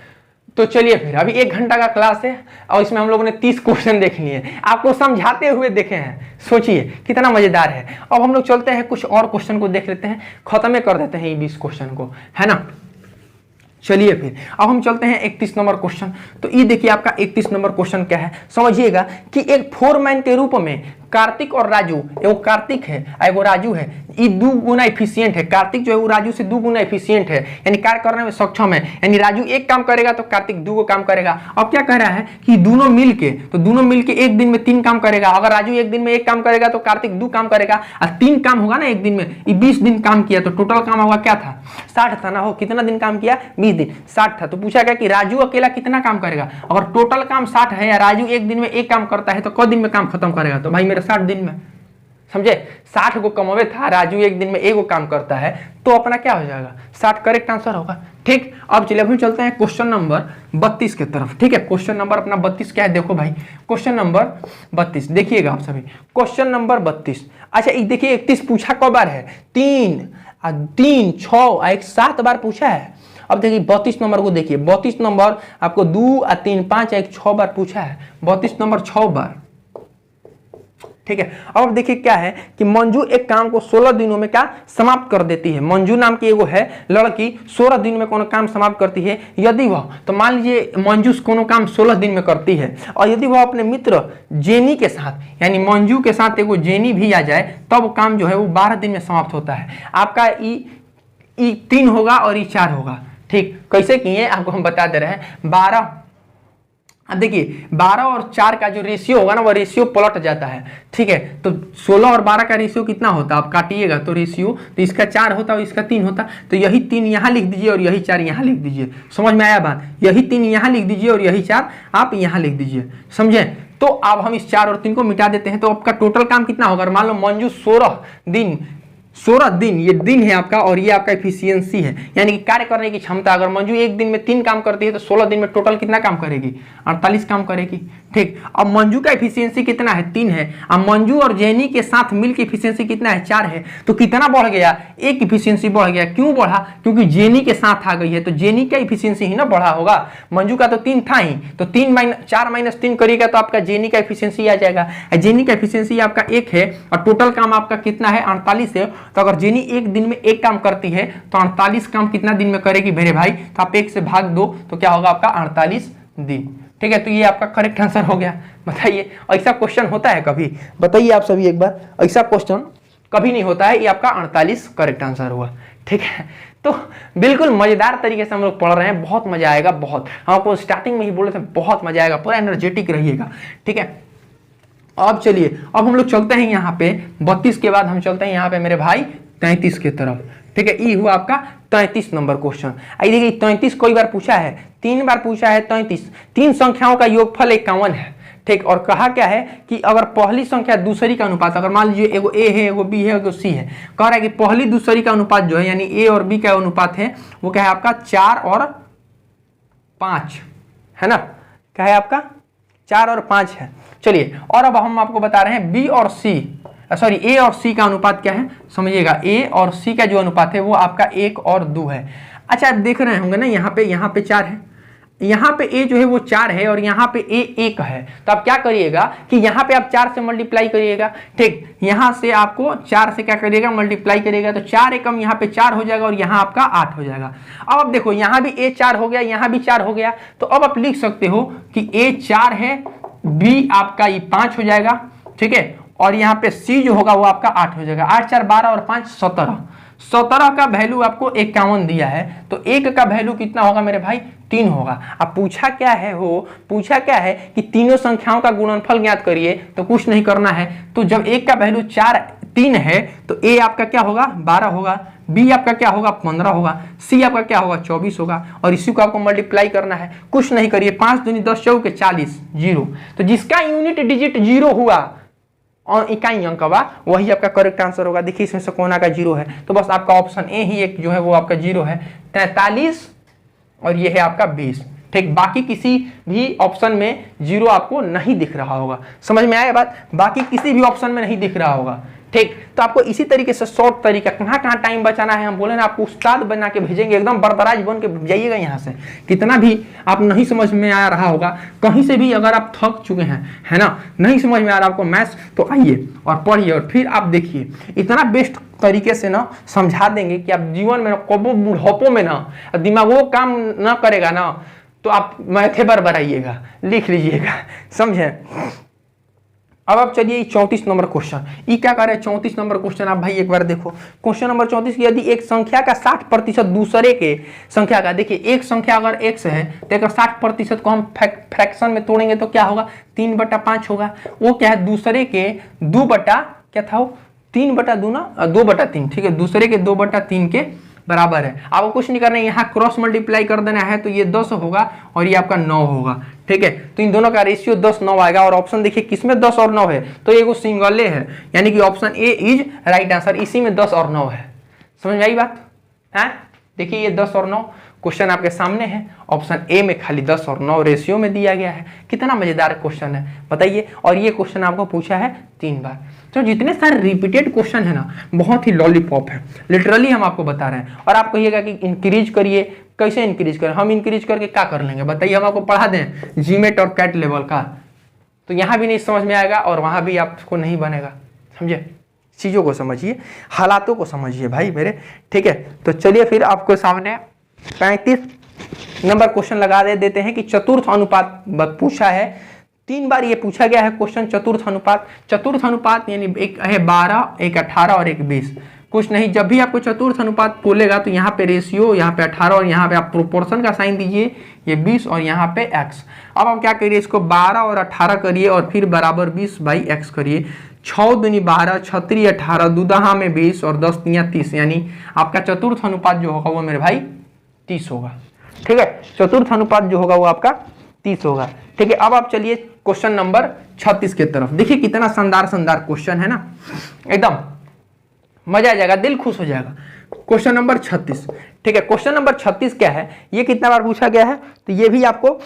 तो चलिए फिर अभी 1 घंटा का क्लास है और इसमें हम लोगों ने 30 क्वेश्चन देख लिए, आपको समझाते हुए देखे हैं। सोचिए कितना मजेदार है। अब हम लोग चलते हैं कुछ और क्वेश्चन को देख लेते हैं, खत्म कर देते हैं ये 20 क्वेश्चन को, है ना। चलिए फिर अब हम चलते हैं 31 नंबर क्वेश्चन। तो ये देखिए आपका 31 नंबर क्वेश्चन क्या है, समझिएगा कि एक फोरमैन के रूप में कार्तिक और राजू, एगो कार्तिक है एगो राजू है, ये 2 गुना एफिशिएंट है। कार्तिक जो है वो राजू से 2 गुना एफिशिएंट है, यानी कार्य करने में सक्षम है। यानी राजू एक काम करेगा तो कार्तिक 2 काम करेगा। अब क्या कह रहा है कि दोनों मिलके एक दिन में 3 काम करेगा। अगर राजू एक दिन में 1 काम करेगा तो कार्तिक 2 काम करेगा, और 3 काम होगा ना एक दिन में। ये 20 दिन काम किया तो टोटल काम होगा क्या था? 60 था ना। हो कितना दिन काम किया? 20 दिन, 60 था। तो पूछा गया कि राजू अकेला कितना काम करेगा। अगर टोटल काम 60 है या राजू एक दिन में 1 काम करता है तो क दिन में काम खत्म करेगा? तो भाई मेरे 60 दिन में। समझे, 60 को कमावे था, राजू एक दिन में 1 काम करता है तो अपना क्या हो जाएगा? 60 करेक्ट आंसर होगा। ठीक, अब चलिए हम चलते हैं क्वेश्चन नंबर 32 के तरफ। ठीक है, क्वेश्चन नंबर अपना 32 क्या है? देखो भाई क्वेश्चन नंबर 32 देखिएगा आप सभी। Question number 32। अच्छा ये देखिए 31 पूछा कब बार है? 3 6 1 7 बार पूछा है। अब देखिए 32 नंबर को देखिए, 32 नंबर आपको 2 और 3 5 1 6 बार पूछा है, 32 नंबर 6 बार, ठीक है। अब देखिए क्या है कि मंजू एक काम को 16 दिनों में क्या समाप्त कर देती है। मंजू नाम की एगो है लड़की 16 दिन में कोनो काम समाप्त करती है। यदि वह, तो मान लीजिए मंजू कोनो काम 16 दिन में करती है, और यदि वह अपने मित्र जेनी के साथ, यानी मंजू के साथ एगो जेनी भी आ जाए, तब काम जो है वो 12 दिन में समाप्त होता है। आपका ई 3 होगा और ई 4 होगा, ठीक। कैसे किए आपको हम बता दे रहे हैं। 12, अब देखिए 12 और 4 का जो रेशियो होगा ना, वो रेशियो पलट जाता है, ठीक है। तो 16 और 12 का रेशियो कितना होता है, आप काटिएगा तो रेशियो, तो इसका 4 होता और इसका 3 होता, तो यही 3 यहाँ लिख दीजिए और यही 4 यहाँ लिख दीजिए। समझ में आया बात? यही 3 यहाँ लिख दीजिए और यही 4 आप यहाँ लिख दीजिए, समझे। तो अब हम इस 4 और 3 को मिटा देते हैं, तो आपका टोटल काम कितना होगा। मान लो मंजू 16 दिन, ये दिन है आपका, और ये आपका एफिशिएंसी है, यानी कि कार्य करने की क्षमता। अगर मंजू एक दिन में 3 काम करती है तो 16 दिन में टोटल कितना काम करेगी, 48 काम करेगी, ठीक। अब मंजू का एफिशिएंसी कितना है, 3 है। अब मंजू और जेनी के साथ मिलकर एफिशिएंसी कितना है, 4 है। तो कितना बढ़ गया, एक एफिशिएंसी बढ़ गया। क्यों बढ़ा, क्योंकि जेनी के साथ आ गई है, तो जेनी का एफिशिएंसी ही ना बढ़ा होगा। मंजू का तो 3 था ही, तो 4 - 3 करिएगा तो आपका जेनी का एफिशिएंसी आ जाएगा। जेनी का एफिशिएंसी आपका 1 है और टोटल काम आपका कितना है, 48 है। तो अगर जेनी एक दिन में 1 काम करती है तो 48 काम कितना दिन में करेगी मेरे भाई, तो आप 1 से भाग दो तो क्या होगा आपका 48 दिन, ठीक है। तो ये आपका करेक्ट आंसर हो गया। बताइए ऐसा क्वेश्चन होता है कभी, बताइए आप सभी एक बार, ऐसा क्वेश्चन कभी नहीं होता है। ये आपका 48 करेक्ट आंसर हुआ, ठीक है। तो बिल्कुल मजेदार तरीके से हम लोग पढ़ रहे हैं, बहुत मजा आएगा, बहुत। हम आपको स्टार्टिंग में ही बोले थे बहुत मजा आएगा, पूरा एनर्जेटिक रहिएगा, ठीक है। अब चलिए, अब हम लोग चलते हैं यहाँ पे 32 के बाद हम चलते हैं यहाँ पे मेरे भाई 33 के तरफ, ठीक है। ये हुआ आपका 33 नंबर क्वेश्चन। आई देखिए 33 कई बार पूछा है, 3 बार पूछा है 33। 3 संख्याओं का योगफल 51 है, ठीक। और कहा क्या है कि अगर पहली संख्या दूसरी का अनुपात, अगर मान लीजिए एगो ए है, एगो बी है, एगो सी है, कह रहा है कि पहली दूसरी का अनुपात जो है, यानी ए और बी का अनुपात है, वो क्या है आपका 4 और 5 है ना, क्या है आपका 4 और 5 है। चलिए, और अब हम आपको बता रहे हैं बी और सी, सॉरी ए और सी का अनुपात क्या है, समझिएगा। ए और सी का जो अनुपात है वो आपका 1 और 2 है। अच्छा, आप देख रहे होंगे ना, यहाँ पे 4 है, यहाँ पे ए जो है वो 4 है और यहाँ पे ए 1 है। तो आप क्या करिएगा कि यहाँ पे आप 4 से मल्टीप्लाई करिएगा, ठीक। यहाँ से आपको 4 से क्या करिएगा, मल्टीप्लाई करिएगा, तो 4 एकम यहाँ पे 4 हो जाएगा और यहाँ आपका 8 हो जाएगा। अब आप देखो यहाँ भी ए 4 हो गया, यहाँ भी 4 हो गया, तो अब आप लिख सकते हो कि ए 4 है, बी आपका ये 5 हो जाएगा, ठीक है, और यहाँ पे सी जो होगा वो आपका 8 हो जाएगा। 8 4 12 और 5 17। 17 का वैल्यू आपको 51 दिया है, तो 1 का वैल्यू कितना होगा मेरे भाई, 3 होगा। अब पूछा क्या है कि तीनों संख्याओं का गुणनफल ज्ञात करिए, तो कुछ नहीं करना है। तो जब 1 का वैल्यू 3 है तो ए आपका क्या होगा, 12 होगा, बी आपका क्या होगा, 15 होगा, सी आपका क्या होगा, 24 होगा, और इसी को आपको मल्टीप्लाई करना है। कुछ नहीं करिए, 5 दूनी 10 चौके 40, 0। तो जिसका यूनिट डिजिट 0 हुआ और इकाई अंक का, वही आपका करेक्ट आंसर होगा। देखिए इसमें से कोना का 0 है, तो बस आपका ऑप्शन ए ही एक जो है वो आपका 0 है। 43 और ये है आपका 20, ठीक। बाकी किसी भी ऑप्शन में 0 आपको नहीं दिख रहा होगा, समझ में आया बात, बाकी किसी भी ऑप्शन में नहीं दिख रहा होगा, ठीक। तो आपको इसी तरीके से शॉर्ट तरीका, कहाँ टाइम बचाना है, हम बोले ना आपको उस्ताद बना के भेजेंगे, एकदम बरदराज बन के जाइएगा यहाँ से। कितना भी आप नहीं समझ में आ रहा होगा, कहीं से भी अगर आप थक चुके हैं, है ना, नहीं समझ में आ रहा आपको मैथ्स, तो आइए और पढ़िए और फिर आप देखिए, इतना बेस्ट तरीके से ना समझा देंगे कि आप जीवन में कबो बुढ़ापो में ना दिमागो काम ना करेगा ना, तो आप मैथे बरबराइएगा, लिख लीजिएगा, समझे। अब आप चलिए 34 नंबर क्वेश्चन, ये क्या कर रहे हैं 34 नंबर क्वेश्चन। आप भाई एक बार देखो क्वेश्चन नंबर 34 की, यदि एक संख्या का 60% दूसरे के संख्या का, देखिए एक संख्या अगर x है तो एक 60% को हम फ्रैक्शन में तोड़ेंगे तो क्या होगा, 3/5 होगा। वो क्या है, दूसरे के 2/3, ठीक है, दूसरे के 2/3 के बराबर है। आपको कुछ नहीं करना है, यहाँ क्रॉस मल्टीप्लाई कर देना है, तो ये 10 होगा और ये आपका 9 होगा, ठीक है। तो इन दोनों का रेशियो 10-9 आएगा। और ऑप्शन देखिए किसमें 10 और 9 है, तो ये वो सिंगल है, यानी कि option A is right answer, इसी में 10 और 9 है। समझ में आई बात है। देखिए ये 10 और 9 क्वेश्चन आपके सामने है, ऑप्शन ए में खाली 10 और 9 रेशियो में दिया गया है। कितना मजेदार क्वेश्चन है बताइए, और ये क्वेश्चन आपको पूछा है 3 बार। तो जितने सारे रिपीटेड क्वेश्चन है ना, बहुत ही लॉलीपॉप है, लिटरली हम आपको बता रहे हैं। और आप कहिएगा कि इंक्रीज करिए, कैसे इंक्रीज करें, हम इंक्रीज करके क्या कर लेंगे बताइए, हम आपको पढ़ा दें जीमेट और कैट लेवल का, तो यहाँ भी नहीं समझ में आएगा और वहाँ भी आपको नहीं बनेगा। समझे, चीज़ों को समझिए, हालातों को समझिए भाई मेरे, ठीक है। तो चलिए फिर आपको सामने 35 नंबर क्वेश्चन लगा देते हैं कि चतुर्थ अनुपात पूछा है, 3 बार ये पूछा गया है क्वेश्चन चतुर्थ अनुपात। चतुर्थ अनुपात यानी एक है 12, एक 18 और एक 20। कुछ नहीं, जब भी आपको चतुर्थ अनुपात बोलेगा तो यहाँ पे रेशियो, यहाँ पे 18 और यहाँ पे आप प्रोपोर्शन का साइन दीजिए, ये 20 और यहाँ पे x। अब आप क्या करिए, इसको 12 और 18 करिए और फिर बराबर 20/x करिए। 6 दूनी 12, 6 3 18, दूदहा में 20 और 10 3 30, यानी आपका चतुर्थ अनुपात जो होगा वो मेरे भाई 30 होगा। ठीक है, चतुर्थ अनुपात जो होगा वो आपका 30 होगा। ठीक है, अब आप चलिए क्वेश्चन नंबर 36 की तरफ। देखिए कितना शानदार क्वेश्चन है ना, एकदम मजा आ जाएगा, दिल खुश हो जाएगा। क्वेश्चन नंबर 36, ठीक है। क्वेश्चन नंबर 36 क्या है, ये कितना बार पूछा गया है, तो ये भी आपको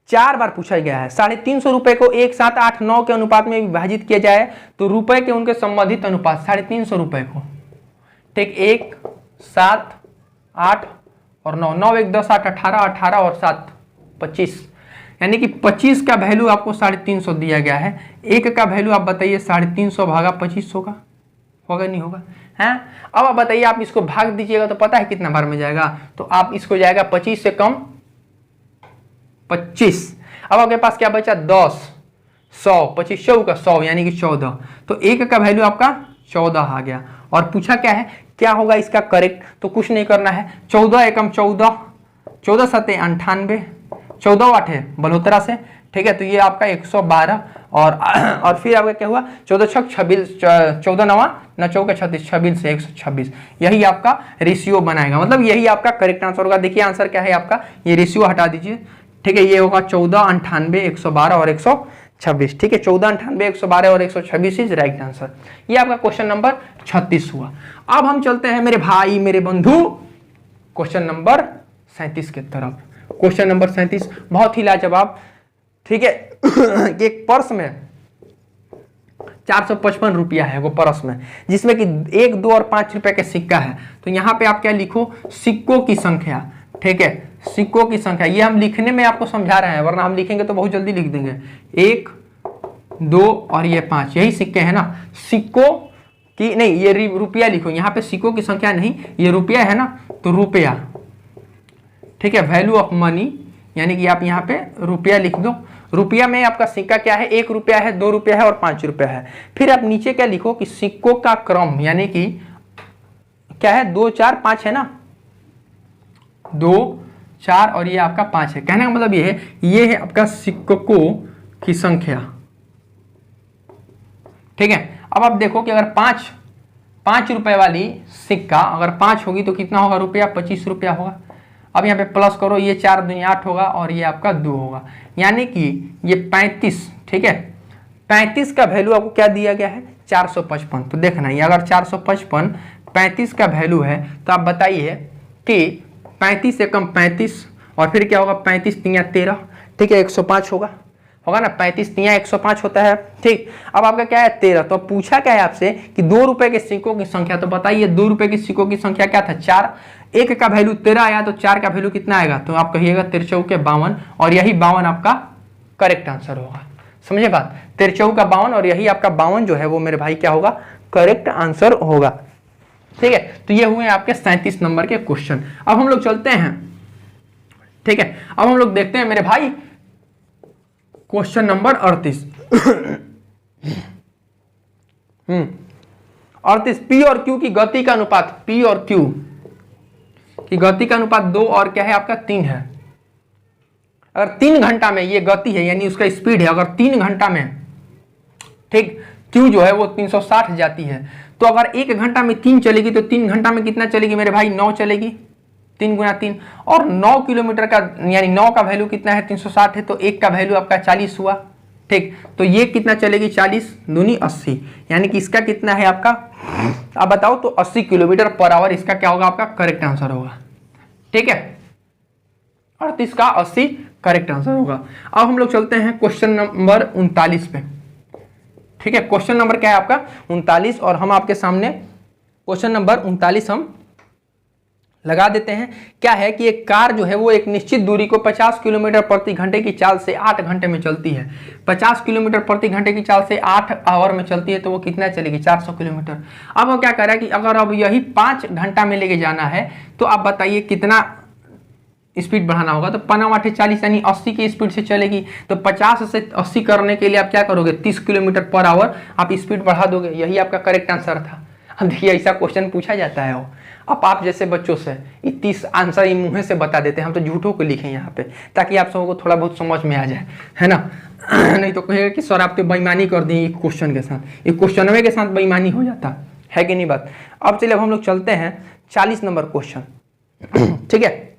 4 बार पूछा गया है। 350 रुपए को 1, 7, 8, 9 के अनुपात में विभाजित किया जाए तो रुपए के उनके संबंधित अनुपात 350 रुपए को, ठीक, 1, 7, 8 और 9, 9 1 10 8 18, 18 और 7 25, यानी कि 25 का वैल्यू आपको 350 दिया गया है। एक का वैल्यू आप बताइए 350 भागा 25 होगा नहीं होगा, हैं? अब आप बताइए, आप इसको भाग दीजिएगा तो पता है कितना बार में जाएगा, तो आप इसको जाएगा 25 से कम 25। अब आपके पास क्या बचा 10, 100, 25 100 का 100 यानी कि 14, तो एक का वैल्यू आपका 14 आ गया। और पूछा क्या है, क्या होगा इसका करेक्ट, तो कुछ नहीं करना है, 14 एकम 14, 14 7 98, 14 8 है बलोतरा से, ठीक है, तो ये आपका 112 और फिर आपका क्या हुआ 14 6 26, 14 9 न 4 36, 26 से 126, यही आपका रेशियो बनाएगा, मतलब यही आपका करेक्ट आंसर होगा। देखिए आंसर क्या है आपका, ये रेशियो हटा दीजिए, ठीक है, ये होगा 14 98 112 और 126, ठीक है, 14 98 112 और 126 इज राइट आंसर। ये आपका क्वेश्चन नंबर 36 हुआ। अब हम चलते हैं मेरे भाई मेरे बंधु क्वेश्चन नंबर 37 की तरफ। क्वेश्चन नंबर 37 बहुत ही लाजवाब, ठीक है। एक पर्स में 455 रुपया है वो पर्स में, जिसमें कि 1, 2 और 5 रुपए के सिक्का है। तो यहाँ पे आप क्या लिखो, सिक्कों की संख्या, ठीक है, सिक्कों की संख्या। ये हम लिखने में आपको समझा रहे हैं, वरना हम लिखेंगे तो बहुत जल्दी लिख देंगे। 1, 2 और ये 5, यही सिक्के हैं ना। सिक्कों की नहीं, ये रुपया लिखो, यहाँ पे सिक्कों की संख्या नहीं, ये रुपया है ना, तो रुपया, ठीक है, वैल्यू ऑफ मनी, यानी कि आप यहाँ पे रुपया लिख दो। रुपया में आपका सिक्का क्या है, 1 रुपया है, 2 रुपया है और 5 रुपया है। फिर आप नीचे क्या लिखो कि सिक्कों का क्रम, यानी कि क्या है 2 4 5 है ना, 2 4 और ये आपका 5 है। कहने का मतलब ये है आपका सिक्कों की संख्या, ठीक है। अब आप देखो कि अगर 5 रुपए वाली सिक्का अगर 5 होगी तो कितना होगा रुपया, 25 रुपया होगा। अब यहाँ पे प्लस करो, ये 4 दूनी 8 होगा और ये आपका 2 होगा, यानी कि ये 35, ठीक है, 35 का वैल्यू आपको क्या दिया गया है 455। तो देखना ये अगर 455 35 का वैल्यू है तो आप बताइए कि 35 एकम 35 और फिर क्या होगा 35 3 13, ठीक है, 105 होगा ना, 35 3 105 होता है, ठीक। अब आपका क्या है 13, तो पूछा क्या है आपसे कि 2 रुपए के सिक्कों की संख्या, तो बताइए 2 रुपए के सिक्कों की संख्या क्या था 4, 1 का वैल्यू 13 आया तो 4 का वैल्यू कितना आएगा, तो आप कहिएगा 13 के 52 और यही 52 आपका करेक्ट आंसर होगा। समझे बात, 13 का 52 और यही आपका 52 जो है वो मेरे भाई क्या होगा करेक्ट आंसर होगा, ठीक है। तो ये हुए आपके 37 नंबर के क्वेश्चन। अब हम लोग चलते हैं, ठीक है, अब हम लोग देखते हैं मेरे भाई क्वेश्चन नंबर 38। 38 पी और क्यू की गति का अनुपात, पी और क्यू की गति का अनुपात 2 और क्या है आपका 3 है। अगर 3 घंटा में ये गति है यानी उसका स्पीड है, अगर 3 घंटा में, ठीक, क्यू जो है वो 360 जाती है, तो अगर 1 घंटा में 3 चलेगी तो 3 घंटा में कितना चलेगी मेरे भाई 9 चलेगी, 3 गुना 3 और 9 किलोमीटर का, यानी 9 का वैल्यू कितना है 360 है, तो 1 का वैल्यू आपका 40 हुआ, ठीक। तो ये कितना चलेगी 40 दूनी 80, यानी कि इसका कितना है आपका, आप बताओ, तो 80 किलोमीटर पर आवर इसका क्या होगा आपका करेक्ट आंसर होगा, ठीक है। 38 का 80 करेक्ट आंसर होगा। अब हम लोग चलते हैं क्वेश्चन नंबर 39 पे, ठीक है। क्वेश्चन नंबर क्या है आपका 39 और हम आपके सामने क्वेश्चन नंबर 39 हम लगा देते हैं। क्या है कि एक कार जो है वो एक निश्चित दूरी को 50 किलोमीटर प्रति घंटे की चाल से 8 घंटे में चलती है। 50 किलोमीटर प्रति घंटे की चाल से 8 आवर में चलती है तो वो कितना चलेगी, 400 किलोमीटर। अब वो क्या कह रहा है कि अगर अब यही 5 घंटा में लेके जाना है तो आप बताइए कितना स्पीड बढ़ाना होगा। तो 5×8=40 यानी 80 की स्पीड से चलेगी। तो 50 से 80 करने के लिए आप क्या करोगे, 30 किलोमीटर पर आवर आप स्पीड बढ़ा दोगे। यही आपका करेक्ट आंसर था। अब देखिए ऐसा क्वेश्चन पूछा जाता है, अब आप जैसे बच्चों से 30 आंसर ये मुँह से बता देते हैं, हम तो झूठों को लिखें यहाँ पे ताकि आप सबको थोड़ा बहुत समझ में आ जाए, है ना। नहीं तो कहेगा कि सर आप तो बेईमानी कर दी एक क्वेश्चन के साथ, एक क्वेश्चन के साथ बेईमानी हो जाता है कि नहीं बात। अब चलिए अब हम लोग चलते हैं 40 नंबर क्वेश्चन। ठीक है,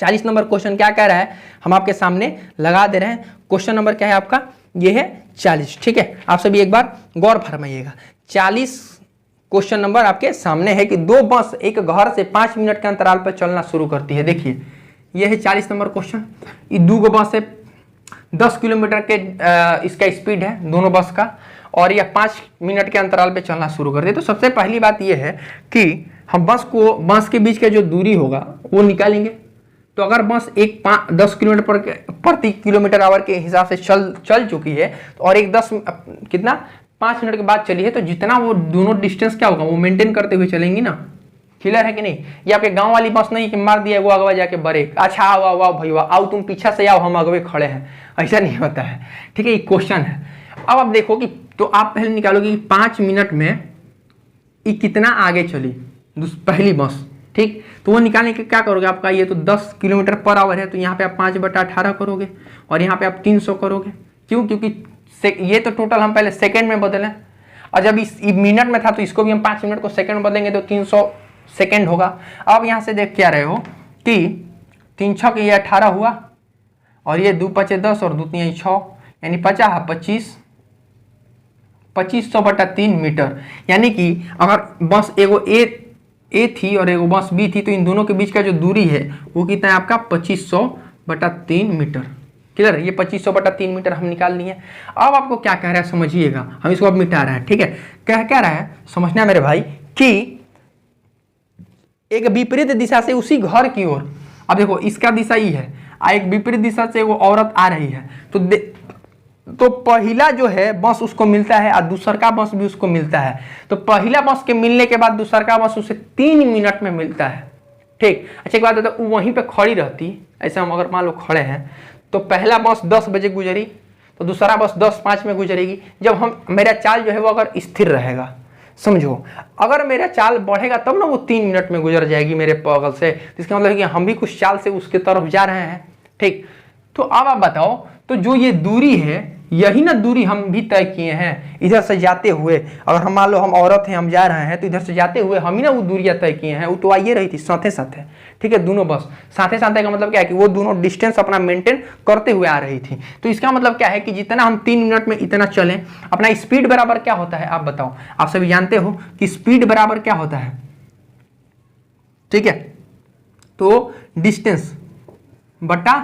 40 नंबर क्वेश्चन क्या कह रहा है, हम आपके सामने लगा दे रहे हैं। क्वेश्चन नंबर क्या है आपका, ये है 40। ठीक है, आप सभी एक बार गौर फरमाइएगा। 40 क्वेश्चन नंबर आपके सामने है कि दो बस एक घर से 5 मिनट के अंतराल पर चलना शुरू करती है। देखिए ये है 40 नंबर क्वेश्चन। ये दो बस है, 10 किलोमीटर के इसका स्पीड है दोनों बस का, और यह 5 मिनट के अंतराल पे चलना शुरू कर दे। तो सबसे पहली बात यह है कि हम बस के बीच का जो दूरी होगा वो निकालेंगे। तो अगर बस 10 किलोमीटर प्रति किलोमीटर आवर के हिसाब से चल चुकी है और एक 5 मिनट के बाद चली है, तो जितना वो दोनों डिस्टेंस क्या होगा वो मेंटेन करते हुए चलेंगी ना। क्लियर है कि नहीं। ये आपके गांव वाली बस नहीं कि मार दिया वो अगवा जाके ब्रेक, अच्छा आओ भैया आओ तुम पीछे से आओ हम अगवे खड़े हैं, ऐसा नहीं होता है। ठीक है, ये क्वेश्चन है। अब आप देखो कि तो आप पहले निकालोगे कि 5 मिनट में ये कितना आगे चली पहली बस। ठीक, तो वो निकालने के क्या करोगे, आपका ये तो 10 किलोमीटर पर आवर है, तो यहाँ पे आप 5/18 करोगे और यहाँ पे आप 300 करोगे। क्यों, क्योंकि ये तो टोटल हम पहले सेकंड में बदले, और जब इस मिनट में था तो इसको भी हम 5 मिनट को सेकंड में बदलेंगे तो 300 सेकंड होगा। अब यहाँ से देख क्या रहे हो कि 3 6 ये 18 हुआ और ये 2 5 10 और 2 3 6 यानी 25 2500/3 मीटर। यानी कि अगर बस एगो ए थी और एगो बस बी थी तो इन दोनों के बीच का जो दूरी है वो कितना है आपका 2500/3 मीटर। क्लियर, ये 2500/3 मीटर हम निकाल लिए। अब आपको क्या कह रहा है समझिएगा, हम इसको अब मिटा रहे हैं। ठीक है, कह रहा है समझना मेरे भाई कि एक विपरीत दिशा से उसी घर की ओर, अब देखो इसका दिशा ही है, एक विपरीत दिशा से वो औरत आ रही है, तो पहला जो है बस उसको मिलता है और दूसरा बस भी उसको मिलता है। तो पहला बस के मिलने के बाद दूसरा बस उसे 3 मिनट में मिलता है। ठीक, अच्छा एक बात है, तो वहीं पे खड़ी रहती, ऐसे हम अगर मान लो खड़े हैं तो पहला बस 10 बजे गुजरी तो दूसरा बस 10:05 में गुजरेगी। जब मेरा चाल जो है वो अगर स्थिर रहेगा, समझो अगर मेरा चाल बढ़ेगा तब ना वो 3 मिनट में गुजर जाएगी मेरे बगल से, तो इसका मतलब है कि हम भी कुछ चाल से उसके तरफ जा रहे हैं। ठीक, तो अब आप बताओ, तो जो ये दूरी है यही ना दूरी हम भी तय किए हैं इधर से जाते हुए। अगर हम मान लो हम औरत हैं, हम जा रहे हैं, तो इधर से जाते हुए हम ही ना वो दूरियां तय किए हैं। वो तो आइए रही थी साथे साथे। ठीक है, दोनों बस साथे साथे का मतलब क्या है कि वो दोनों डिस्टेंस अपना मेंटेन करते हुए आ रही थी। तो इसका मतलब क्या है कि जितना हम 3 मिनट में इतना चलें, अपना स्पीड बराबर क्या होता है आप बताओ। आप सभी जानते हो कि स्पीड बराबर क्या होता है। ठीक है, तो डिस्टेंस बटा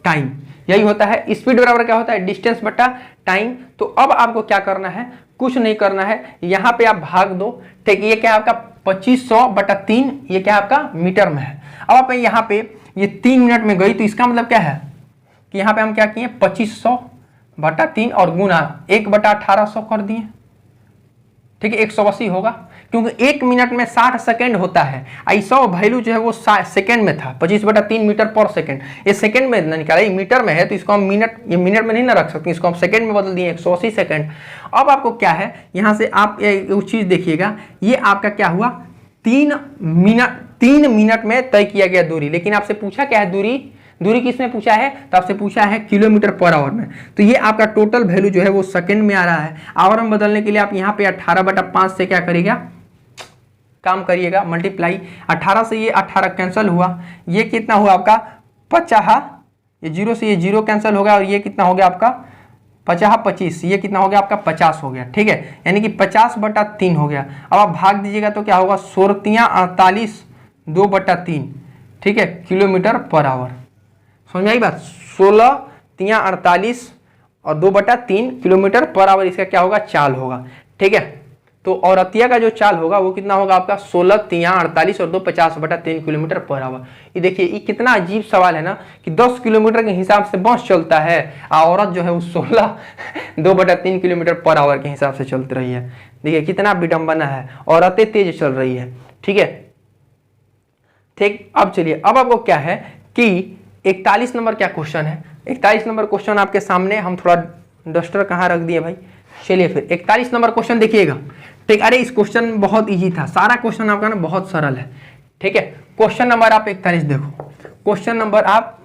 टाइम, यही होता है। स्पीड बराबर क्या होता है, डिस्टेंस बटा टाइम। तो अब आपको क्या करना है, कुछ नहीं करना है, यहाँ पे आप भाग दो। ठीक, ये क्या आपका 2500/3, ये क्या आपका मीटर में है। अब आप यहाँ पे ये 3 मिनट में गई, तो इसका मतलब क्या है कि यहाँ पे हम क्या किए 2500/3 और गुना 1/1800 कर दिए। ठीक है, 180 होगा, क्योंकि 1 मिनट में 60 सेकेंड होता है। 100 वैल्यू जो है वो सेकेंड में था, 25/3 मीटर पर सेकेंड। ये सेकेंड में ना निकाला, ये मीटर में है, तो इसको हम ये मिनट में नहीं ना रख सकते, इसको हम सेकेंड में बदल दिए 180 सेकेंड। अब आपको क्या है, यहाँ से आप एक चीज देखिएगा, ये आपका क्या हुआ 3 मिनट में तय किया गया दूरी। लेकिन आपसे पूछा क्या है दूरी किसने पूछा है, तो आपसे पूछा है किलोमीटर पर आवर में। तो ये आपका टोटल वैल्यू जो है वो सेकंड में आ रहा है। आवर में बदलने के लिए आप यहाँ पे 18/5 से क्या करिएगा, काम करिएगा मल्टीप्लाई। 18 से ये 18 कैंसिल हुआ, ये कितना हुआ आपका 50, ये 0 से ये 0 कैंसिल हो गया, और ये कितना हो गया आपका 50/25, ये कितना हो गया आपका 50 हो गया। ठीक है, यानी कि 50/3 हो गया। अब आप भाग दीजिएगा तो क्या होगा 16×48 2/3। ठीक है, किलोमीटर पर आवर। समझ में आई बात, 16×48 और 2/3 किलोमीटर पर आवर, इसका क्या होगा चाल होगा। ठीक है, तो औरतिया का जो चाल होगा वो कितना होगा आपका 16 तिया 48 और 2 50/3 किलोमीटर पर आवर। ये देखिए ये कितना अजीब सवाल है ना कि 10 किलोमीटर के हिसाब से बस चलता है और औरत जो है वो 16 2/3 किलोमीटर पर आवर के हिसाब से चल रही है। देखिए कितना विडंबना है, औरतें तेज चल रही है। ठीक है, ठीक। अब चलिए, अब आपको क्या है कि 41 नंबर क्या क्वेश्चन है। 41 नंबर क्वेश्चन आपके सामने, हम थोड़ा डस्टर कहाँ रख दिए भाई। चलिए फिर 41 नंबर क्वेश्चन देखिएगा। ठीक, अरे इस क्वेश्चन बहुत इजी था, सारा क्वेश्चन आपका ना बहुत सरल है। ठीक है, क्वेश्चन नंबर आप 41 देखो। क्वेश्चन नंबर आप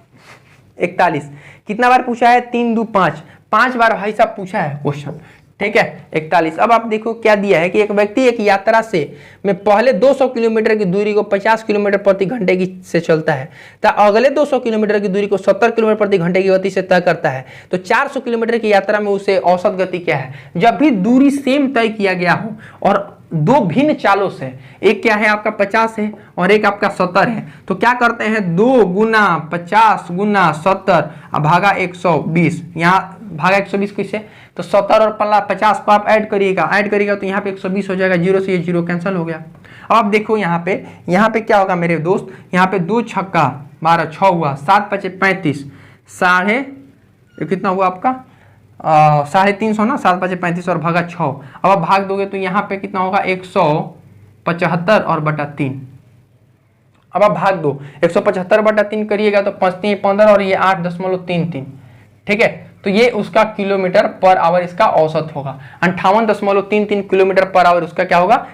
41 कितना बार पूछा है? 3 2 5, 5 बार भाई साहब पूछा है क्वेश्चन। ठीक है, 41। अब आप देखो क्या दिया है कि एक व्यक्ति एक यात्रा से में पहले 200 किलोमीटर की दूरी को 50 किलोमीटर प्रति घंटे की से चलता है, तो अगले 200 किलोमीटर की दूरी को 70 किलोमीटर प्रति घंटे की गति से तय करता है। तो 400 किलोमीटर की यात्रा में उसे औसत गति क्या है? जब भी दूरी सेम तय किया गया हो और दो भिन्न चालों से, एक क्या है आपका 50 है और एक आपका 70 है, तो क्या करते हैं 2 गुना 50 गुना 70 भागा 120। यहाँ भागा 120 किससे? तो 70 और 50 को आप ऐड करिएगा तो यहाँ पे 120 हो जाएगा। 0 से ये 0 कैंसिल हो गया। अब आप देखो यहाँ पे क्या होगा मेरे दोस्त, यहाँ पे 2 छक्का 12 6 हुआ, 7 5 35, साढ़े कितना हुआ आपका 350 ना, 7 5 35 और भागा 6। अब आप भाग दोगे तो यहाँ पे कितना होगा 175 और बटा 3। अब आप भाग दो 175/3 करिएगा तो 5 3 15 और ये 8.33। ठीक है, तो ये उसका किलोमीटर पर आवर इसका औसत होगा। 58.33 किलोमीटर पर आवर उसका क्या होगा?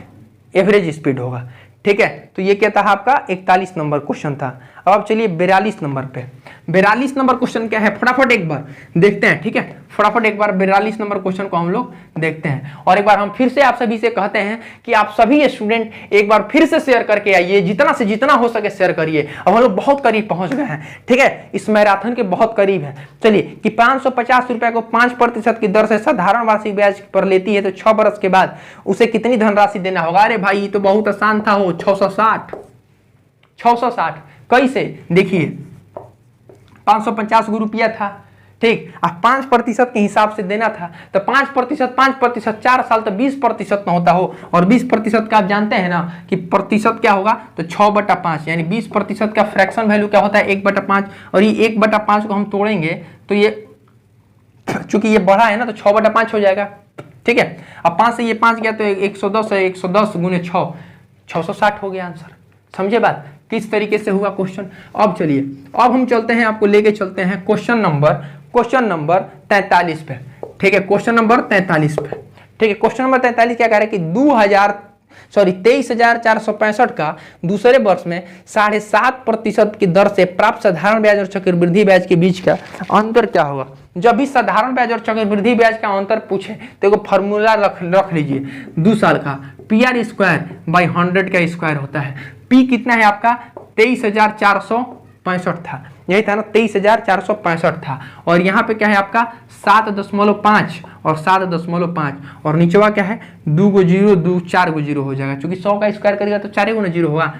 एवरेज स्पीड होगा। ठीक है, तो ये क्या था आपका 41 नंबर क्वेश्चन था। अब चलिए 42 नंबर पे। 42 नंबर क्वेश्चन क्या है फटाफट एक बार देखते हैं। ठीक है, फटाफट एक बार 42 नंबर क्वेश्चन को हम लोग देखते हैं। और एक बार हम फिर से आप सभी से कहते हैं कि आप सभी स्टूडेंट एक बार फिर से शेयर करके आइए, जितना से जितना हो सके शेयर करिए। अब हम लोग बहुत करीब पहुंच गए हैं। ठीक है, इस मैराथन के बहुत करीब है। चलिए कि 550 रुपए को 5% की दर से साधारण वार्षिक ब्याज पर लेती है तो 6 वर्ष के बाद उसे कितनी धनराशि देना होगा? अरे भाई ये तो बहुत आसान था, हो 660। कैसे? देखिए 550 रुपया था। ठीक, अब 5% के हिसाब से देना था तो 5% 4 साल तो 20% ना होता हो, और 20% का आप जानते हैं ना कि प्रतिशत क्या होगा? तो 6/5, यानी 20% का फ्रैक्शन वैल्यू क्या होता है? 1/5। और ये 1/5 को हम तोड़ेंगे तो ये चूंकि ये बढ़ा है ना तो 6/5 हो जाएगा। ठीक है, अब 5 से ये 5 गया तो 110 है, 110 गुने 6 660 हो गया आंसर। समझे बात किस तरीके से हुआ क्वेश्चन? अब चलिए, अब हम चलते हैं, आपको लेके चलते हैं क्वेश्चन नंबर 43 पे। ठीक है, क्वेश्चन नंबर 43 पे। ठीक है, क्वेश्चन नंबर 43 क्या कह रहा है कि 23,465 का दूसरे वर्ष में 7.5% की दर से प्राप्त साधारण ब्याज और चक्रवृद्धि ब्याज के बीच का अंतर क्या होगा? जब भी साधारण ब्याज और चक्रवृद्धि ब्याज का अंतर पूछे तो एक फॉर्मूला रख लीजिए 2 साल का। PR²/100 का स्क्वायर होता है। P कितना है आपका? 23,465 था, यही था ना, 23,465 था। और यहाँ पे क्या है आपका 7.5 और 7.5 और नीचवा क्या है 2 गो 0 2 4 गो 0 हो जाएगा, क्योंकि 100 का स्क्वायर करेगा तो 4 गुना 0 होगा।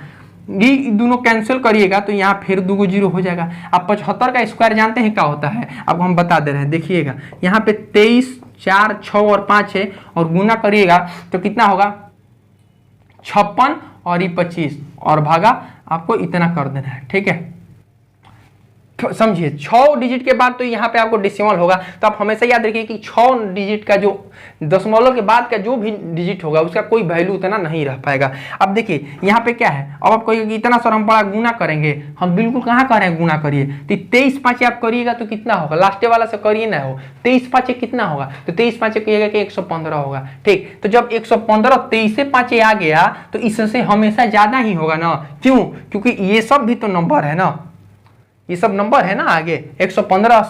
ये दोनों कैंसिल करिएगा तो यहाँ फिर 2 गो 0 हो जाएगा। आप 75 का स्क्वायर जानते हैं क्या होता है? आपको हम बता दे रहे हैं, देखिएगा यहाँ पे 23 4 6 और 5 है और गुना करिएगा तो कितना होगा 56 और ये 25 और भागा आपको इतना कर देना है। ठीक है, समझिए 6 डिजिट के बाद तो यहाँ पे आपको डेसिमल होगा, तो आप हमेशा याद रखिए कि 6 डिजिट का जो दशमलव के बाद का जो भी डिजिट होगा उसका कोई वैल्यू उतना नहीं रह पाएगा। अब देखिए यहाँ पे क्या है, अब आप कहिए कि इतना सर हम बड़ा गुना करेंगे, हम बिल्कुल कहाँ कर रहे हैं गुना करिए। तो 23 5 आप करिएगा तो कितना होगा? लास्ट वाला से करिए ना, हो 23 5 कितना होगा? तो 23 5 कहिएगा कि 115 होगा। ठीक, तो जब 115 23 से 5 आ गया तो इससे हमेशा ज्यादा ही होगा ना। क्यों? क्योंकि ये सब भी तो नंबर है ना, ये सब नंबर है ना। आगे 115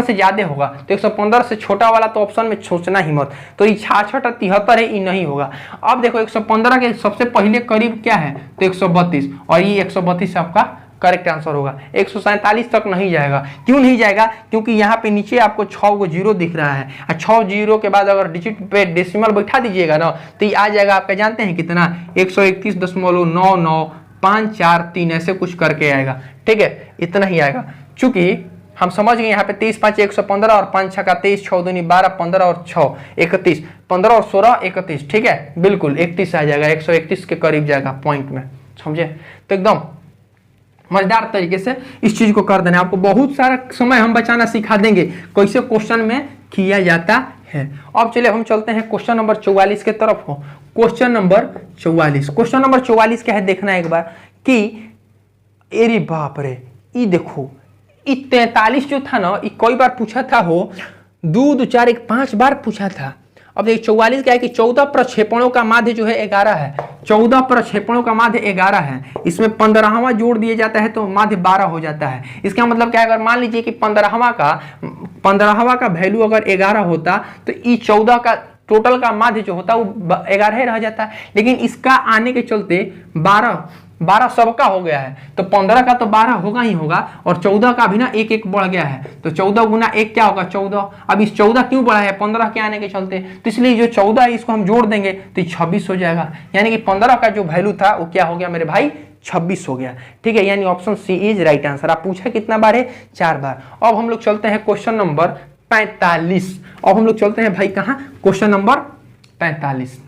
से ज्यादा होगा, तो 115 से छोटा वाला तो ऑप्शन में सोचना ही मत। तो ये 66 और 73 है, ये नहीं होगा। अब देखो 115 के सबसे पहले करीब क्या है? तो 132, और ये 132 आपका करेक्ट आंसर होगा। 147 तक नहीं जाएगा। क्यों नहीं जाएगा? क्योंकि यहाँ पे नीचे आपको 6 गो 0 दिख रहा है, और 6 0 के बाद अगर डिजिट पे डेसिमल बैठा दीजिएगा ना तो ये आ जाएगा आपका, जानते हैं कितना? 131.99543 ऐसे कुछ करके आएगा। ठीक है, इतना ही आएगा। चूंकि हम समझ गए यहाँ पे 23 5 115 और 5 6 का 23 6 दूनी 12 15 और 6 31, 15 और 16 31, ठीक है, बिल्कुल 31 आ जाएगा, 131 के करीब जाएगा पॉइंट में, समझे। तो एकदम मजेदार तरीके से इस चीज को कर देना, आपको बहुत सारा समय हम बचाना सिखा देंगे कैसे क्वेश्चन में किया जाता है। अब चलिए हम चलते हैं क्वेश्चन नंबर 44 के तरफ हो। क्वेश्चन नंबर 44 क्या है देखना एक बार कि अरे बाप रे, ये देखो ये 43 जो था ना, ये कई बार पूछा था हो, 2 2 4 1 5 बार पूछा था। अब देखिए 44 क्या है कि 14 प्रक्षेपणों का माध्य जो है 11 है, 14 प्रक्षेपणों का माध्य 11 है, इसमें 15वां जोड़ दिया जाता है तो माध्य 12 हो जाता है। इसका मतलब क्या है, अगर मान लीजिए कि 15वां का वैल्यू अगर 11 होता तो ई 14 का टोटल का माध्य जो होता वो 11 रह जाता है, लेकिन इसका आने के चलते 12 सबका हो गया है, तो 15 का तो 12 होगा ही होगा, और 14 का भी ना एक एक बढ़ गया है, तो 14 गुना 1 क्या होगा 14। अब इस 14 क्यों बढ़ा है, 15 के आने के चलते, तो इसलिए जो 14 है इसको हम जोड़ देंगे तो 26 हो जाएगा, यानी कि 15 का जो वैल्यू था वो क्या हो गया मेरे भाई 26 हो गया, ठीक है। यानी option C is right answer. आप पूछा कितना बार है, 4 बार। अब हम लोग चलते हैं क्वेश्चन नंबर 45। अब हम लोग चलते हैं भाई कहां, क्वेश्चन नंबर 45,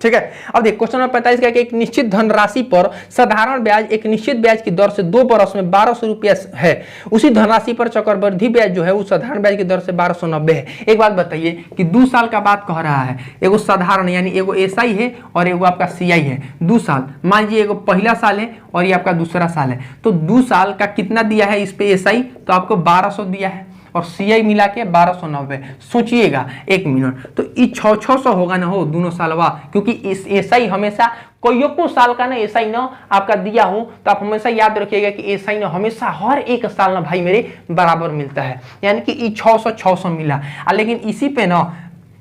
ठीक है। अब देख क्वेश्चन नंबर 45 क्या है कि एक निश्चित धनराशि पर साधारण ब्याज एक निश्चित ब्याज की दर से 2 बरस में 1200 रुपया है, उसी धनराशि पर चक्रवृद्धि ब्याज जो है वो साधारण ब्याज की दर से 1290 है। एक बात बताइए कि 2 साल का बात कह रहा है, एगो साधारण यानी एगो एसआई है और एगो आपका सीआई है, 2 साल, मान लीजिए एगो पहला साल है और ये आपका दूसरा साल है, तो 2 साल का कितना दिया है इस पे एसआई, तो आपको 1200 दिया है और सीआई मिला के 1290। सोचिएगा 1 मिनट, तो ये 600 होगा ना हो दोनों सालवा, क्योंकि इस एसआई हमेशा कोई को साल का ना एसआई ना आपका दिया हो, तो आप हमेशा याद रखिएगा कि एसआई ना हमेशा हर एक साल ना भाई मेरे बराबर मिलता है, यानी कि ये 600 मिला, लेकिन इसी पे ना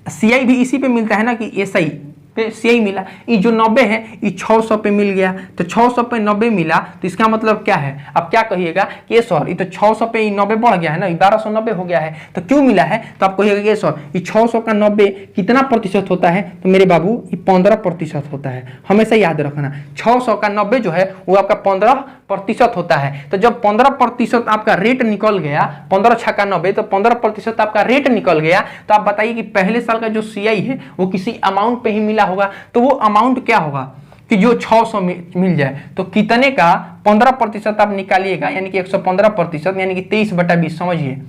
सीआई भी इसी पे मिलता है ना कि एसआई पे सीआई मिला, ये जो 90 है ये 600 पे मिल गया, तो 600 पे 90 मिला, तो इसका मतलब क्या है, अब क्या कहिएगा कि सर ये तो 600 पे 90 बढ़ गया है ना, 1290 हो गया है, तो क्यों मिला है, तो आप कहिएगा कि सर ये 600 का 90 कितना प्रतिशत होता है, तो मेरे बाबू ये 15% होता है। हमेशा याद रखना 600 का 90 जो है वो आपका 15% होता है, तो जब 15% आपका रेट निकल गया, 15 छक्का 90, तो 15% आपका रेट निकल गया, तो आप बताइए कि पहले साल का जो सीआई है वो किसी अमाउंट पे ही मिला होगा, तो वो अमाउंट क्या होगा कि जो 600 मिल जाए, तो कितने का 15% आप निकालिएगा, यानी कि 115%, यानी कि 23/20, समझिए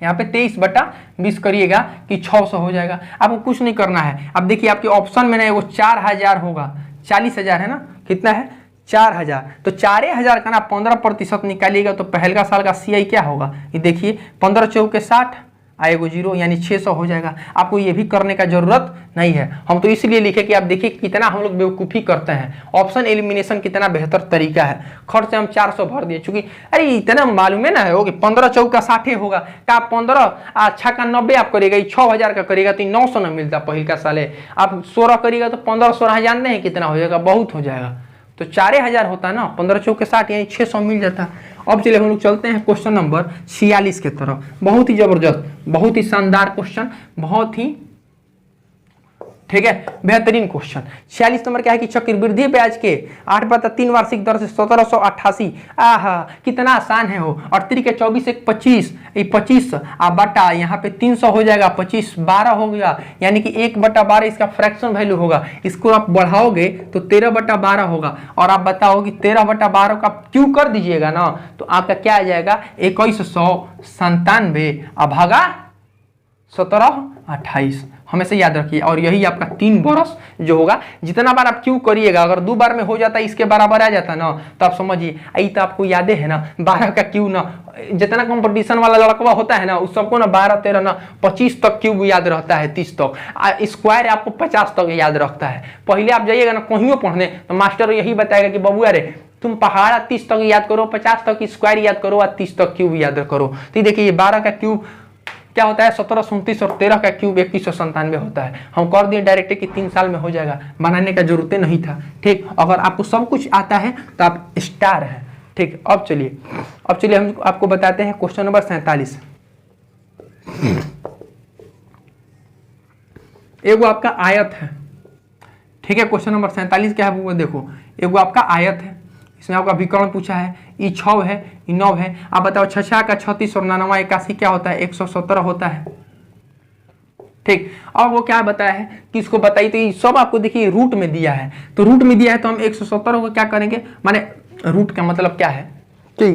यहाँ पे 23/20 करिएगा कि 600 हो जाएगा। आपको कुछ नहीं करना है। अब देखिए आपके ऑप्शन में ना वो 4000 होगा, 40,000 है ना, कितना है 4000, तो 4000 का ना 15% निकालिएगा, तो पहले का साल का सीआई क्या होगा, ये देखिए 15 चौके 60 आएगा 0, यानी 600 हो जाएगा। आपको ये भी करने का जरूरत नहीं है, हम तो इसलिए लिखे कि आप देखिए कितना हम लोग बेवकूफ़ी करते हैं, ऑप्शन एलिमिनेशन कितना बेहतर तरीका है। खर्च से हम 400 भर दिए, चूंकि अरे इतना मालूम है ना हो कि 15 चौका 60 होगा, का 15 अच्छा का 90 आप करेगा, 6000 का करेगा तो 900 ना मिलता पहिल का साल है, आप 16 करिएगा तो 15-16 जानते हैं कितना हो जाएगा, बहुत हो जाएगा, तो 4000 होता है ना, 15 चौके 60 यानी 600 मिल जाता। अब चलिए हम लोग चलते हैं क्वेश्चन नंबर 46 के तरफ। बहुत ही जबरदस्त, बहुत ही शानदार क्वेश्चन, बहुत ही ठीक है बेहतरीन क्वेश्चन। 46 नंबर क्या है कि चक्रवृद्धि ब्याज के 8/3 वार्षिक दर से 1788, आहा कितना आसान है हो, और 3 के 24 1 25, 25 बटा यहाँ पे 300 हो जाएगा, 25 12 हो गया, यानी कि 1/12 इसका फ्रैक्शन वैल्यू होगा, इसको आप बढ़ाओगे तो 13/12 होगा, और आप बताओ कि 13/12 का क्यों कर दीजिएगा ना, तो आपका क्या आ जाएगा 2197 भागा 1728। हमेशा याद रखिए, और यही आपका 3 बरस जो होगा, जितना बार आप क्यों करिएगा, अगर 2 बार में हो जाता है इसके बराबर आ जाता ना, तो आप समझिए आई तो आपको याद है ना 12 का क्यों ना, जितना कंपटीशन वाला लड़कवा होता है ना उस सबको ना 12 13 ना 25 तक क्यूब याद रहता है, 30 तक, स्क्वायर आपको 50 तक याद रखता है। पहले आप जाइएगा ना कहीं पढ़ने तो मास्टर यही बताएगा कि बबुआ रे तुम पहाड़ा 30 तक याद करो, 50 तक स्क्वायर याद करो और 30 तक क्यूब याद करो। तो देखिए ये 12 का क्यूब क्या होता है 1737, और 13 का क्यूब 2197 होता है। हम कर दिए डायरेक्ट कि 3 साल में हो जाएगा, बनाने का जरूरत नहीं था। ठीक, अगर आपको सब कुछ आता है तो आप स्टार हैं। ठीक, अब चलिए हम आपको बताते हैं क्वेश्चन नंबर 47। एगो आपका आयत है, ठीक है। क्वेश्चन नंबर 47 क्या है वो देखो, एगो आपका आयत है, इसमें आपका विकर्ण पूछा है, ये 6 है, ये 9 है। आप बताओ 6 का 36 और 9 81 क्या होता है, 117 होता है। ठीक। अब वो क्या बताया है कि इसको बताइए, तो ये सब आपको देखिए रूट में दिया है, तो रूट में दिया है तो हम 170 को क्या करेंगे, माने रूट का मतलब क्या है कि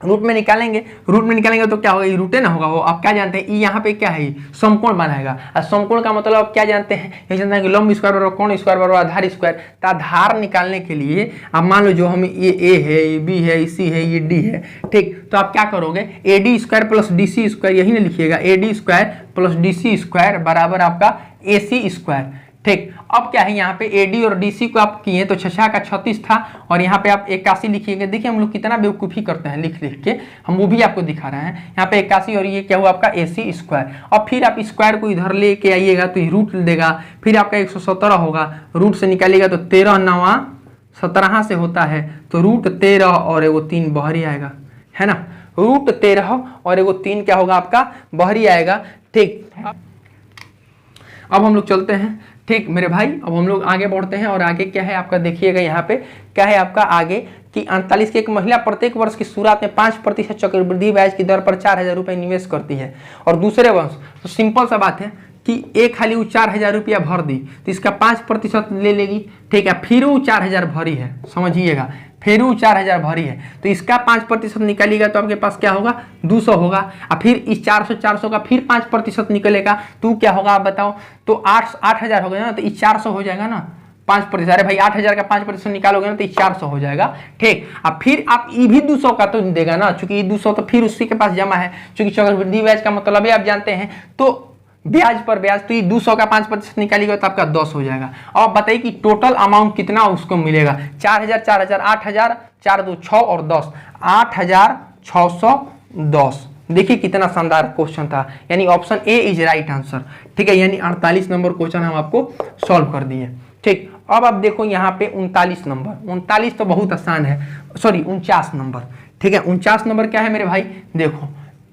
रूट में निकालेंगे, रूट में निकालेंगे तो क्या होगा, ये रूटे ना होगा, वो आप क्या जानते हैं, यहाँ पे क्या है, समकोण बनाएगा। और समकोण का मतलब आप क्या जानते हैं, ये जानते हैं कि लंब स्क्वायर बराबर कोण स्क्वायर बराबर आधार स्क्वायर। तो आधार निकालने के लिए आप मान लो जो हम ये ए है, ये बी है, ये सी है, ये डी है, ठीक। तो आप क्या करोगे, A D square plus D C square, यही ना लिखिएगा, A D square plus D C square बराबर आपका ए सी स्क्वायर, ठीक। अब क्या है, यहाँ पे एडी और डीसी को आप किए तो 6 का 36 था, और यहाँ पे आप 81 लिखिएगा। देखिए हम लोग कितना बेवकूफ़ी करते हैं लिख लिख के, हम वो भी आपको दिखा रहे हैं। यहाँ पे 81 और ये क्या हुआ आपका AC स्क्वायर, और फिर आप स्क्वायर को इधर लेके आइएगा तो ये रूट देगा, फिर आपका 117 होगा, रूट से निकालिएगा तो 13 9 17 से होता है, तो रूट 13 और एगो 3 बाहरी आएगा, है ना। रूट 13 और एगो 3 क्या होगा आपका बाहरी आएगा, ठीक। अब हम लोग चलते हैं, ठीक मेरे भाई। अब हम लोग आगे बढ़ते हैं, और आगे क्या है आपका देखिएगा, यहाँ पे क्या है आपका आगे कि 48 की एक महिला प्रत्येक वर्ष की शुरुआत में 5% चक्रवृद्धि ब्याज की दर पर 4000 रुपये निवेश करती है, और दूसरे वर्ष, तो सिंपल सा बात है कि एक खाली वो 4000 रुपया भर दी तो इसका 5% ले लेगी, ठीक है। फिर वो 4000 भरी है, समझिएगा, फिर वो 4000 भरी है, तो इसका 5% निकालिएगा तो आपके पास क्या होगा, 200 होगा। और फिर इस 400 का फिर 5% निकलेगा तो क्या होगा आप बताओ, तो 8000 हो गया ना, तो इस 400 हो जाएगा ना 5%। अरे भाई 8000 का 5% निकालोगे ना तो 400 हो जाएगा, ठीक। अब फिर आप ये भी 200 का तो देगा ना, चूंकि ये 200 तो फिर उसी के पास जमा है, चूंकि चक्रवृद्धि ब्याज का मतलब है आप जानते हैं, तो ब्याज पर ब्याज, तो ये 200 का 5% निकालिएगा तो आपका 10 हो जाएगा। और बताइए कि टोटल अमाउंट कितना उसको मिलेगा, 4000 4000 8000 4 2 6 और 10 8610। देखिए कितना शानदार क्वेश्चन था, यानी option A is right answer, ठीक है। यानी 48 नंबर क्वेश्चन हम आपको सॉल्व कर दिए, ठीक। अब आप देखो यहाँ पे 39 नंबर, 39 तो बहुत आसान है, सॉरी 49 नंबर, ठीक है। 49 नंबर क्या है मेरे भाई, देखो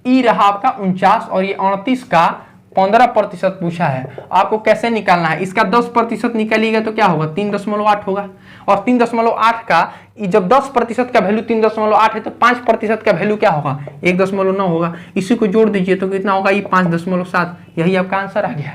ई रहा आपका 49 और ये 38 का 15% पूछा है, आपको कैसे निकालना है। इसका 10% निकालिएगा तो क्या होगा, 3.8 होगा, और 3.8 का जब 10% का वैल्यू 3.8 है तो 5% का वैल्यू क्या होगा, 1.9 होगा। इसी को जोड़ दीजिए तो कितना होगा, ये 5.7। यही आपका आंसर आ गया,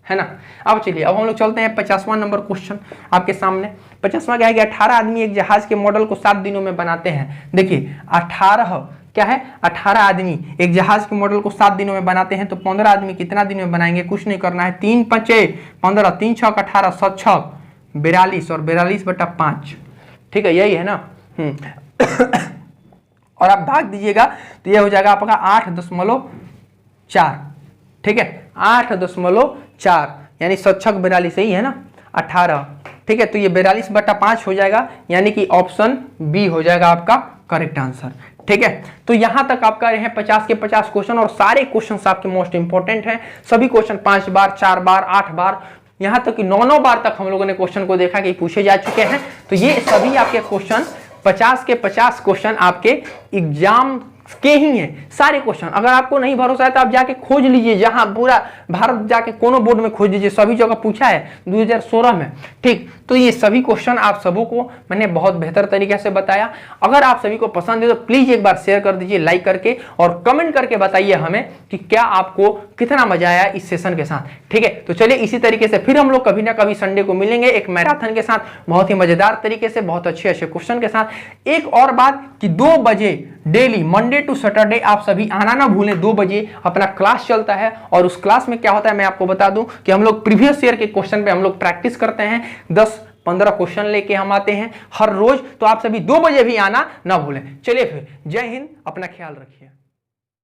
है ना। अब चलिए अब हम लोग चलते हैं 50वां नंबर क्वेश्चन आपके सामने। 50वां क्या है कि 18 आदमी एक जहाज के मॉडल को 7 दिनों में बनाते हैं। देखिए 18 क्या है, 18 आदमी एक जहाज के मॉडल को 7 दिनों में बनाते हैं, तो 15 आदमी कितना दिन में बनाएंगे, कुछ नहीं करना है, 3 5 15, 3 6 18, 7 6 42 और 42/5, ठीक है, यही है ना। और आप भाग दीजिएगा तो ये हो जाएगा आपका 8.4, ठीक है, 8.4, यानी 7 6 42 ही है ना, 18, ठीक है। तो ये 42/5 हो जाएगा, यानी कि ऑप्शन बी हो जाएगा आपका करेक्ट आंसर, ठीक है। तो यहां तक आपका रहे 50 के 50 क्वेश्चन, और सारे क्वेश्चन आपके मोस्ट इंपॉर्टेंट हैं। सभी क्वेश्चन 5 बार 4 बार 8 बार, यहां तक कि 9 बार तक हम लोगों ने क्वेश्चन को देखा कि पूछे जा चुके हैं। तो ये सभी आपके क्वेश्चन 50 के 50 क्वेश्चन आपके एग्जाम के ही हैं सारे क्वेश्चन। अगर आपको नहीं भरोसा है तो आप जाके खोज लीजिए, जहां पूरा भारत जाके कोनो बोर्ड में खोज लीजिए, सभी जगह पूछा है 2016 में, ठीक। तो ये सभी क्वेश्चन आप सबों को मैंने बहुत बेहतर तरीके से बताया। अगर आप सभी को पसंद है तो प्लीज एक बार शेयर कर दीजिए लाइक करके, और कमेंट करके बताइए हमें कि क्या आपको कितना मजा आया इस सेशन के साथ, ठीक है। तो चलिए इसी तरीके से फिर हम लोग कभी ना कभी संडे को मिलेंगे एक मैराथन के साथ, बहुत ही मजेदार तरीके से, बहुत अच्छे क्वेश्चन के साथ। एक और बात कि 2 बजे डेली मंडे टू सैटरडे आप सभी आना ना भूलें, 2 बजे अपना क्लास चलता है, और उस क्लास में क्या होता है मैं आपको बता दूं कि हम लोग प्रीवियस ईयर के क्वेश्चन पे हम लोग प्रैक्टिस करते हैं। 10-15 क्वेश्चन लेके हम आते हैं हर रोज, तो आप सभी 2 बजे भी आना ना भूलें। चलिए फिर, जय हिंद, अपना ख्याल रखिए।